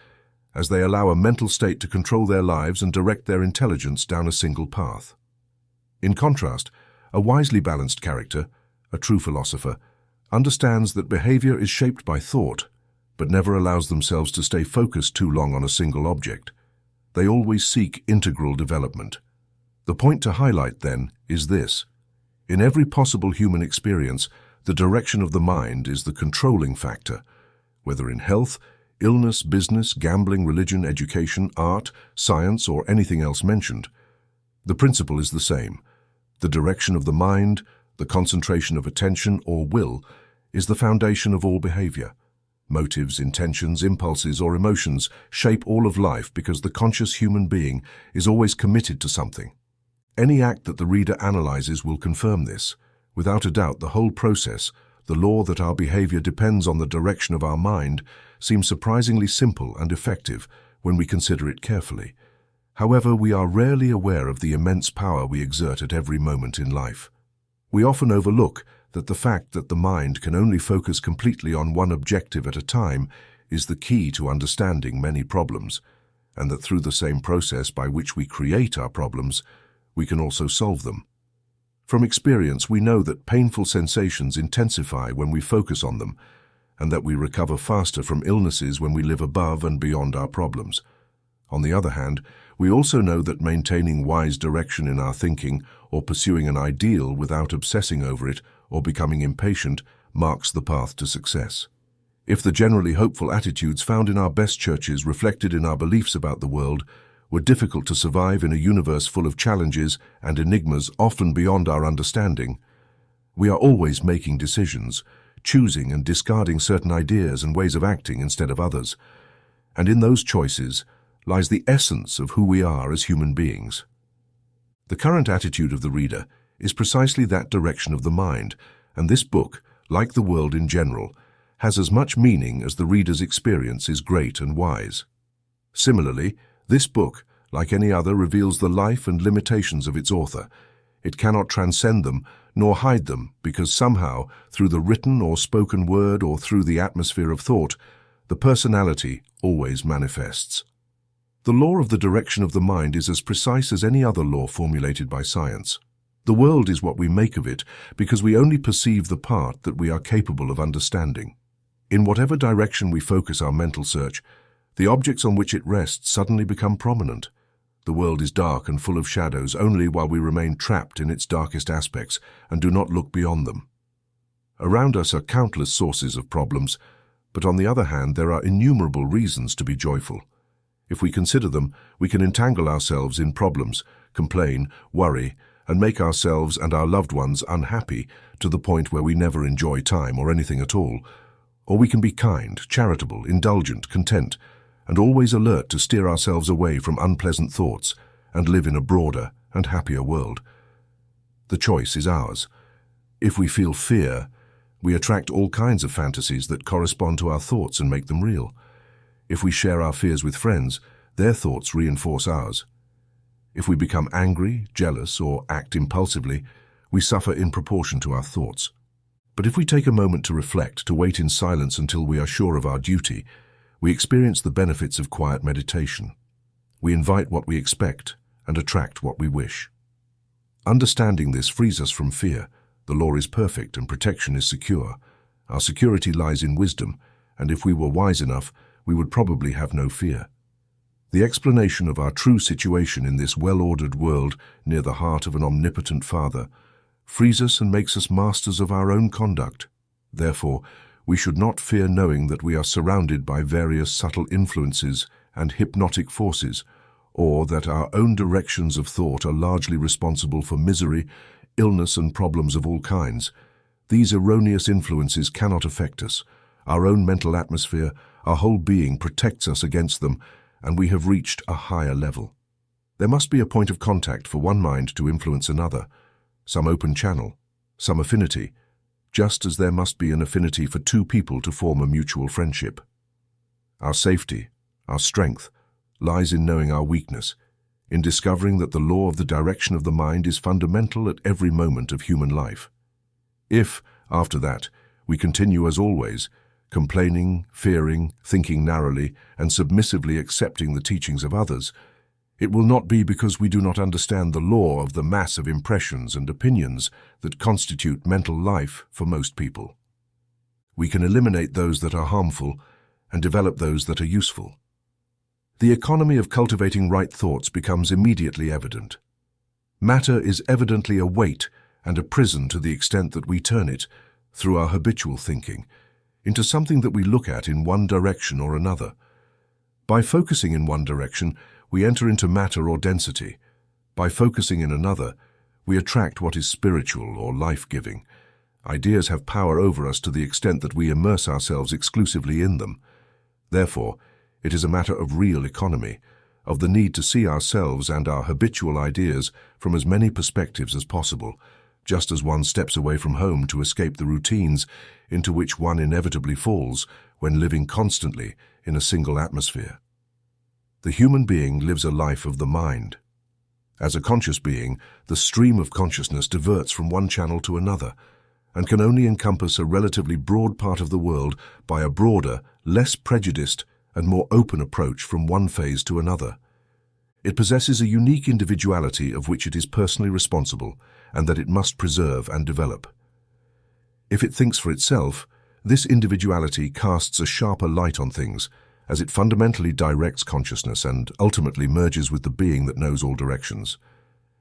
as they allow a mental state to control their lives and direct their intelligence down a single path. In contrast, a wisely balanced character, a true philosopher, understands that behavior is shaped by thought, but never allows themselves to stay focused too long on a single object. They always seek integral development. The point to highlight, then, is this. In every possible human experience, the direction of the mind is the controlling factor, whether in health, illness, business, gambling, religion, education, art, science, or anything else mentioned. The principle is the same. The direction of the mind, the concentration of attention or will, is the foundation of all behavior. Motives, intentions, impulses, or emotions shape all of life because the conscious human being is always committed to something. Any act that the reader analyzes will confirm this. Without a doubt, the whole process, the law that our behavior depends on the direction of our mind, seems surprisingly simple and effective when we consider it carefully. However, we are rarely aware of the immense power we exert at every moment in life. We often overlook that the fact that the mind can only focus completely on one objective at a time is the key to understanding many problems, and that through the same process by which we create our problems, we can also solve them. From experience, we know that painful sensations intensify when we focus on them, and that we recover faster from illnesses when we live above and beyond our problems. On the other hand, we also know that maintaining wise direction in our thinking or pursuing an ideal without obsessing over it or becoming impatient marks the path to success. If the generally hopeful attitudes found in our best churches reflected in our beliefs about the world were difficult to survive in a universe full of challenges and enigmas often beyond our understanding, we are always making decisions, choosing and discarding certain ideas and ways of acting instead of others, and in those choices lies the essence of who we are as human beings. The current attitude of the reader is precisely that direction of the mind, and this book, like the world in general, has as much meaning as the reader's experience is great and wise. Similarly, this book, like any other, reveals the life and limitations of its author. It cannot transcend them nor hide them because somehow, through the written or spoken word or through the atmosphere of thought, the personality always manifests. The law of the direction of the mind is as precise as any other law formulated by science. The world is what we make of it because we only perceive the part that we are capable of understanding. In whatever direction we focus our mental search, the objects on which it rests suddenly become prominent. The world is dark and full of shadows only while we remain trapped in its darkest aspects and do not look beyond them. Around us are countless sources of problems, but on the other hand, there are innumerable reasons to be joyful. If we consider them, we can entangle ourselves in problems, complain, worry, and make ourselves and our loved ones unhappy to the point where we never enjoy time or anything at all. Or we can be kind, charitable, indulgent, content, and always alert to steer ourselves away from unpleasant thoughts and live in a broader and happier world. The choice is ours. If we feel fear, we attract all kinds of fantasies that correspond to our thoughts and make them real. If we share our fears with friends, their thoughts reinforce ours. If we become angry, jealous, or act impulsively, we suffer in proportion to our thoughts. But if we take a moment to reflect, to wait in silence until we are sure of our duty, we experience the benefits of quiet meditation. We invite what we expect and attract what we wish. Understanding this frees us from fear. The law is perfect and protection is secure. Our security lies in wisdom, and if we were wise enough, we would probably have no fear. The explanation of our true situation in this well-ordered world near the heart of an omnipotent Father frees us and makes us masters of our own conduct. Therefore, we should not fear knowing that we are surrounded by various subtle influences and hypnotic forces, or that our own directions of thought are largely responsible for misery, illness, and problems of all kinds. These erroneous influences cannot affect us. Our own mental atmosphere, our whole being protects us against them, and we have reached a higher level. There must be a point of contact for one mind to influence another, some open channel, some affinity, just as there must be an affinity for two people to form a mutual friendship. Our safety, our strength, lies in knowing our weakness, in discovering that the law of the direction of the mind is fundamental at every moment of human life. If, after that, we continue as always, complaining, fearing, thinking narrowly, and submissively accepting the teachings of others, it will not be because we do not understand the law of the mass of impressions and opinions that constitute mental life for most people. We can eliminate those that are harmful and develop those that are useful. The economy of cultivating right thoughts becomes immediately evident. Matter is evidently a weight and a prison to the extent that we turn it, through our habitual thinking, into something that we look at in one direction or another. By focusing in one direction, we enter into matter or density. By focusing in another, we attract what is spiritual or life-giving. Ideas have power over us to the extent that we immerse ourselves exclusively in them. Therefore, it is a matter of real economy, of the need to see ourselves and our habitual ideas from as many perspectives as possible, just as one steps away from home to escape the routines into which one inevitably falls when living constantly in a single atmosphere. The human being lives a life of the mind. As a conscious being, the stream of consciousness diverts from one channel to another, and can only encompass a relatively broad part of the world by a broader, less prejudiced, and more open approach from one phase to another. It possesses a unique individuality of which it is personally responsible, and that it must preserve and develop. If it thinks for itself, this individuality casts a sharper light on things, as it fundamentally directs consciousness and ultimately merges with the being that knows all directions.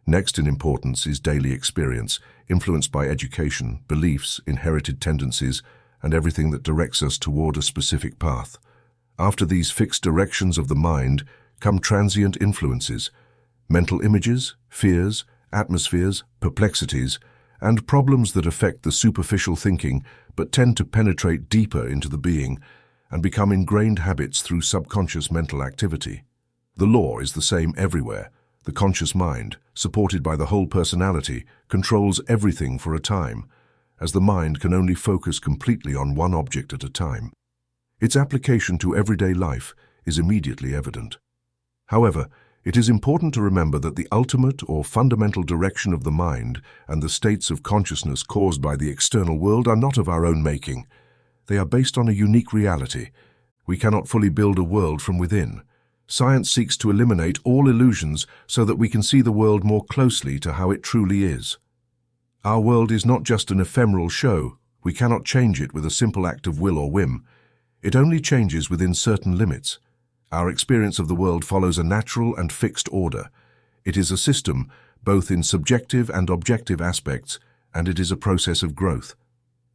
Next in importance is daily experience, influenced by education, beliefs, inherited tendencies, and everything that directs us toward a specific path. After these fixed directions of the mind come transient influences, mental images, fears, atmospheres, perplexities, and problems that affect the superficial thinking but tend to penetrate deeper into the being and become ingrained habits through subconscious mental activity. The law is the same everywhere. The conscious mind, supported by the whole personality, controls everything for a time, as the mind can only focus completely on one object at a time. Its application to everyday life is immediately evident. However, it is important to remember that the ultimate or fundamental direction of the mind and the states of consciousness caused by the external world are not of our own making. They are based on a unique reality. We cannot fully build a world from within. Science seeks to eliminate all illusions so that we can see the world more closely to how it truly is. Our world is not just an ephemeral show. We cannot change it with a simple act of will or whim. It only changes within certain limits. Our experience of the world follows a natural and fixed order. It is a system, both in subjective and objective aspects, and it is a process of growth.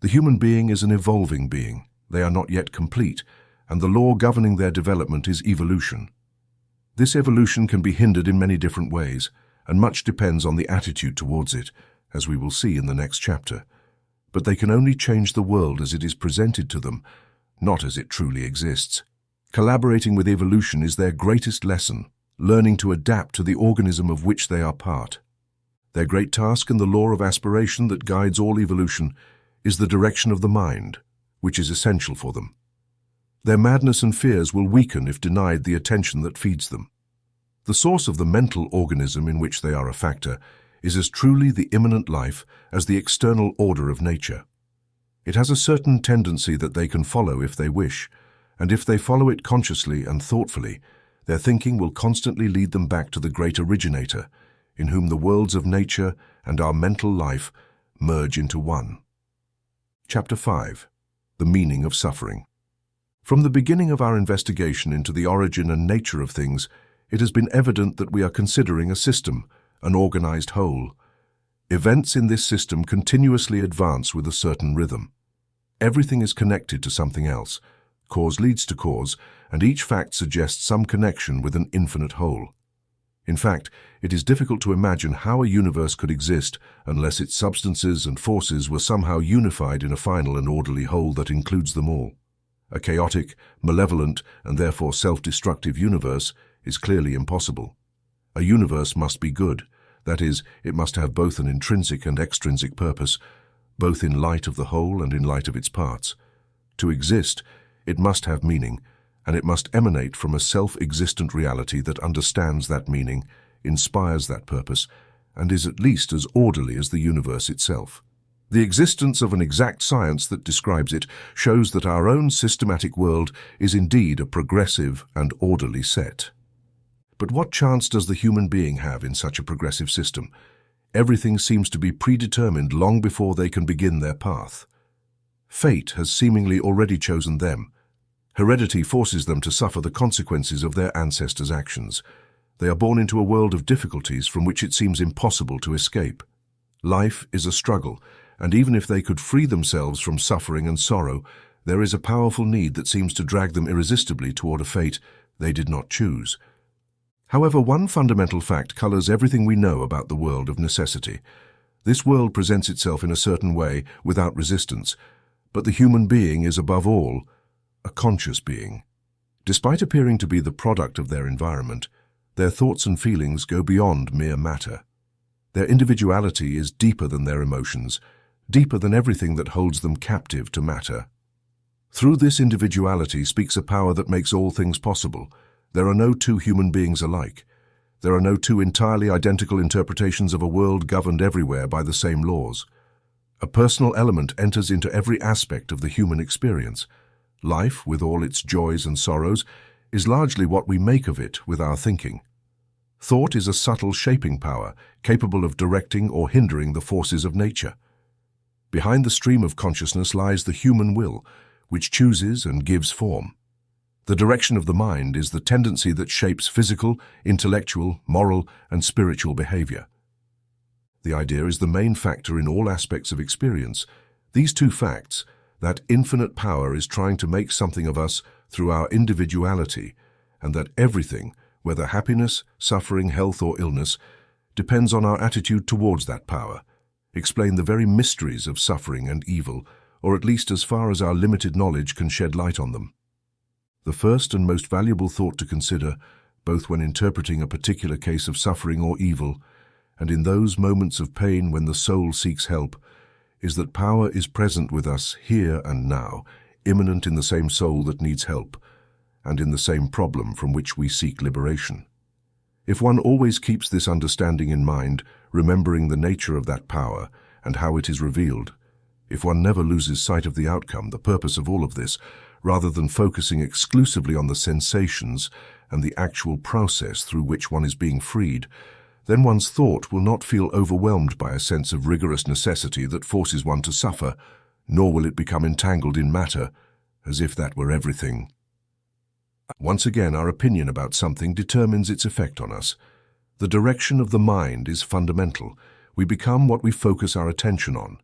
The human being is an evolving being. They are not yet complete, and the law governing their development is evolution. This evolution can be hindered in many different ways, and much depends on the attitude towards it, as we will see in the next chapter. But they can only change the world as it is presented to them, not as it truly exists. Collaborating with evolution is their greatest lesson, learning to adapt to the organism of which they are part. Their great task and the law of aspiration that guides all evolution is the direction of the mind, which is essential for them. Their madness and fears will weaken if denied the attention that feeds them. The source of the mental organism in which they are a factor is as truly the immanent life as the external order of nature. It has a certain tendency that they can follow if they wish, and if they follow it consciously and thoughtfully, their thinking will constantly lead them back to the great originator, in whom the worlds of nature and our mental life merge into one. Chapter 5. The Meaning of Suffering. From the beginning of our investigation into the origin and nature of things, it has been evident that we are considering a system, an organized whole. Events in this system continuously advance with a certain rhythm. Everything is connected to something else. Cause leads to cause, and each fact suggests some connection with an infinite whole. In fact, it is difficult to imagine how a universe could exist unless its substances and forces were somehow unified in a final and orderly whole that includes them all. A chaotic, malevolent, and therefore self-destructive universe is clearly impossible. A universe must be good. That is, it must have both an intrinsic and extrinsic purpose, both in light of the whole and in light of its parts. To exist, it must have meaning, and it must emanate from a self-existent reality that understands that meaning, inspires that purpose, and is at least as orderly as the universe itself. The existence of an exact science that describes it shows that our own systematic world is indeed a progressive and orderly set. But what chance does the human being have in such a progressive system? Everything seems to be predetermined long before they can begin their path. Fate has seemingly already chosen them. Heredity forces them to suffer the consequences of their ancestors' actions. They are born into a world of difficulties from which it seems impossible to escape. Life is a struggle, and even if they could free themselves from suffering and sorrow, there is a powerful need that seems to drag them irresistibly toward a fate they did not choose. However, one fundamental fact colors everything we know about the world of necessity. This world presents itself in a certain way without resistance, but the human being is above all a conscious being. Despite appearing to be the product of their environment, their thoughts and feelings go beyond mere matter. Their individuality is deeper than their emotions, deeper than everything that holds them captive to matter. Through this individuality speaks a power that makes all things possible. There are no two human beings alike. There are no two entirely identical interpretations of a world governed everywhere by the same laws. A personal element enters into every aspect of the human experience. Life, with all its joys and sorrows, is largely what we make of it with our thinking. Thought is a subtle shaping power, capable of directing or hindering the forces of nature. Behind the stream of consciousness lies the human will, which chooses and gives form. The direction of the mind is the tendency that shapes physical, intellectual, moral, and spiritual behavior. The idea is the main factor in all aspects of experience. These two facts, that infinite power is trying to make something of us through our individuality, and that everything, whether happiness, suffering, health, or illness, depends on our attitude towards that power, explain the very mysteries of suffering and evil, or at least as far as our limited knowledge can shed light on them. The first and most valuable thought to consider, both when interpreting a particular case of suffering or evil, and in those moments of pain when the soul seeks help, is that power is present with us here and now, immanent in the same soul that needs help, and in the same problem from which we seek liberation. If one always keeps this understanding in mind, remembering the nature of that power and how it is revealed, if one never loses sight of the outcome, the purpose of all of this, rather than focusing exclusively on the sensations and the actual process through which one is being freed, then one's thought will not feel overwhelmed by a sense of rigorous necessity that forces one to suffer, nor will it become entangled in matter, as if that were everything. Once again, our opinion about something determines its effect on us. The direction of the mind is fundamental. We become what we focus our attention on.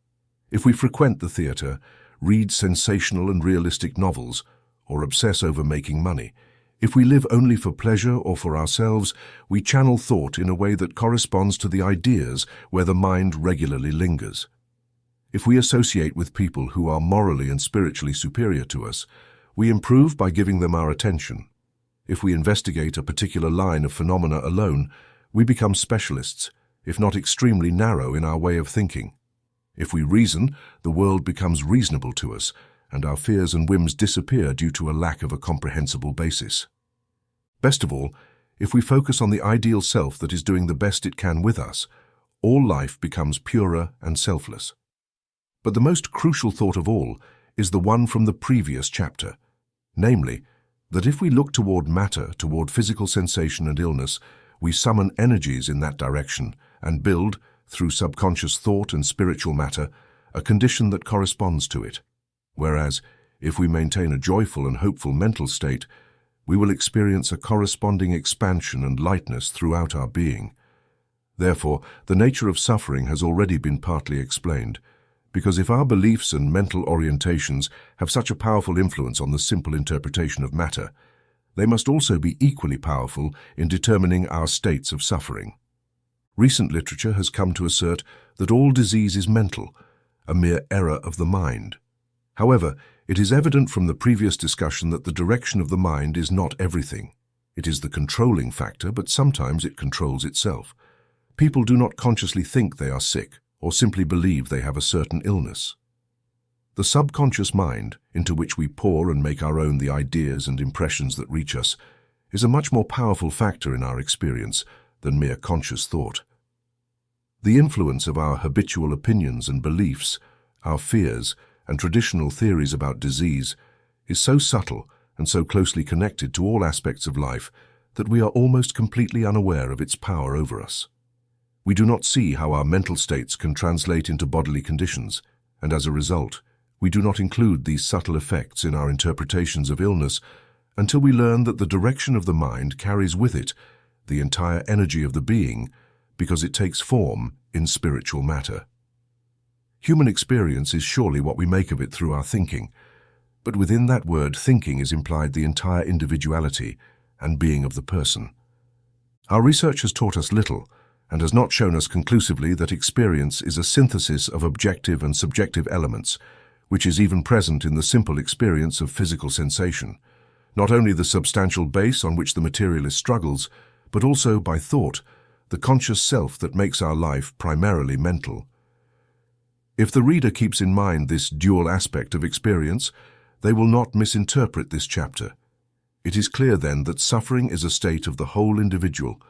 If we frequent the theater, read sensational and realistic novels, or obsess over making money, if we live only for pleasure or for ourselves, we channel thought in a way that corresponds to the ideas where the mind regularly lingers. If we associate with people who are morally and spiritually superior to us, we improve by giving them our attention. If we investigate a particular line of phenomena alone, we become specialists, if not extremely narrow in our way of thinking. If we reason, the world becomes reasonable to us, and our fears and whims disappear due to a lack of a comprehensible basis. Best of all, if we focus on the ideal self that is doing the best it can with us, all life becomes purer and selfless. But the most crucial thought of all is the one from the previous chapter, namely, that if we look toward matter, toward physical sensation and illness, we summon energies in that direction and build, through subconscious thought and spiritual matter, a condition that corresponds to it. Whereas, if we maintain a joyful and hopeful mental state, we will experience a corresponding expansion and lightness throughout our being. Therefore, the nature of suffering has already been partly explained, because if our beliefs and mental orientations have such a powerful influence on the simple interpretation of matter, they must also be equally powerful in determining our states of suffering. Recent literature has come to assert that all disease is mental, a mere error of the mind. However, it is evident from the previous discussion that the direction of the mind is not everything. It is the controlling factor, but sometimes it controls itself. People do not consciously think they are sick or simply believe they have a certain illness. The subconscious mind, into which we pour and make our own the ideas and impressions that reach us, is a much more powerful factor in our experience than mere conscious thought. The influence of our habitual opinions and beliefs, our fears, and traditional theories about disease is so subtle and so closely connected to all aspects of life that we are almost completely unaware of its power over us. We do not see how our mental states can translate into bodily conditions, and as a result, we do not include these subtle effects in our interpretations of illness until we learn that the direction of the mind carries with it the entire energy of the being, because it takes form in spiritual matter. Human experience is surely what we make of it through our thinking, but within that word thinking is implied the entire individuality and being of the person. Our research has taught us little and has not shown us conclusively that experience is a synthesis of objective and subjective elements, which is even present in the simple experience of physical sensation, not only the substantial base on which the materialist struggles, but also by thought, the conscious self that makes our life primarily mental. If the reader keeps in mind this dual aspect of experience, they will not misinterpret this chapter. It is clear then that suffering is a state of the whole individual.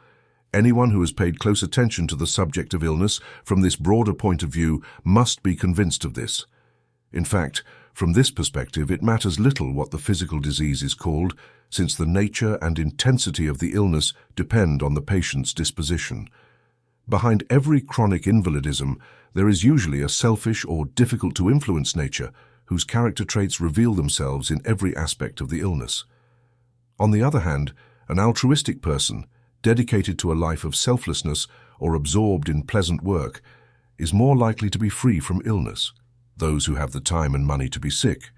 Anyone who has paid close attention to the subject of illness from this broader point of view must be convinced of this. In fact, from this perspective, it matters little what the physical disease is called, since the nature and intensity of the illness depend on the patient's disposition. Behind every chronic invalidism, there is usually a selfish or difficult-to-influence nature whose character traits reveal themselves in every aspect of the illness. On the other hand, an altruistic person, dedicated to a life of selflessness or absorbed in pleasant work, is more likely to be free from illness. Those who have the time and money to be sick,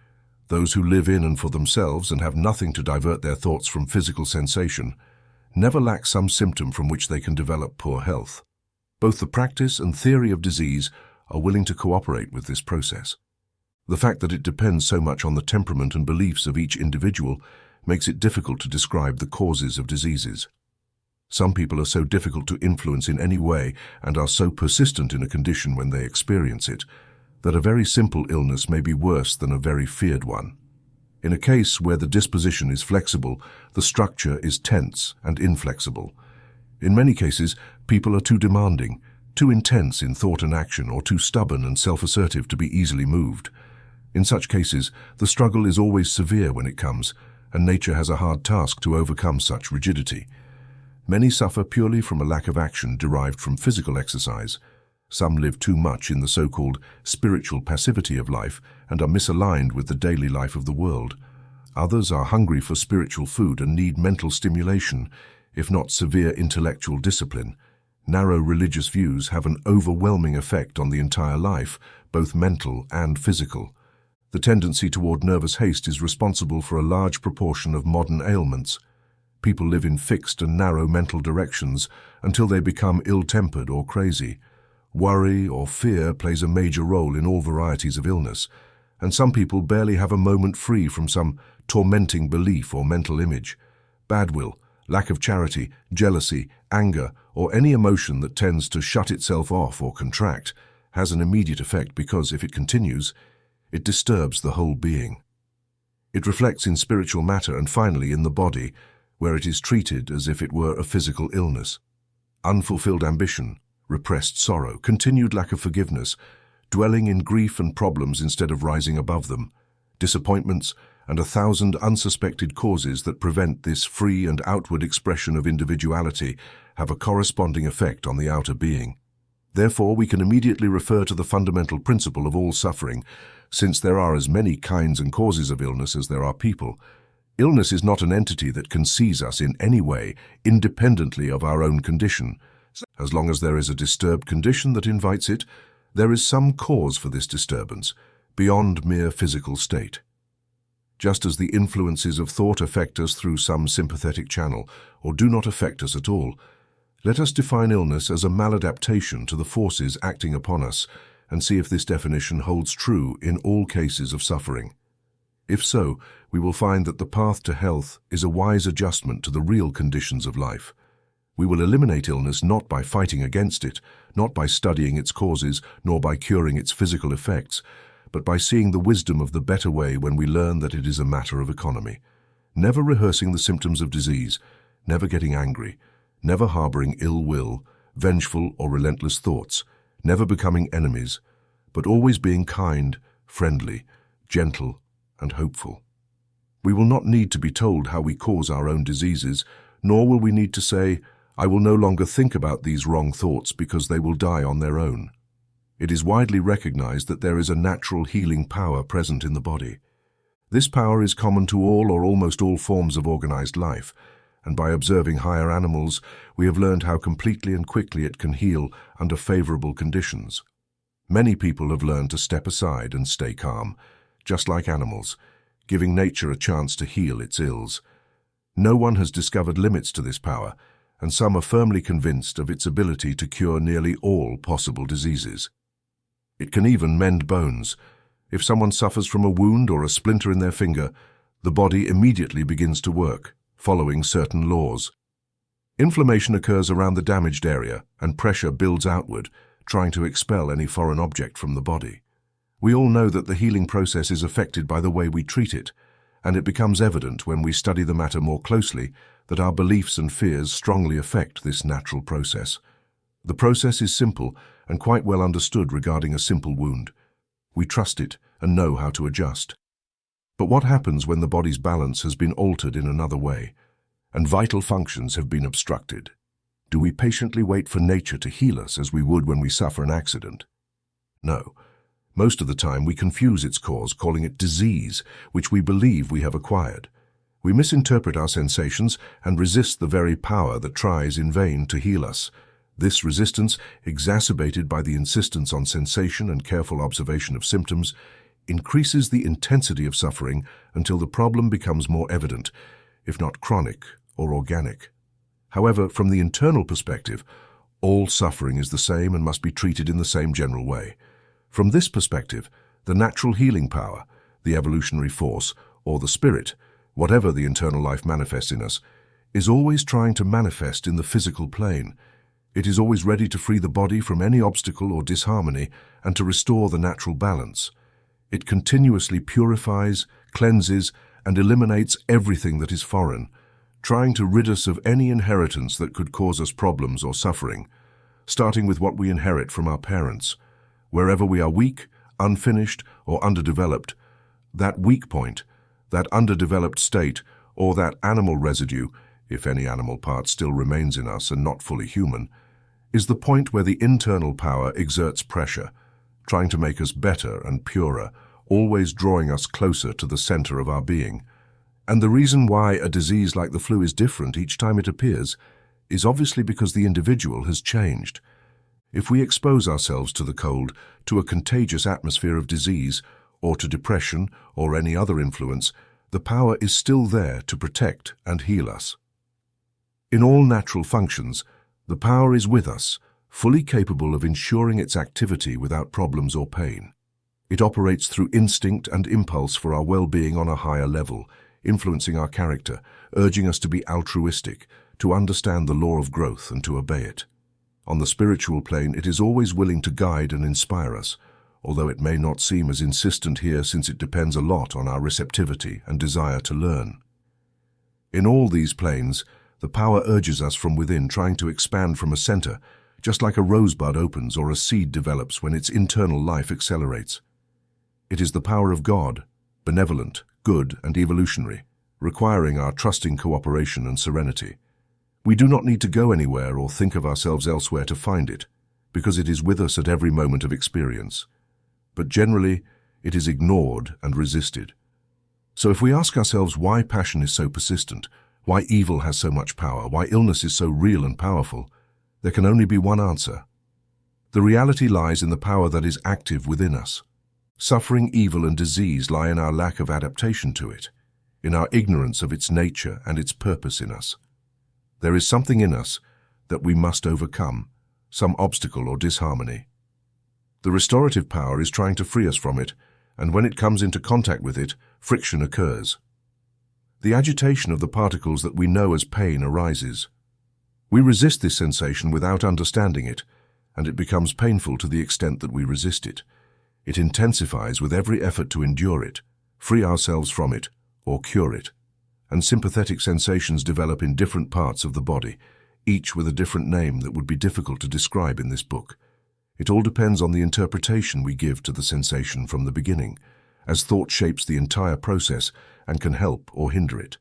those who live in and for themselves and have nothing to divert their thoughts from physical sensation, never lack some symptom from which they can develop poor health. Both the practice and theory of disease are willing to cooperate with this process. The fact that it depends so much on the temperament and beliefs of each individual makes it difficult to describe the causes of diseases. Some people are so difficult to influence in any way and are so persistent in a condition when they experience it, that a very simple illness may be worse than a very feared one. In a case where the disposition is flexible, the structure is tense and inflexible. In many cases, people are too demanding, too intense in thought and action, or too stubborn and self-assertive to be easily moved. In such cases, the struggle is always severe when it comes, and nature has a hard task to overcome such rigidity. Many suffer purely from a lack of action derived from physical exercise. Some live too much in the so-called spiritual passivity of life and are misaligned with the daily life of the world. Others are hungry for spiritual food and need mental stimulation, if not severe intellectual discipline. Narrow religious views have an overwhelming effect on the entire life, both mental and physical. The tendency toward nervous haste is responsible for a large proportion of modern ailments. People live in fixed and narrow mental directions until they become ill-tempered or crazy. Worry or fear plays a major role in all varieties of illness, and some people barely have a moment free from some tormenting belief or mental image. Bad will, lack of charity, jealousy, anger, or any emotion that tends to shut itself off or contract has an immediate effect because, if it continues, it disturbs the whole being. It reflects in spiritual matter and finally in the body, where it is treated as if it were a physical illness. Unfulfilled ambition, repressed sorrow, continued lack of forgiveness, dwelling in grief and problems instead of rising above them, disappointments, and 1,000 unsuspected causes that prevent this free and outward expression of individuality have a corresponding effect on the outer being. Therefore, we can immediately refer to the fundamental principle of all suffering, since there are as many kinds and causes of illness as there are people. Illness is not an entity that can seize us in any way, independently of our own condition. As long as there is a disturbed condition that invites it, there is some cause for this disturbance, beyond mere physical state. Just as the influences of thought affect us through some sympathetic channel, or do not affect us at all, let us define illness as a maladaptation to the forces acting upon us, and see if this definition holds true in all cases of suffering. If so, we will find that the path to health is a wise adjustment to the real conditions of life. We will eliminate illness not by fighting against it, not by studying its causes, nor by curing its physical effects, but by seeing the wisdom of the better way when we learn that it is a matter of economy. Never rehearsing the symptoms of disease, never getting angry, never harboring ill will, vengeful or relentless thoughts, never becoming enemies, but always being kind, friendly, gentle, and hopeful. We will not need to be told how we cause our own diseases, nor will we need to say, I will no longer think about these wrong thoughts because they will die on their own. It is widely recognized that there is a natural healing power present in the body. This power is common to all or almost all forms of organized life, and by observing higher animals, we have learned how completely and quickly it can heal under favorable conditions. Many people have learned to step aside and stay calm, just like animals, giving nature a chance to heal its ills. No one has discovered limits to this power, and some are firmly convinced of its ability to cure nearly all possible diseases. It can even mend bones. If someone suffers from a wound or a splinter in their finger, the body immediately begins to work, following certain laws. Inflammation occurs around the damaged area, and pressure builds outward, trying to expel any foreign object from the body. We all know that the healing process is affected by the way we treat it, and it becomes evident when we study the matter more closely that our beliefs and fears strongly affect this natural process. The process is simple and quite well understood regarding a simple wound. We trust it and know how to adjust. But what happens when the body's balance has been altered in another way, and vital functions have been obstructed? Do we patiently wait for nature to heal us as we would when we suffer an accident? No. Most of the time we confuse its cause, calling it disease, which we believe we have acquired. We misinterpret our sensations and resist the very power that tries in vain to heal us. This resistance, exacerbated by the insistence on sensation and careful observation of symptoms, increases the intensity of suffering until the problem becomes more evident, if not chronic or organic. However, from the internal perspective, all suffering is the same and must be treated in the same general way. From this perspective, the natural healing power, the evolutionary force, or the spirit, whatever the internal life manifests in us, is always trying to manifest in the physical plane. It is always ready to free the body from any obstacle or disharmony and to restore the natural balance. It continuously purifies, cleanses, and eliminates everything that is foreign, trying to rid us of any inheritance that could cause us problems or suffering, starting with what we inherit from our parents. Wherever we are weak, unfinished, or underdeveloped, that weak point, that underdeveloped state, or that animal residue, if any animal part still remains in us and not fully human, is the point where the internal power exerts pressure, trying to make us better and purer, always drawing us closer to the center of our being. And the reason why a disease like the flu is different each time it appears is obviously because the individual has changed. If we expose ourselves to the cold, to a contagious atmosphere of disease, or to depression or any other influence, the power is still there to protect and heal us. In all natural functions, the power is with us, fully capable of ensuring its activity without problems or pain. It operates through instinct and impulse for our well-being on a higher level, influencing our character, urging us to be altruistic, to understand the law of growth and to obey it. On the spiritual plane, it is always willing to guide and inspire us, although it may not seem as insistent here since it depends a lot on our receptivity and desire to learn. In all these planes, the power urges us from within, trying to expand from a center, just like a rosebud opens or a seed develops when its internal life accelerates. It is the power of God, benevolent, good, and evolutionary, requiring our trusting cooperation and serenity. We do not need to go anywhere or think of ourselves elsewhere to find it, because it is with us at every moment of experience. But generally, it is ignored and resisted. So if we ask ourselves why passion is so persistent, why evil has so much power, why illness is so real and powerful, there can only be one answer. The reality lies in the power that is active within us. Suffering, evil, and disease lie in our lack of adaptation to it, in our ignorance of its nature and its purpose in us. There is something in us that we must overcome, some obstacle or disharmony. The restorative power is trying to free us from it, and when it comes into contact with it, friction occurs. The agitation of the particles that we know as pain arises. We resist this sensation without understanding it, and it becomes painful to the extent that we resist it. It intensifies with every effort to endure it, free ourselves from it, or cure it. And sympathetic sensations develop in different parts of the body, each with a different name that would be difficult to describe in this book. It all depends on the interpretation we give to the sensation from the beginning, as thought shapes the entire process and can help or hinder it.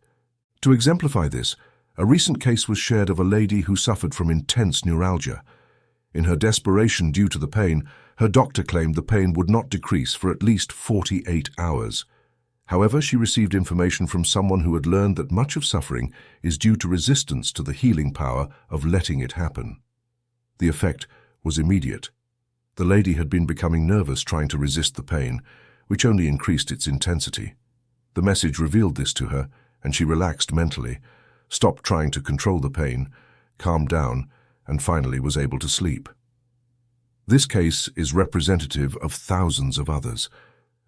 To exemplify this, a recent case was shared of a lady who suffered from intense neuralgia. In her desperation due to the pain, her doctor claimed the pain would not decrease for at least 48 hours. However, she received information from someone who had learned that much of suffering is due to resistance to the healing power of letting it happen. The effect was immediate. The lady had been becoming nervous trying to resist the pain, which only increased its intensity. The message revealed this to her, and she relaxed mentally, stopped trying to control the pain, calmed down, and finally was able to sleep. This case is representative of thousands of others.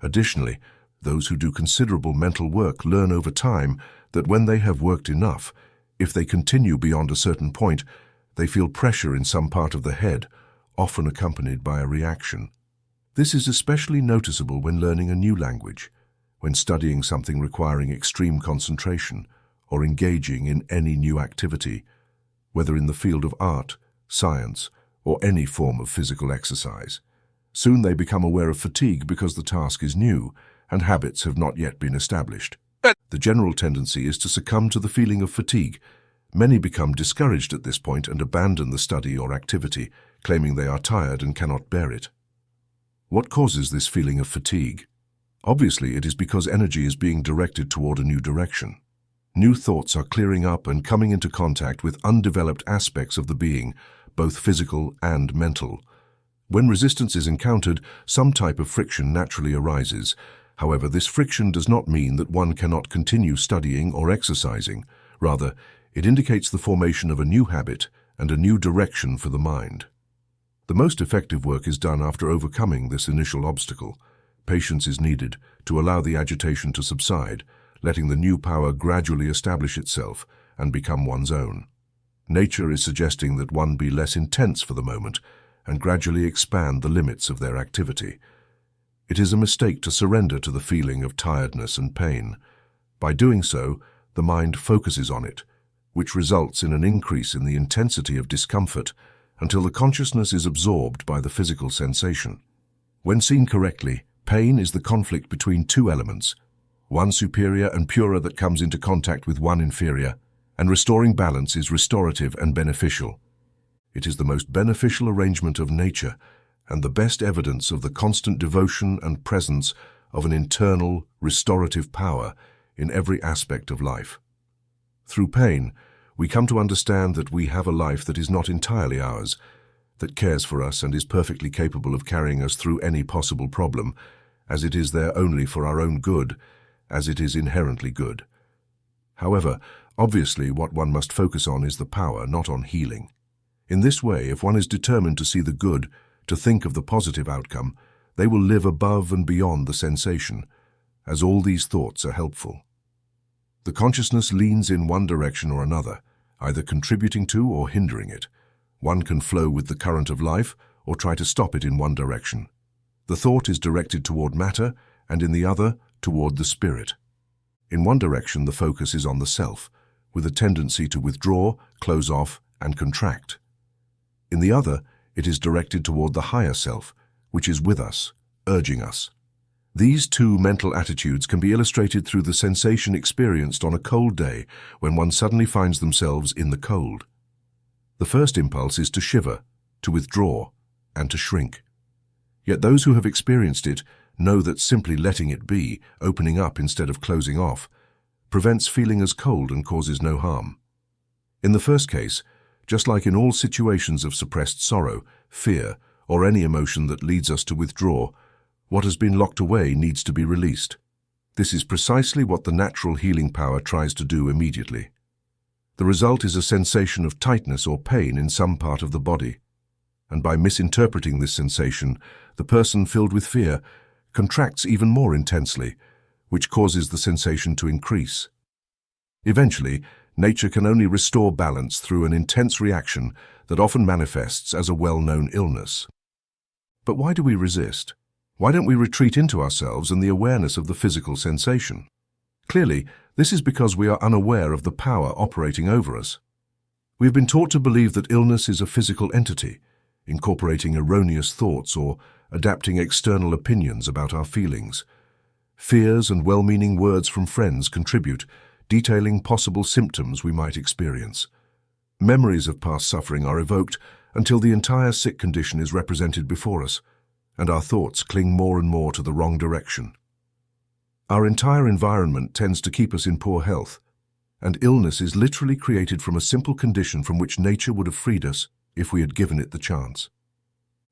Additionally, those who do considerable mental work learn over time that when they have worked enough, If they continue beyond a certain point, they feel pressure in some part of the head, often accompanied by a reaction. This is especially noticeable when learning a new language, when studying something requiring extreme concentration, or engaging in any new activity, whether in the field of art, science, or any form of physical exercise. Soon they become aware of fatigue because the task is new and habits have not yet been established. The general tendency is to succumb to the feeling of fatigue. Many become discouraged at this point and abandon the study or activity, claiming they are tired and cannot bear it. What causes this feeling of fatigue? Obviously, it is because energy is being directed toward a new direction. New thoughts are clearing up and coming into contact with undeveloped aspects of the being, both physical and mental. When resistance is encountered, some type of friction naturally arises. However, this friction does not mean that one cannot continue studying or exercising. Rather, it indicates the formation of a new habit and a new direction for the mind. The most effective work is done after overcoming this initial obstacle. Patience is needed to allow the agitation to subside, letting the new power gradually establish itself and become one's own. Nature is suggesting that one be less intense for the moment and gradually expand the limits of their activity. It is a mistake to surrender to the feeling of tiredness and pain. By doing so, the mind focuses on it, which results in an increase in the intensity of discomfort until the consciousness is absorbed by the physical sensation. When seen correctly, pain is the conflict between two elements, one superior and purer that comes into contact with one inferior, and restoring balance is restorative and beneficial. It is the most beneficial arrangement of nature and the best evidence of the constant devotion and presence of an internal, restorative power in every aspect of life. Through pain, we come to understand that we have a life that is not entirely ours, that cares for us and is perfectly capable of carrying us through any possible problem, as it is there only for our own good, as it is inherently good. However, obviously what one must focus on is the power, not on healing. In this way, if one is determined to see the good, to think of the positive outcome, they will live above and beyond the sensation, as all these thoughts are helpful. The consciousness leans in one direction or another, either contributing to or hindering it. One can flow with the current of life or try to stop it in one direction. The thought is directed toward matter and in the other toward the spirit. In one direction, the focus is on the self, with a tendency to withdraw, close off, and contract. In the other, it is directed toward the higher self, which is with us, urging us. These two mental attitudes can be illustrated through the sensation experienced on a cold day when one suddenly finds themselves in the cold. The first impulse is to shiver, to withdraw, and to shrink. Yet those who have experienced it know that simply letting it be, opening up instead of closing off, prevents feeling as cold and causes no harm. In the first case, just like in all situations of suppressed sorrow, fear, or any emotion that leads us to withdraw, what has been locked away needs to be released. This is precisely what the natural healing power tries to do immediately. The result is a sensation of tightness or pain in some part of the body. And by misinterpreting this sensation, the person filled with fear contracts even more intensely, which causes the sensation to increase. Eventually, nature can only restore balance through an intense reaction that often manifests as a well-known illness. But why do we resist? Why don't we retreat into ourselves and the awareness of the physical sensation? Clearly, this is because we are unaware of the power operating over us. We have been taught to believe that illness is a physical entity, incorporating erroneous thoughts or adapting external opinions about our feelings. Fears and well-meaning words from friends contribute, detailing possible symptoms we might experience. Memories of past suffering are evoked until the entire sick condition is represented before us, and our thoughts cling more and more to the wrong direction. Our entire environment tends to keep us in poor health, and illness is literally created from a simple condition from which nature would have freed us if we had given it the chance.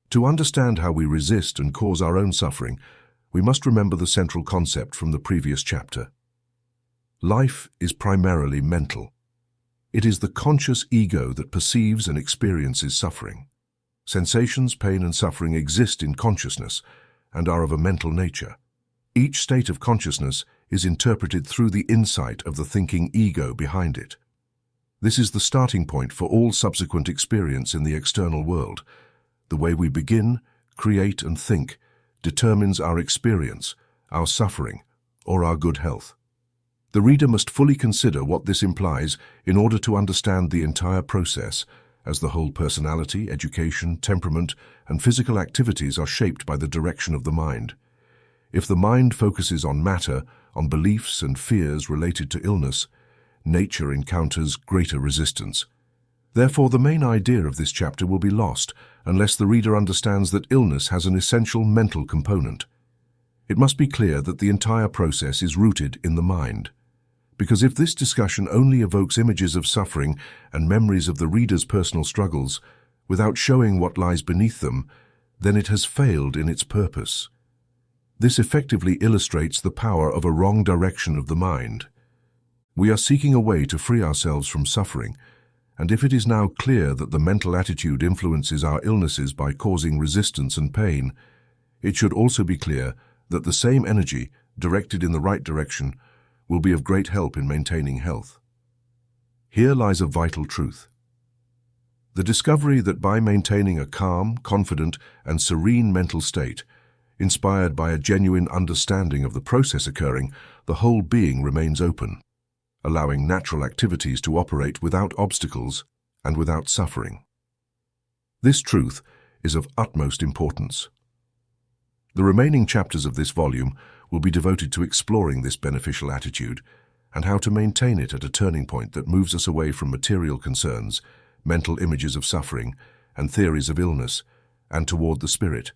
To understand how we resist and cause our own suffering, we must remember the central concept from the previous chapter. Life is primarily mental. It is the conscious ego that perceives and experiences suffering. Sensations, pain, and suffering exist in consciousness and are of a mental nature. Each state of consciousness is interpreted through the insight of the thinking ego behind it. This is the starting point for all subsequent experience in the external world. The way we begin, create, and think determines our experience, our suffering, or our good health. The reader must fully consider what this implies in order to understand the entire process, as the whole personality, education, temperament, and physical activities are shaped by the direction of the mind. If the mind focuses on matter, on beliefs and fears related to illness, nature encounters greater resistance. Therefore, the main idea of this chapter will be lost unless the reader understands that illness has an essential mental component. It must be clear that the entire process is rooted in the mind. Because if this discussion only evokes images of suffering and memories of the reader's personal struggles, without showing what lies beneath them, then it has failed in its purpose. This effectively illustrates the power of a wrong direction of the mind. We are seeking a way to free ourselves from suffering, and if it is now clear that the mental attitude influences our illnesses by causing resistance and pain, it should also be clear that the same energy, directed in the right direction, will be of great help in maintaining health. Here lies a vital truth. The discovery that by maintaining a calm, confident, and serene mental state, inspired by a genuine understanding of the process occurring, the whole being remains open, allowing natural activities to operate without obstacles and without suffering. This truth is of utmost importance. The remaining chapters of this volume will be devoted to exploring this beneficial attitude and how to maintain it at a turning point that moves us away from material concerns, mental images of suffering, and theories of illness, and toward the spirit,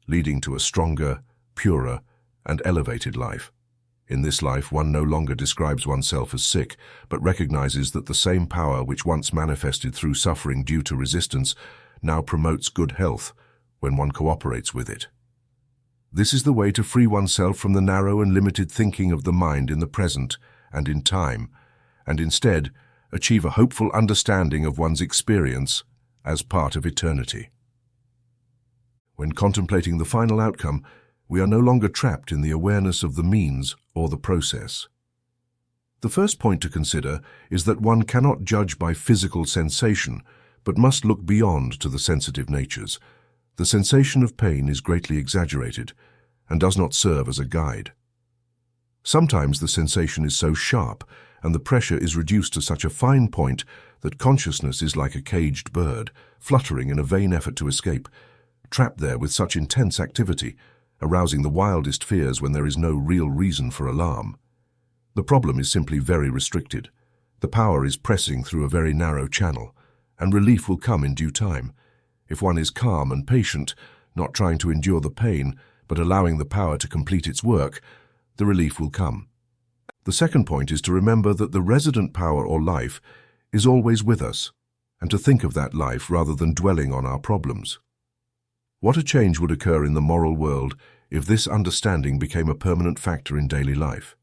leading to a stronger, purer, and elevated life. In this life, one no longer describes oneself as sick, but recognizes that the same power which once manifested through suffering due to resistance now promotes good health when one cooperates with it. This is the way to free oneself from the narrow and limited thinking of the mind in the present and in time, and instead achieve a hopeful understanding of one's experience as part of eternity. When contemplating the final outcome, we are no longer trapped in the awareness of the means or the process. The first point to consider is that one cannot judge by physical sensation, but must look beyond to the sensitive natures. The sensation of pain is greatly exaggerated and does not serve as a guide. Sometimes the sensation is so sharp and the pressure is reduced to such a fine point that consciousness is like a caged bird, fluttering in a vain effort to escape, trapped there with such intense activity, arousing the wildest fears when there is no real reason for alarm. The problem is simply very restricted. The power is pressing through a very narrow channel, and relief will come in due time. If one is calm and patient, not trying to endure the pain, but allowing the power to complete its work, the relief will come. The second point is to remember that the resident power or life is always with us, and to think of that life rather than dwelling on our problems. What a change would occur in the moral world if this understanding became a permanent factor in daily life,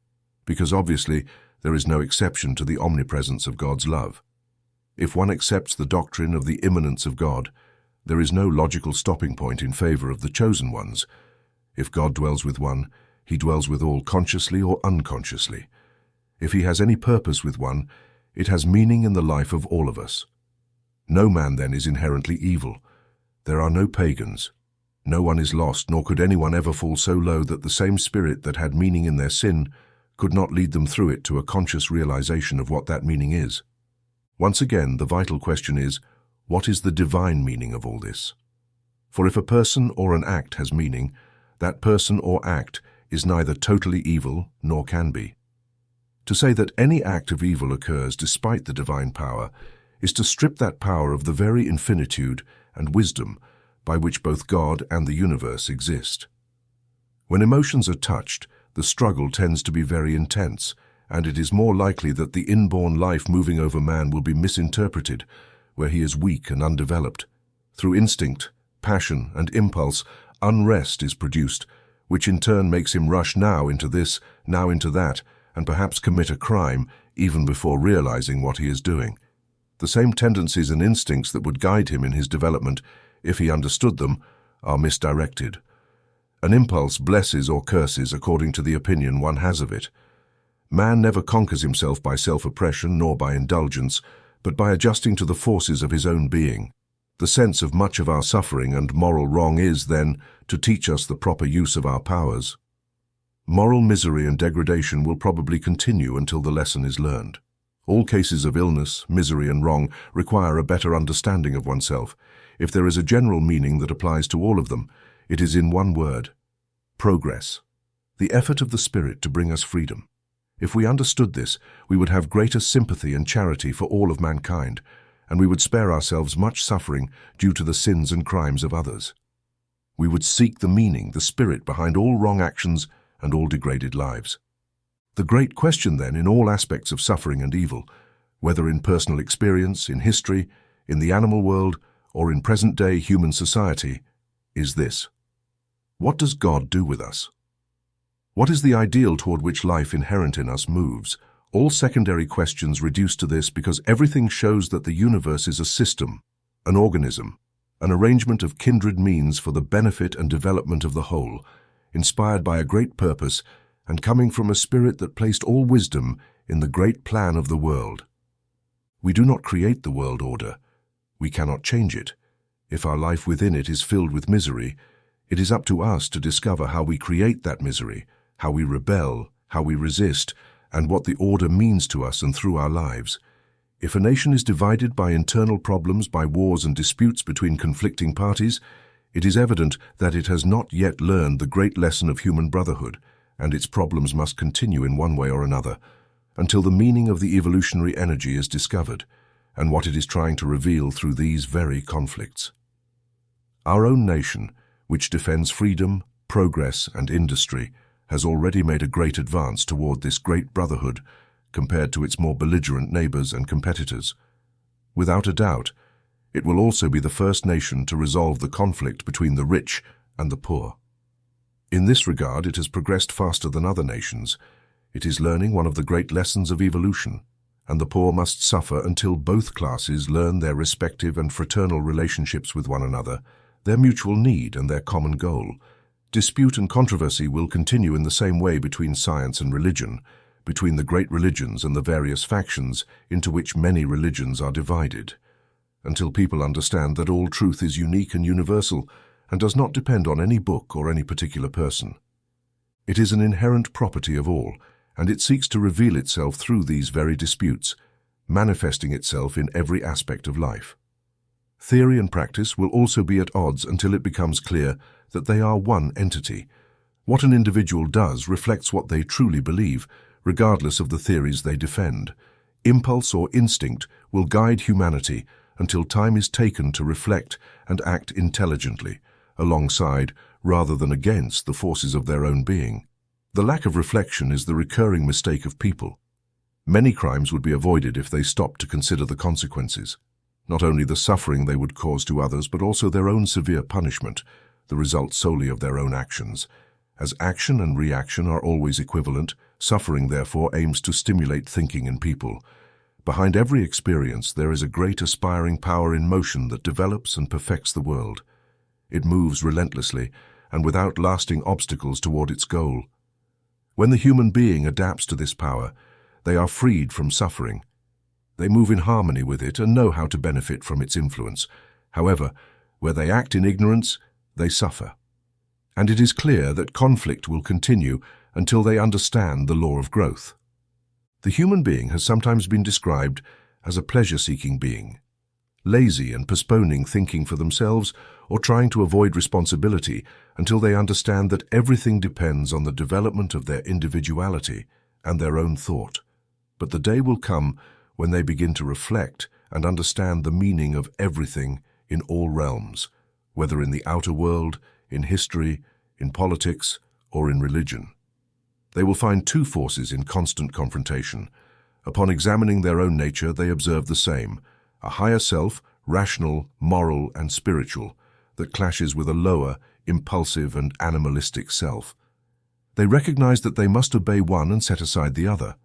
because obviously there is no exception to the omnipresence of God's love. If one accepts the doctrine of the immanence of God, there is no logical stopping point in favor of the chosen ones. If God dwells with one, he dwells with all consciously or unconsciously. If he has any purpose with one, it has meaning in the life of all of us. No man then is inherently evil. There are no pagans. No one is lost, nor could anyone ever fall so low that the same spirit that had meaning in their sin could not lead them through it to a conscious realization of what that meaning is. Once again, the vital question is, what is the divine meaning of all this? For if a person or an act has meaning, that person or act is neither totally evil nor can be. To say that any act of evil occurs despite the divine power is to strip that power of the very infinitude and wisdom by which both God and the universe exist. When emotions are touched, the struggle tends to be very intense, and it is more likely that the inborn life moving over man will be misinterpreted, where he is weak and undeveloped. Through instinct, passion, and impulse, unrest is produced, which in turn makes him rush now into this, now into that, and perhaps commit a crime even before realizing what he is doing. The same tendencies and instincts that would guide him in his development, if he understood them, are misdirected. An impulse blesses or curses according to the opinion one has of it. Man never conquers himself by self-oppression nor by indulgence, but by adjusting to the forces of his own being. The sense of much of our suffering and moral wrong is, then, to teach us the proper use of our powers. Moral misery and degradation will probably continue until the lesson is learned. All cases of illness, misery, and wrong require a better understanding of oneself. If there is a general meaning that applies to all of them, it is in one word: progress. The effort of the Spirit to bring us freedom. If we understood this, we would have greater sympathy and charity for all of mankind, and we would spare ourselves much suffering due to the sins and crimes of others. We would seek the meaning, the spirit behind all wrong actions and all degraded lives. The great question then, in all aspects of suffering and evil, whether in personal experience, in history, in the animal world, or in present-day human society, is this: what does God do with us? What is the ideal toward which life inherent in us moves? All secondary questions reduce to this, because everything shows that the universe is a system, an organism, an arrangement of kindred means for the benefit and development of the whole, inspired by a great purpose and coming from a spirit that placed all wisdom in the great plan of the world. We do not create the world order. We cannot change it. If our life within it is filled with misery, it is up to us to discover how we create that misery, how we rebel, how we resist, and what the order means to us and through our lives. If a nation is divided by internal problems, by wars and disputes between conflicting parties, it is evident that it has not yet learned the great lesson of human brotherhood, and its problems must continue in one way or another, until the meaning of the evolutionary energy is discovered, and what it is trying to reveal through these very conflicts. Our own nation, which defends freedom, progress, and industry, has already made a great advance toward this great brotherhood compared to its more belligerent neighbors and competitors. Without a doubt, it will also be the first nation to resolve the conflict between the rich and the poor. In this regard, it has progressed faster than other nations. It is learning one of the great lessons of evolution, and the poor must suffer until both classes learn their respective and fraternal relationships with one another, their mutual need and their common goal. Dispute and controversy will continue in the same way between science and religion, between the great religions and the various factions into which many religions are divided, until people understand that all truth is unique and universal and does not depend on any book or any particular person. It is an inherent property of all, and it seeks to reveal itself through these very disputes, manifesting itself in every aspect of life. Theory and practice will also be at odds until it becomes clear that they are one entity. What an individual does reflects what they truly believe, regardless of the theories they defend. Impulse or instinct will guide humanity until time is taken to reflect and act intelligently, alongside rather than against the forces of their own being. The lack of reflection is the recurring mistake of people. Many crimes would be avoided if they stopped to consider the consequences, not only the suffering they would cause to others, but also their own severe punishment, the result solely of their own actions. As action and reaction are always equivalent, suffering therefore aims to stimulate thinking in people. Behind every experience there is a great aspiring power in motion that develops and perfects the world. It moves relentlessly and without lasting obstacles toward its goal. When the human being adapts to this power, they are freed from suffering. They move in harmony with it and know how to benefit from its influence. However, where they act in ignorance, they suffer. And it is clear that conflict will continue until they understand the law of growth. The human being has sometimes been described as a pleasure-seeking being, lazy and postponing thinking for themselves or trying to avoid responsibility until they understand that everything depends on the development of their individuality and their own thought. But the day will come when they begin to reflect and understand the meaning of everything in all realms, whether in the outer world, in history, in politics, or in religion. They will find two forces in constant confrontation. Upon examining their own nature, they observe the same: a higher self, rational, moral, and spiritual, that clashes with a lower, impulsive, and animalistic self. They recognize that they must obey one and set aside the other,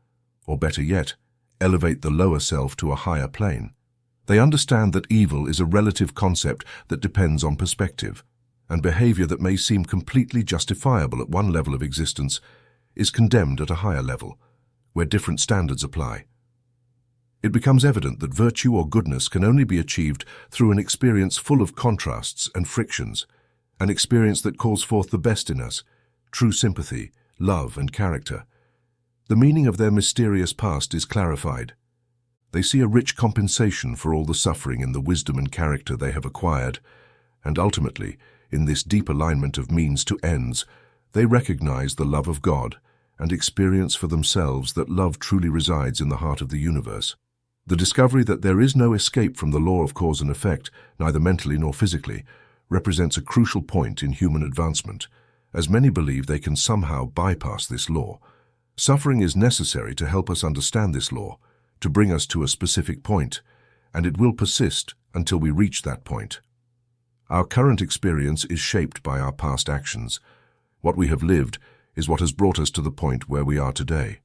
or better yet, elevate the lower self to a higher plane. They understand that evil is a relative concept that depends on perspective, and behavior that may seem completely justifiable at one level of existence is condemned at a higher level, where different standards apply. It becomes evident that virtue or goodness can only be achieved through an experience full of contrasts and frictions, an experience that calls forth the best in us, true sympathy, love, and character. The meaning of their mysterious past is clarified. They see a rich compensation for all the suffering in the wisdom and character they have acquired, and ultimately, in this deep alignment of means to ends, they recognize the love of God and experience for themselves that love truly resides in the heart of the universe. The discovery that there is no escape from the law of cause and effect, neither mentally nor physically, represents a crucial point in human advancement, as many believe they can somehow bypass this law. Suffering is necessary to help us understand this law, to bring us to a specific point, and it will persist until we reach that point. Our current experience is shaped by our past actions. What we have lived is what has brought us to the point where we are today.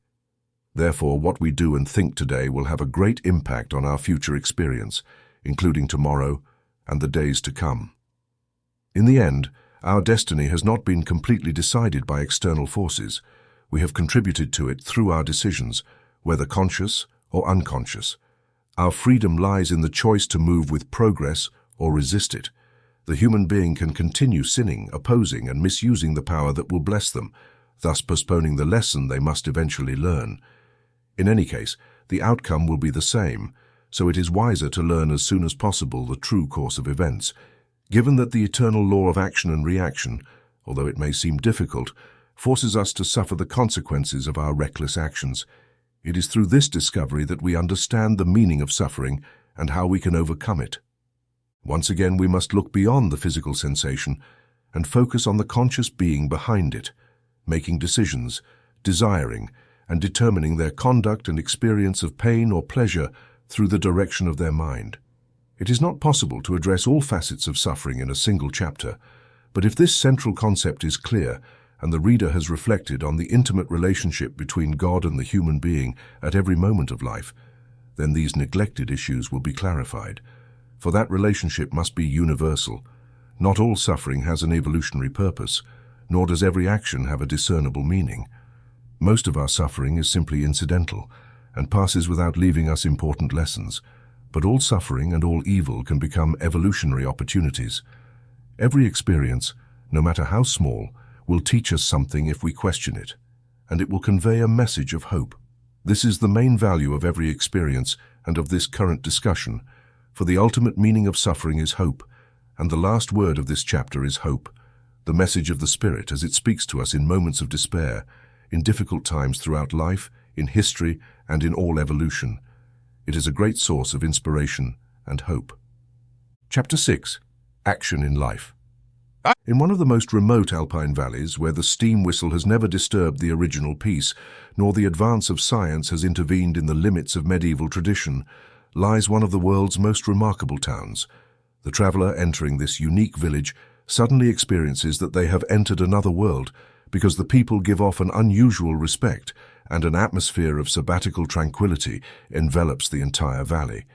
Therefore, what we do and think today will have a great impact on our future experience, including tomorrow and the days to come. In the end, our destiny has not been completely decided by external forces. We have contributed to it through our decisions, whether conscious or unconscious. Our freedom lies in the choice to move with progress or resist it. The human being can continue sinning, opposing, and misusing the power that will bless them, thus postponing the lesson they must eventually learn. In any case, the outcome will be the same, so it is wiser to learn as soon as possible the true course of events. Given that the eternal law of action and reaction, although it may seem difficult, forces us to suffer the consequences of our reckless actions, it is through this discovery that we understand the meaning of suffering and how we can overcome it. Once again, we must look beyond the physical sensation and focus on the conscious being behind it, making decisions, desiring, and determining their conduct and experience of pain or pleasure through the direction of their mind. It is not possible to address all facets of suffering in a single chapter, but if this central concept is clear and the reader has reflected on the intimate relationship between God and the human being at every moment of life, then these neglected issues will be clarified. For that relationship must be universal. Not all suffering has an evolutionary purpose, nor does every action have a discernible meaning. Most of our suffering is simply incidental and passes without leaving us important lessons, but all suffering and all evil can become evolutionary opportunities. Every experience, no matter how small, will teach us something if we question it, and it will convey a message of hope. This is the main value of every experience and of this current discussion, for the ultimate meaning of suffering is hope, and the last word of this chapter is hope, the message of the Spirit as it speaks to us in moments of despair, in difficult times throughout life, in history, and in all evolution. It is a great source of inspiration and hope. Chapter 6. Action in Life. In one of the most remote alpine valleys, where the steam whistle has never disturbed the original peace, nor the advance of science has intervened in the limits of medieval tradition, lies one of the world's most remarkable towns. The traveler entering this unique village suddenly experiences that they have entered another world, because the people give off an unusual respect, and an atmosphere of sabbatical tranquility envelops the entire valley.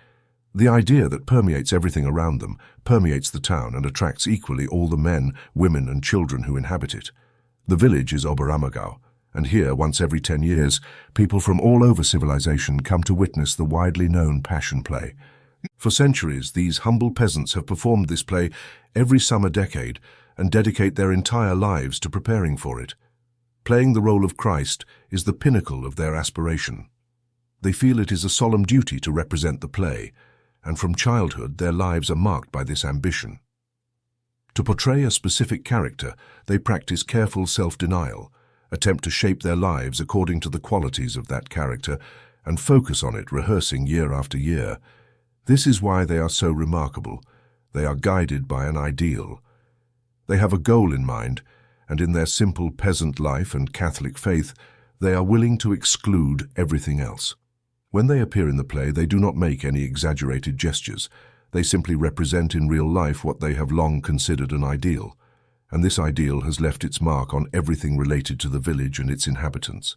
The idea that permeates everything around them permeates the town and attracts equally all the men, women, and children who inhabit it. The village is Oberammergau, and here, once every 10 years, people from all over civilization come to witness the widely known Passion Play. For centuries, these humble peasants have performed this play every summer decade and dedicate their entire lives to preparing for it. Playing the role of Christ is the pinnacle of their aspiration. They feel it is a solemn duty to represent the play, and from childhood their lives are marked by this ambition. To portray a specific character, they practice careful self-denial, attempt to shape their lives according to the qualities of that character, and focus on it, rehearsing year after year. This is why they are so remarkable. They are guided by an ideal. They have a goal in mind, and in their simple peasant life and Catholic faith, they are willing to exclude everything else. When they appear in the play, they do not make any exaggerated gestures. They simply represent in real life what they have long considered an ideal, and this ideal has left its mark on everything related to the village and its inhabitants.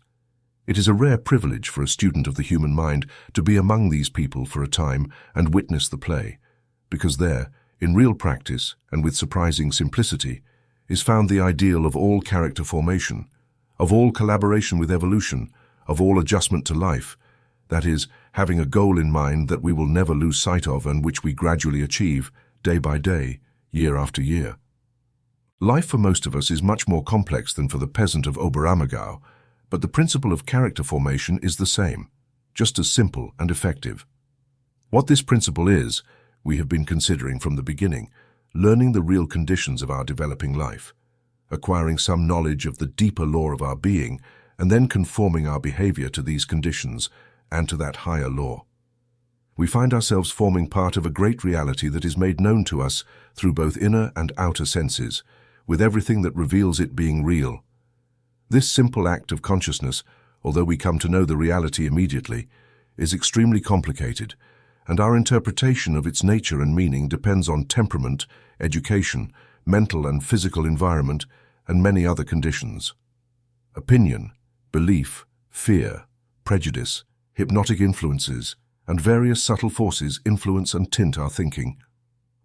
It is a rare privilege for a student of the human mind to be among these people for a time and witness the play, because there, in real practice and with surprising simplicity, is found the ideal of all character formation, of all collaboration with evolution, of all adjustment to life, that is, having a goal in mind that we will never lose sight of and which we gradually achieve, day by day, year after year. Life for most of us is much more complex than for the peasant of Oberammergau, but the principle of character formation is the same, just as simple and effective. What this principle is, we have been considering from the beginning, learning the real conditions of our developing life, acquiring some knowledge of the deeper law of our being, and then conforming our behavior to these conditions and to that higher law. We find ourselves forming part of a great reality that is made known to us through both inner and outer senses, with everything that reveals it being real. This simple act of consciousness, although we come to know the reality immediately, is extremely complicated, and our interpretation of its nature and meaning depends on temperament, education, mental and physical environment, and many other conditions. Opinion, belief, fear, prejudice, hypnotic influences, and various subtle forces influence and tint our thinking.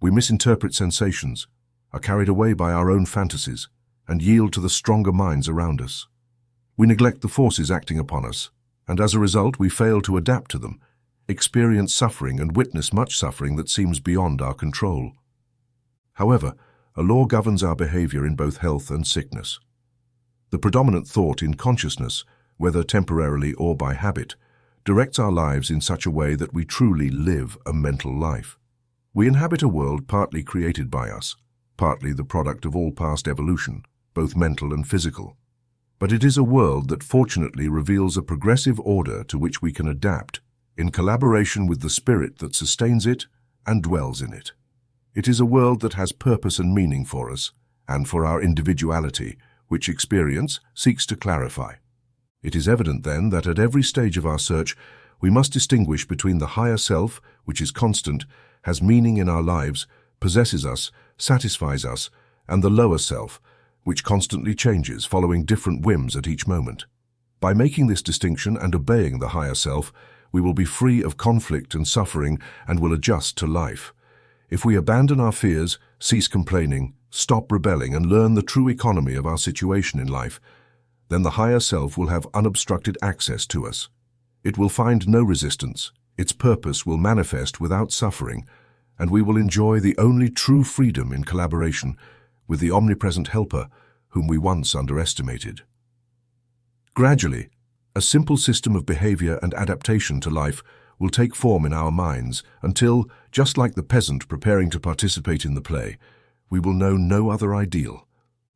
We misinterpret sensations, are carried away by our own fantasies, and yield to the stronger minds around us. We neglect the forces acting upon us, and as a result we fail to adapt to them, experience suffering and witness much suffering that seems beyond our control. However, a law governs our behavior in both health and sickness. The predominant thought in consciousness, whether temporarily or by habit, directs our lives in such a way that we truly live a mental life. We inhabit a world partly created by us, partly the product of all past evolution, both mental and physical. But it is a world that fortunately reveals a progressive order to which we can adapt, in collaboration with the spirit that sustains it and dwells in it. It is a world that has purpose and meaning for us, and for our individuality, which experience seeks to clarify. It is evident then that at every stage of our search, we must distinguish between the higher self, which is constant, has meaning in our lives, possesses us, satisfies us, and the lower self, which constantly changes, following different whims at each moment. By making this distinction and obeying the higher self, we will be free of conflict and suffering and will adjust to life. If we abandon our fears, cease complaining, stop rebelling, and learn the true economy of our situation in life, then the higher self will have unobstructed access to us. It will find no resistance, its purpose will manifest without suffering, and we will enjoy the only true freedom in collaboration with the omnipresent helper whom we once underestimated. Gradually, a simple system of behavior and adaptation to life will take form in our minds until, just like the peasant preparing to participate in the play, we will know no other ideal.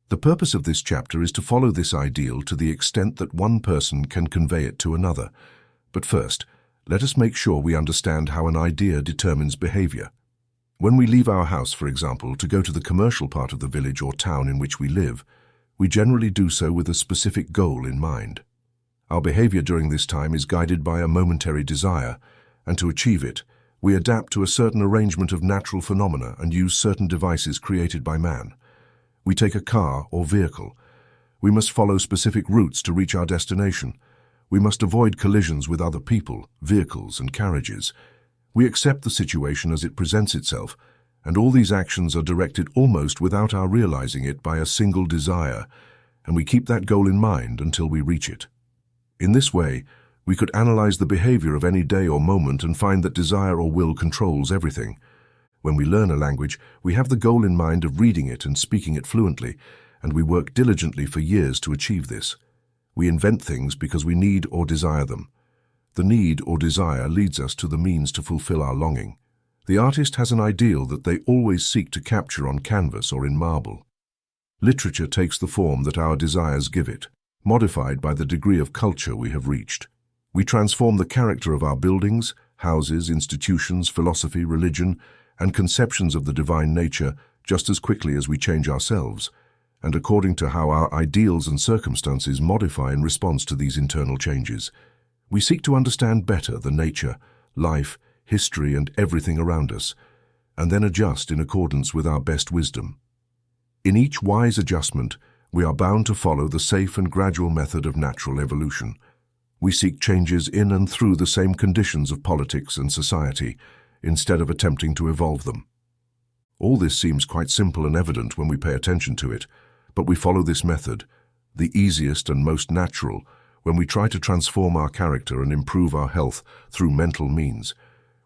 The purpose of this chapter is to follow this ideal to the extent that one person can convey it to another. But first, let us make sure we understand how an idea determines behavior. When we leave our house, for example, to go to the commercial part of the village or town in which we live, we generally do so with a specific goal in mind. Our behavior during this time is guided by a momentary desire, and to achieve it, we adapt to a certain arrangement of natural phenomena and use certain devices created by man. We take a car or vehicle. We must follow specific routes to reach our destination. We must avoid collisions with other people, vehicles, and carriages. We accept the situation as it presents itself, and all these actions are directed almost without our realizing it by a single desire, and we keep that goal in mind until we reach it. In this way, we could analyze the behavior of any day or moment and find that desire or will controls everything. When we learn a language, we have the goal in mind of reading it and speaking it fluently, and we work diligently for years to achieve this. We invent things because we need or desire them. The need or desire leads us to the means to fulfill our longing. The artist has an ideal that they always seek to capture on canvas or in marble. Literature takes the form that our desires give it, modified by the degree of culture we have reached. We transform the character of our buildings, houses, institutions, philosophy, religion, and conceptions of the divine nature just as quickly as we change ourselves, and according to how our ideals and circumstances modify in response to these internal changes. We seek to understand better the nature, life, history, and everything around us, and then adjust in accordance with our best wisdom. In each wise adjustment, we are bound to follow the safe and gradual method of natural evolution. We seek changes in and through the same conditions of politics and society, instead of attempting to evolve them. All this seems quite simple and evident when we pay attention to it, but we follow this method, the easiest and most natural, When we try to transform our character and improve our health through mental means,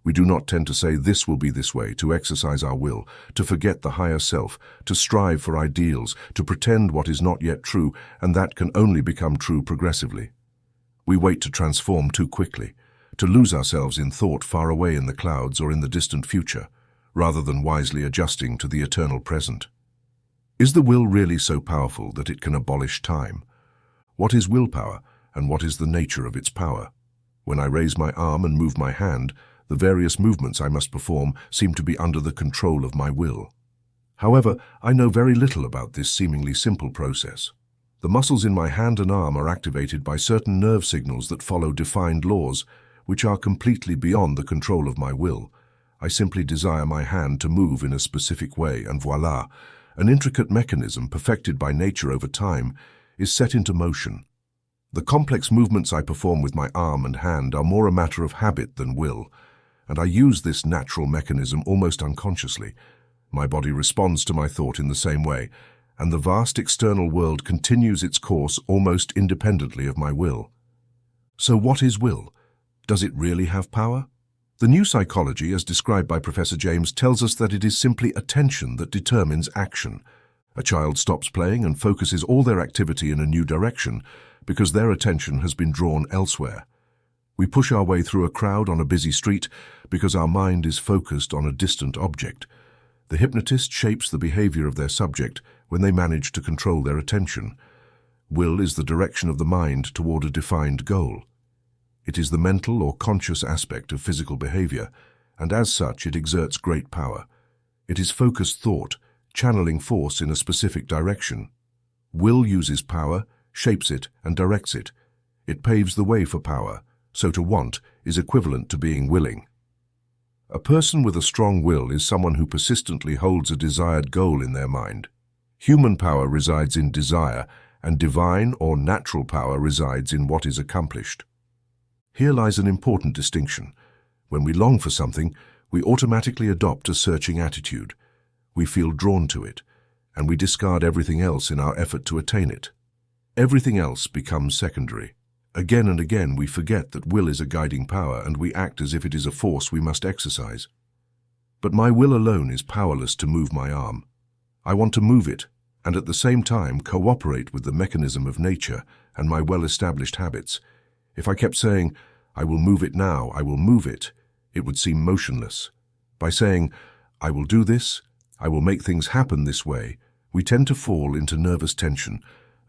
we do not tend to say this will be this way, to exercise our will, to forget the higher self, to strive for ideals, to pretend what is not yet true, and that can only become true progressively. We wait to transform too quickly, to lose ourselves in thought far away in the clouds or in the distant future, rather than wisely adjusting to the eternal present. Is the will really so powerful that it can abolish time? What is willpower, and what is the nature of its power? When I raise my arm and move my hand, the various movements I must perform seem to be under the control of my will. However, I know very little about this seemingly simple process. The muscles in my hand and arm are activated by certain nerve signals that follow defined laws, which are completely beyond the control of my will. I simply desire my hand to move in a specific way, and voila, an intricate mechanism perfected by nature over time is set into motion. The complex movements I perform with my arm and hand are more a matter of habit than will, and I use this natural mechanism almost unconsciously. My body responds to my thought in the same way, and the vast external world continues its course almost independently of my will. So what is will? Does it really have power? The new psychology, as described by Professor James, tells us that it is simply attention that determines action. A child stops playing and focuses all their activity in a new direction because their attention has been drawn elsewhere. We push our way through a crowd on a busy street because our mind is focused on a distant object. The hypnotist shapes the behavior of their subject when they manage to control their attention. Will is the direction of the mind toward a defined goal. It is the mental or conscious aspect of physical behavior, and as such it exerts great power. It is focused thought, channeling force in a specific direction. Will uses power, shapes it, and directs it. It paves the way for power. So to want is equivalent to being willing. A person with a strong will is someone who persistently holds a desired goal in their mind. Human power resides in desire, and divine or natural power resides in what is accomplished. Here lies an important distinction. When we long for something, we automatically adopt a searching attitude. We feel drawn to it, and we discard everything else in our effort to attain it. Everything else becomes secondary. Again and again we forget that will is a guiding power, and we act as if it is a force we must exercise. But my will alone is powerless to move my arm. I want to move it, and at the same time cooperate with the mechanism of nature and my well-established habits. If I kept saying, I will move it now, I will move it, it would seem motionless. By saying, I will do this, I will make things happen this way, we tend to fall into nervous tension,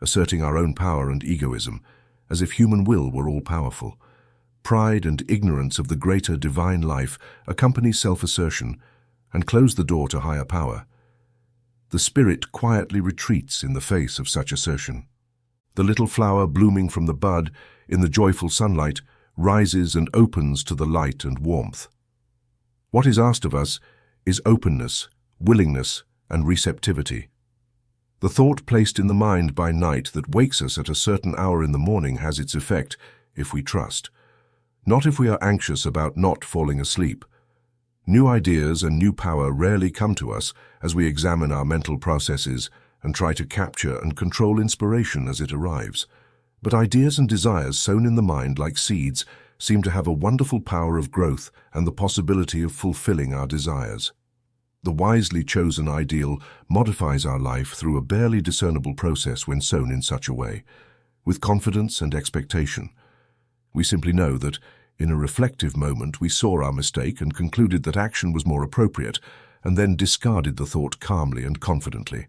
asserting our own power and egoism, as if human will were all-powerful. Pride and ignorance of the greater divine life accompany self-assertion and close the door to higher power. The spirit quietly retreats in the face of such assertion. The little flower blooming from the bud in the joyful sunlight rises and opens to the light and warmth. What is asked of us is openness, willingness, and receptivity. The thought placed in the mind by night that wakes us at a certain hour in the morning has its effect if we trust, not if we are anxious about not falling asleep. New ideas and new power rarely come to us as we examine our mental processes and try to capture and control inspiration as it arrives. But ideas and desires sown in the mind like seeds seem to have a wonderful power of growth and the possibility of fulfilling our desires. The wisely chosen ideal modifies our life through a barely discernible process when sown in such a way, with confidence and expectation. We simply know that, in a reflective moment, we saw our mistake and concluded that action was more appropriate, and then discarded the thought calmly and confidently.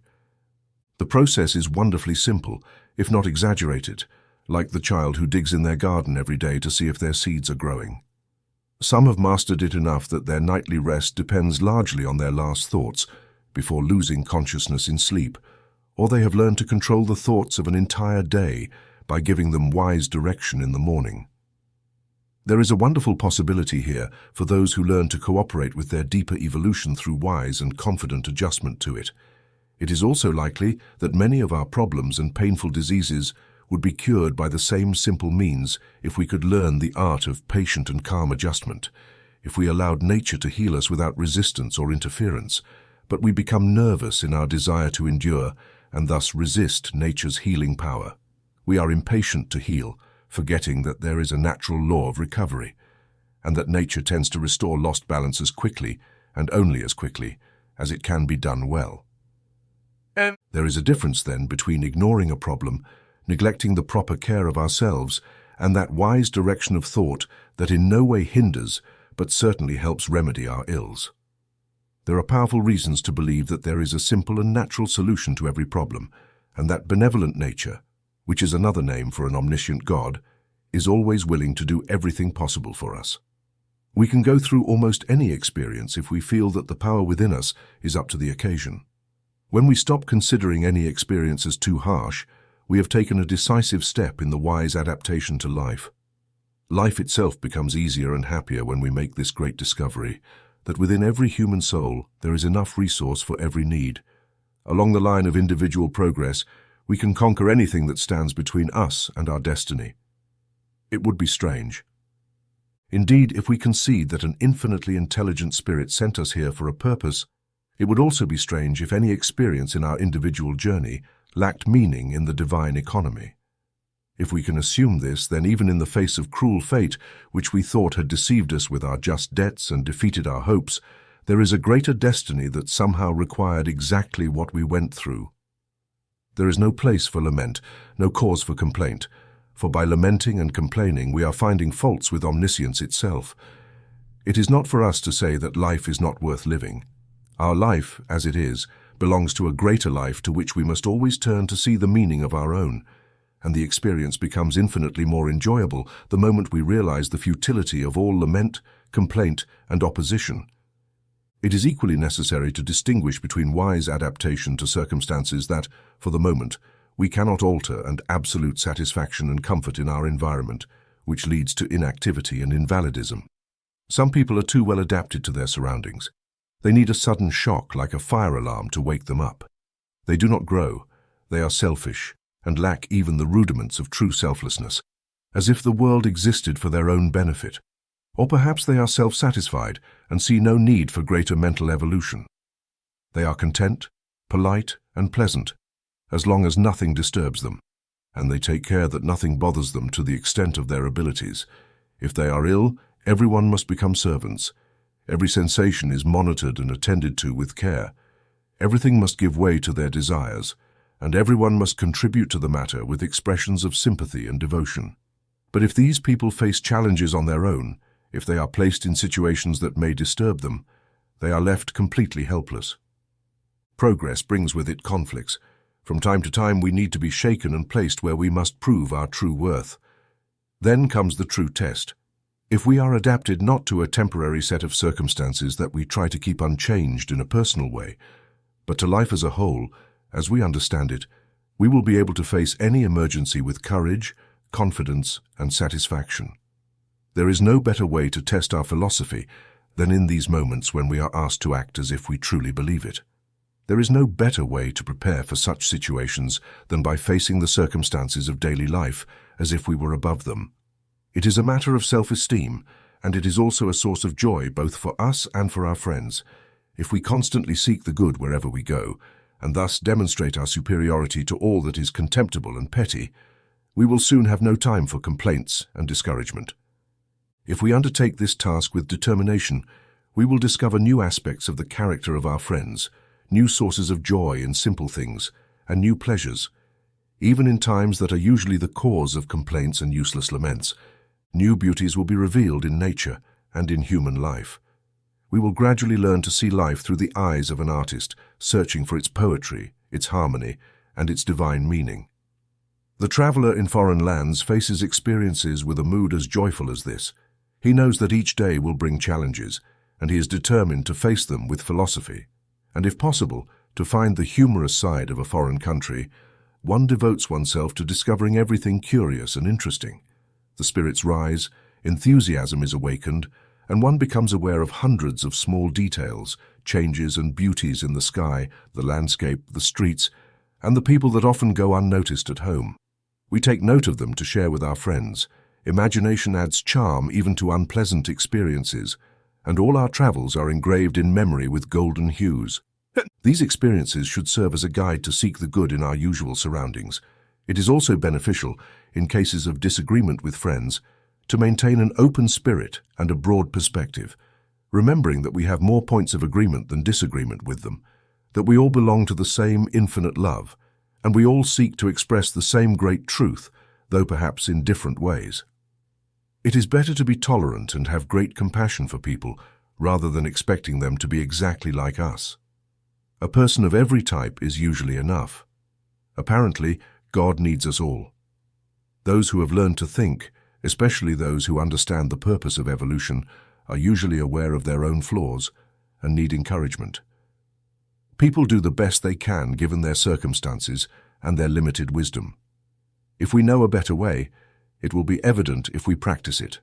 The process is wonderfully simple, if not exaggerated, like the child who digs in their garden every day to see if their seeds are growing. Some have mastered it enough that their nightly rest depends largely on their last thoughts, before losing consciousness in sleep, or they have learned to control the thoughts of an entire day by giving them wise direction in the morning. There is a wonderful possibility here for those who learn to cooperate with their deeper evolution through wise and confident adjustment to it. It is also likely that many of our problems and painful diseases would be cured by the same simple means if we could learn the art of patient and calm adjustment, if we allowed nature to heal us without resistance or interference, but we become nervous in our desire to endure and thus resist nature's healing power. We are impatient to heal, forgetting that there is a natural law of recovery, and that nature tends to restore lost balance as quickly, and only as quickly, as it can be done well. There is a difference, then, between ignoring a problem, neglecting the proper care of ourselves, and that wise direction of thought that in no way hinders, but certainly helps remedy our ills. There are powerful reasons to believe that there is a simple and natural solution to every problem, and that benevolent nature, which is another name for an omniscient God, is always willing to do everything possible for us. We can go through almost any experience if we feel that the power within us is up to the occasion. When we stop considering any experience as too harsh, we have taken a decisive step in the wise adaptation to life. Life itself becomes easier and happier when we make this great discovery, that within every human soul there is enough resource for every need. Along the line of individual progress, we can conquer anything that stands between us and our destiny. It would be strange. Indeed, if we concede that an infinitely intelligent spirit sent us here for a purpose, it would also be strange if any experience in our individual journey lacked meaning in the divine economy. If we can assume this, then even in the face of cruel fate, which we thought had deceived us with our just debts and defeated our hopes, there is a greater destiny that somehow required exactly what we went through. There is no place for lament, no cause for complaint, for by lamenting and complaining we are finding faults with omniscience itself. It is not for us to say that life is not worth living. Our life, as it is, belongs to a greater life to which we must always turn to see the meaning of our own, and the experience becomes infinitely more enjoyable the moment we realize the futility of all lament, complaint, and opposition. It is equally necessary to distinguish between wise adaptation to circumstances that, for the moment, we cannot alter and absolute satisfaction and comfort in our environment, which leads to inactivity and invalidism. Some people are too well adapted to their surroundings. They need a sudden shock like a fire alarm to wake them up. They do not grow, they are selfish, and lack even the rudiments of true selflessness, as if the world existed for their own benefit. Or perhaps they are self-satisfied and see no need for greater mental evolution. They are content, polite, and pleasant, as long as nothing disturbs them, and they take care that nothing bothers them to the extent of their abilities. If they are ill, everyone must become servants. Every sensation is monitored and attended to with care. Everything must give way to their desires, and everyone must contribute to the matter with expressions of sympathy and devotion. But if these people face challenges on their own, if they are placed in situations that may disturb them, they are left completely helpless. Progress brings with it conflicts. From time to time we need to be shaken and placed where we must prove our true worth. Then comes the true test. If we are adapted not to a temporary set of circumstances that we try to keep unchanged in a personal way, but to life as a whole, as we understand it, we will be able to face any emergency with courage, confidence, and satisfaction. There is no better way to test our philosophy than in these moments when we are asked to act as if we truly believe it. There is no better way to prepare for such situations than by facing the circumstances of daily life as if we were above them. It is a matter of self-esteem, and it is also a source of joy both for us and for our friends. If we constantly seek the good wherever we go, and thus demonstrate our superiority to all that is contemptible and petty, we will soon have no time for complaints and discouragement. If we undertake this task with determination, we will discover new aspects of the character of our friends, new sources of joy in simple things, and new pleasures. Even in times that are usually the cause of complaints and useless laments, new beauties will be revealed in nature and in human life. We will gradually learn to see life through the eyes of an artist, searching for its poetry, its harmony, and its divine meaning. The traveler in foreign lands faces experiences with a mood as joyful as this. He knows that each day will bring challenges, and he is determined to face them with philosophy. And if possible, to find the humorous side of a foreign country, one devotes oneself to discovering everything curious and interesting. The spirits rise, enthusiasm is awakened, and one becomes aware of hundreds of small details, changes and beauties in the sky, the landscape, the streets, and the people that often go unnoticed at home. We take note of them to share with our friends. Imagination adds charm even to unpleasant experiences, and all our travels are engraved in memory with golden hues. These experiences should serve as a guide to seek the good in our usual surroundings. It is also beneficial, in cases of disagreement with friends, to maintain an open spirit and a broad perspective, remembering that we have more points of agreement than disagreement with them, that we all belong to the same infinite love, and we all seek to express the same great truth, though perhaps in different ways. It is better to be tolerant and have great compassion for people, rather than expecting them to be exactly like us. A person of every type is usually enough. Apparently, God needs us all. Those who have learned to think, especially those who understand the purpose of evolution, are usually aware of their own flaws and need encouragement. People do the best they can given their circumstances and their limited wisdom. If we know a better way, it will be evident if we practice it.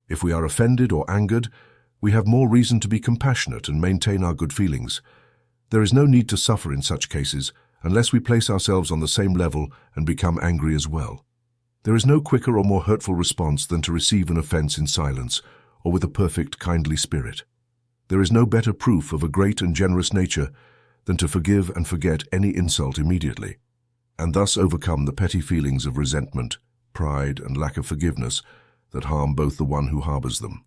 If we are offended or angered, we have more reason to be compassionate and maintain our good feelings. There is no need to suffer in such cases unless we place ourselves on the same level and become angry as well. There is no quicker or more hurtful response than to receive an offense in silence or with a perfect, kindly spirit. There is no better proof of a great and generous nature than to forgive and forget any insult immediately, and thus overcome the petty feelings of resentment, pride, and lack of forgiveness that harm both the one who harbors them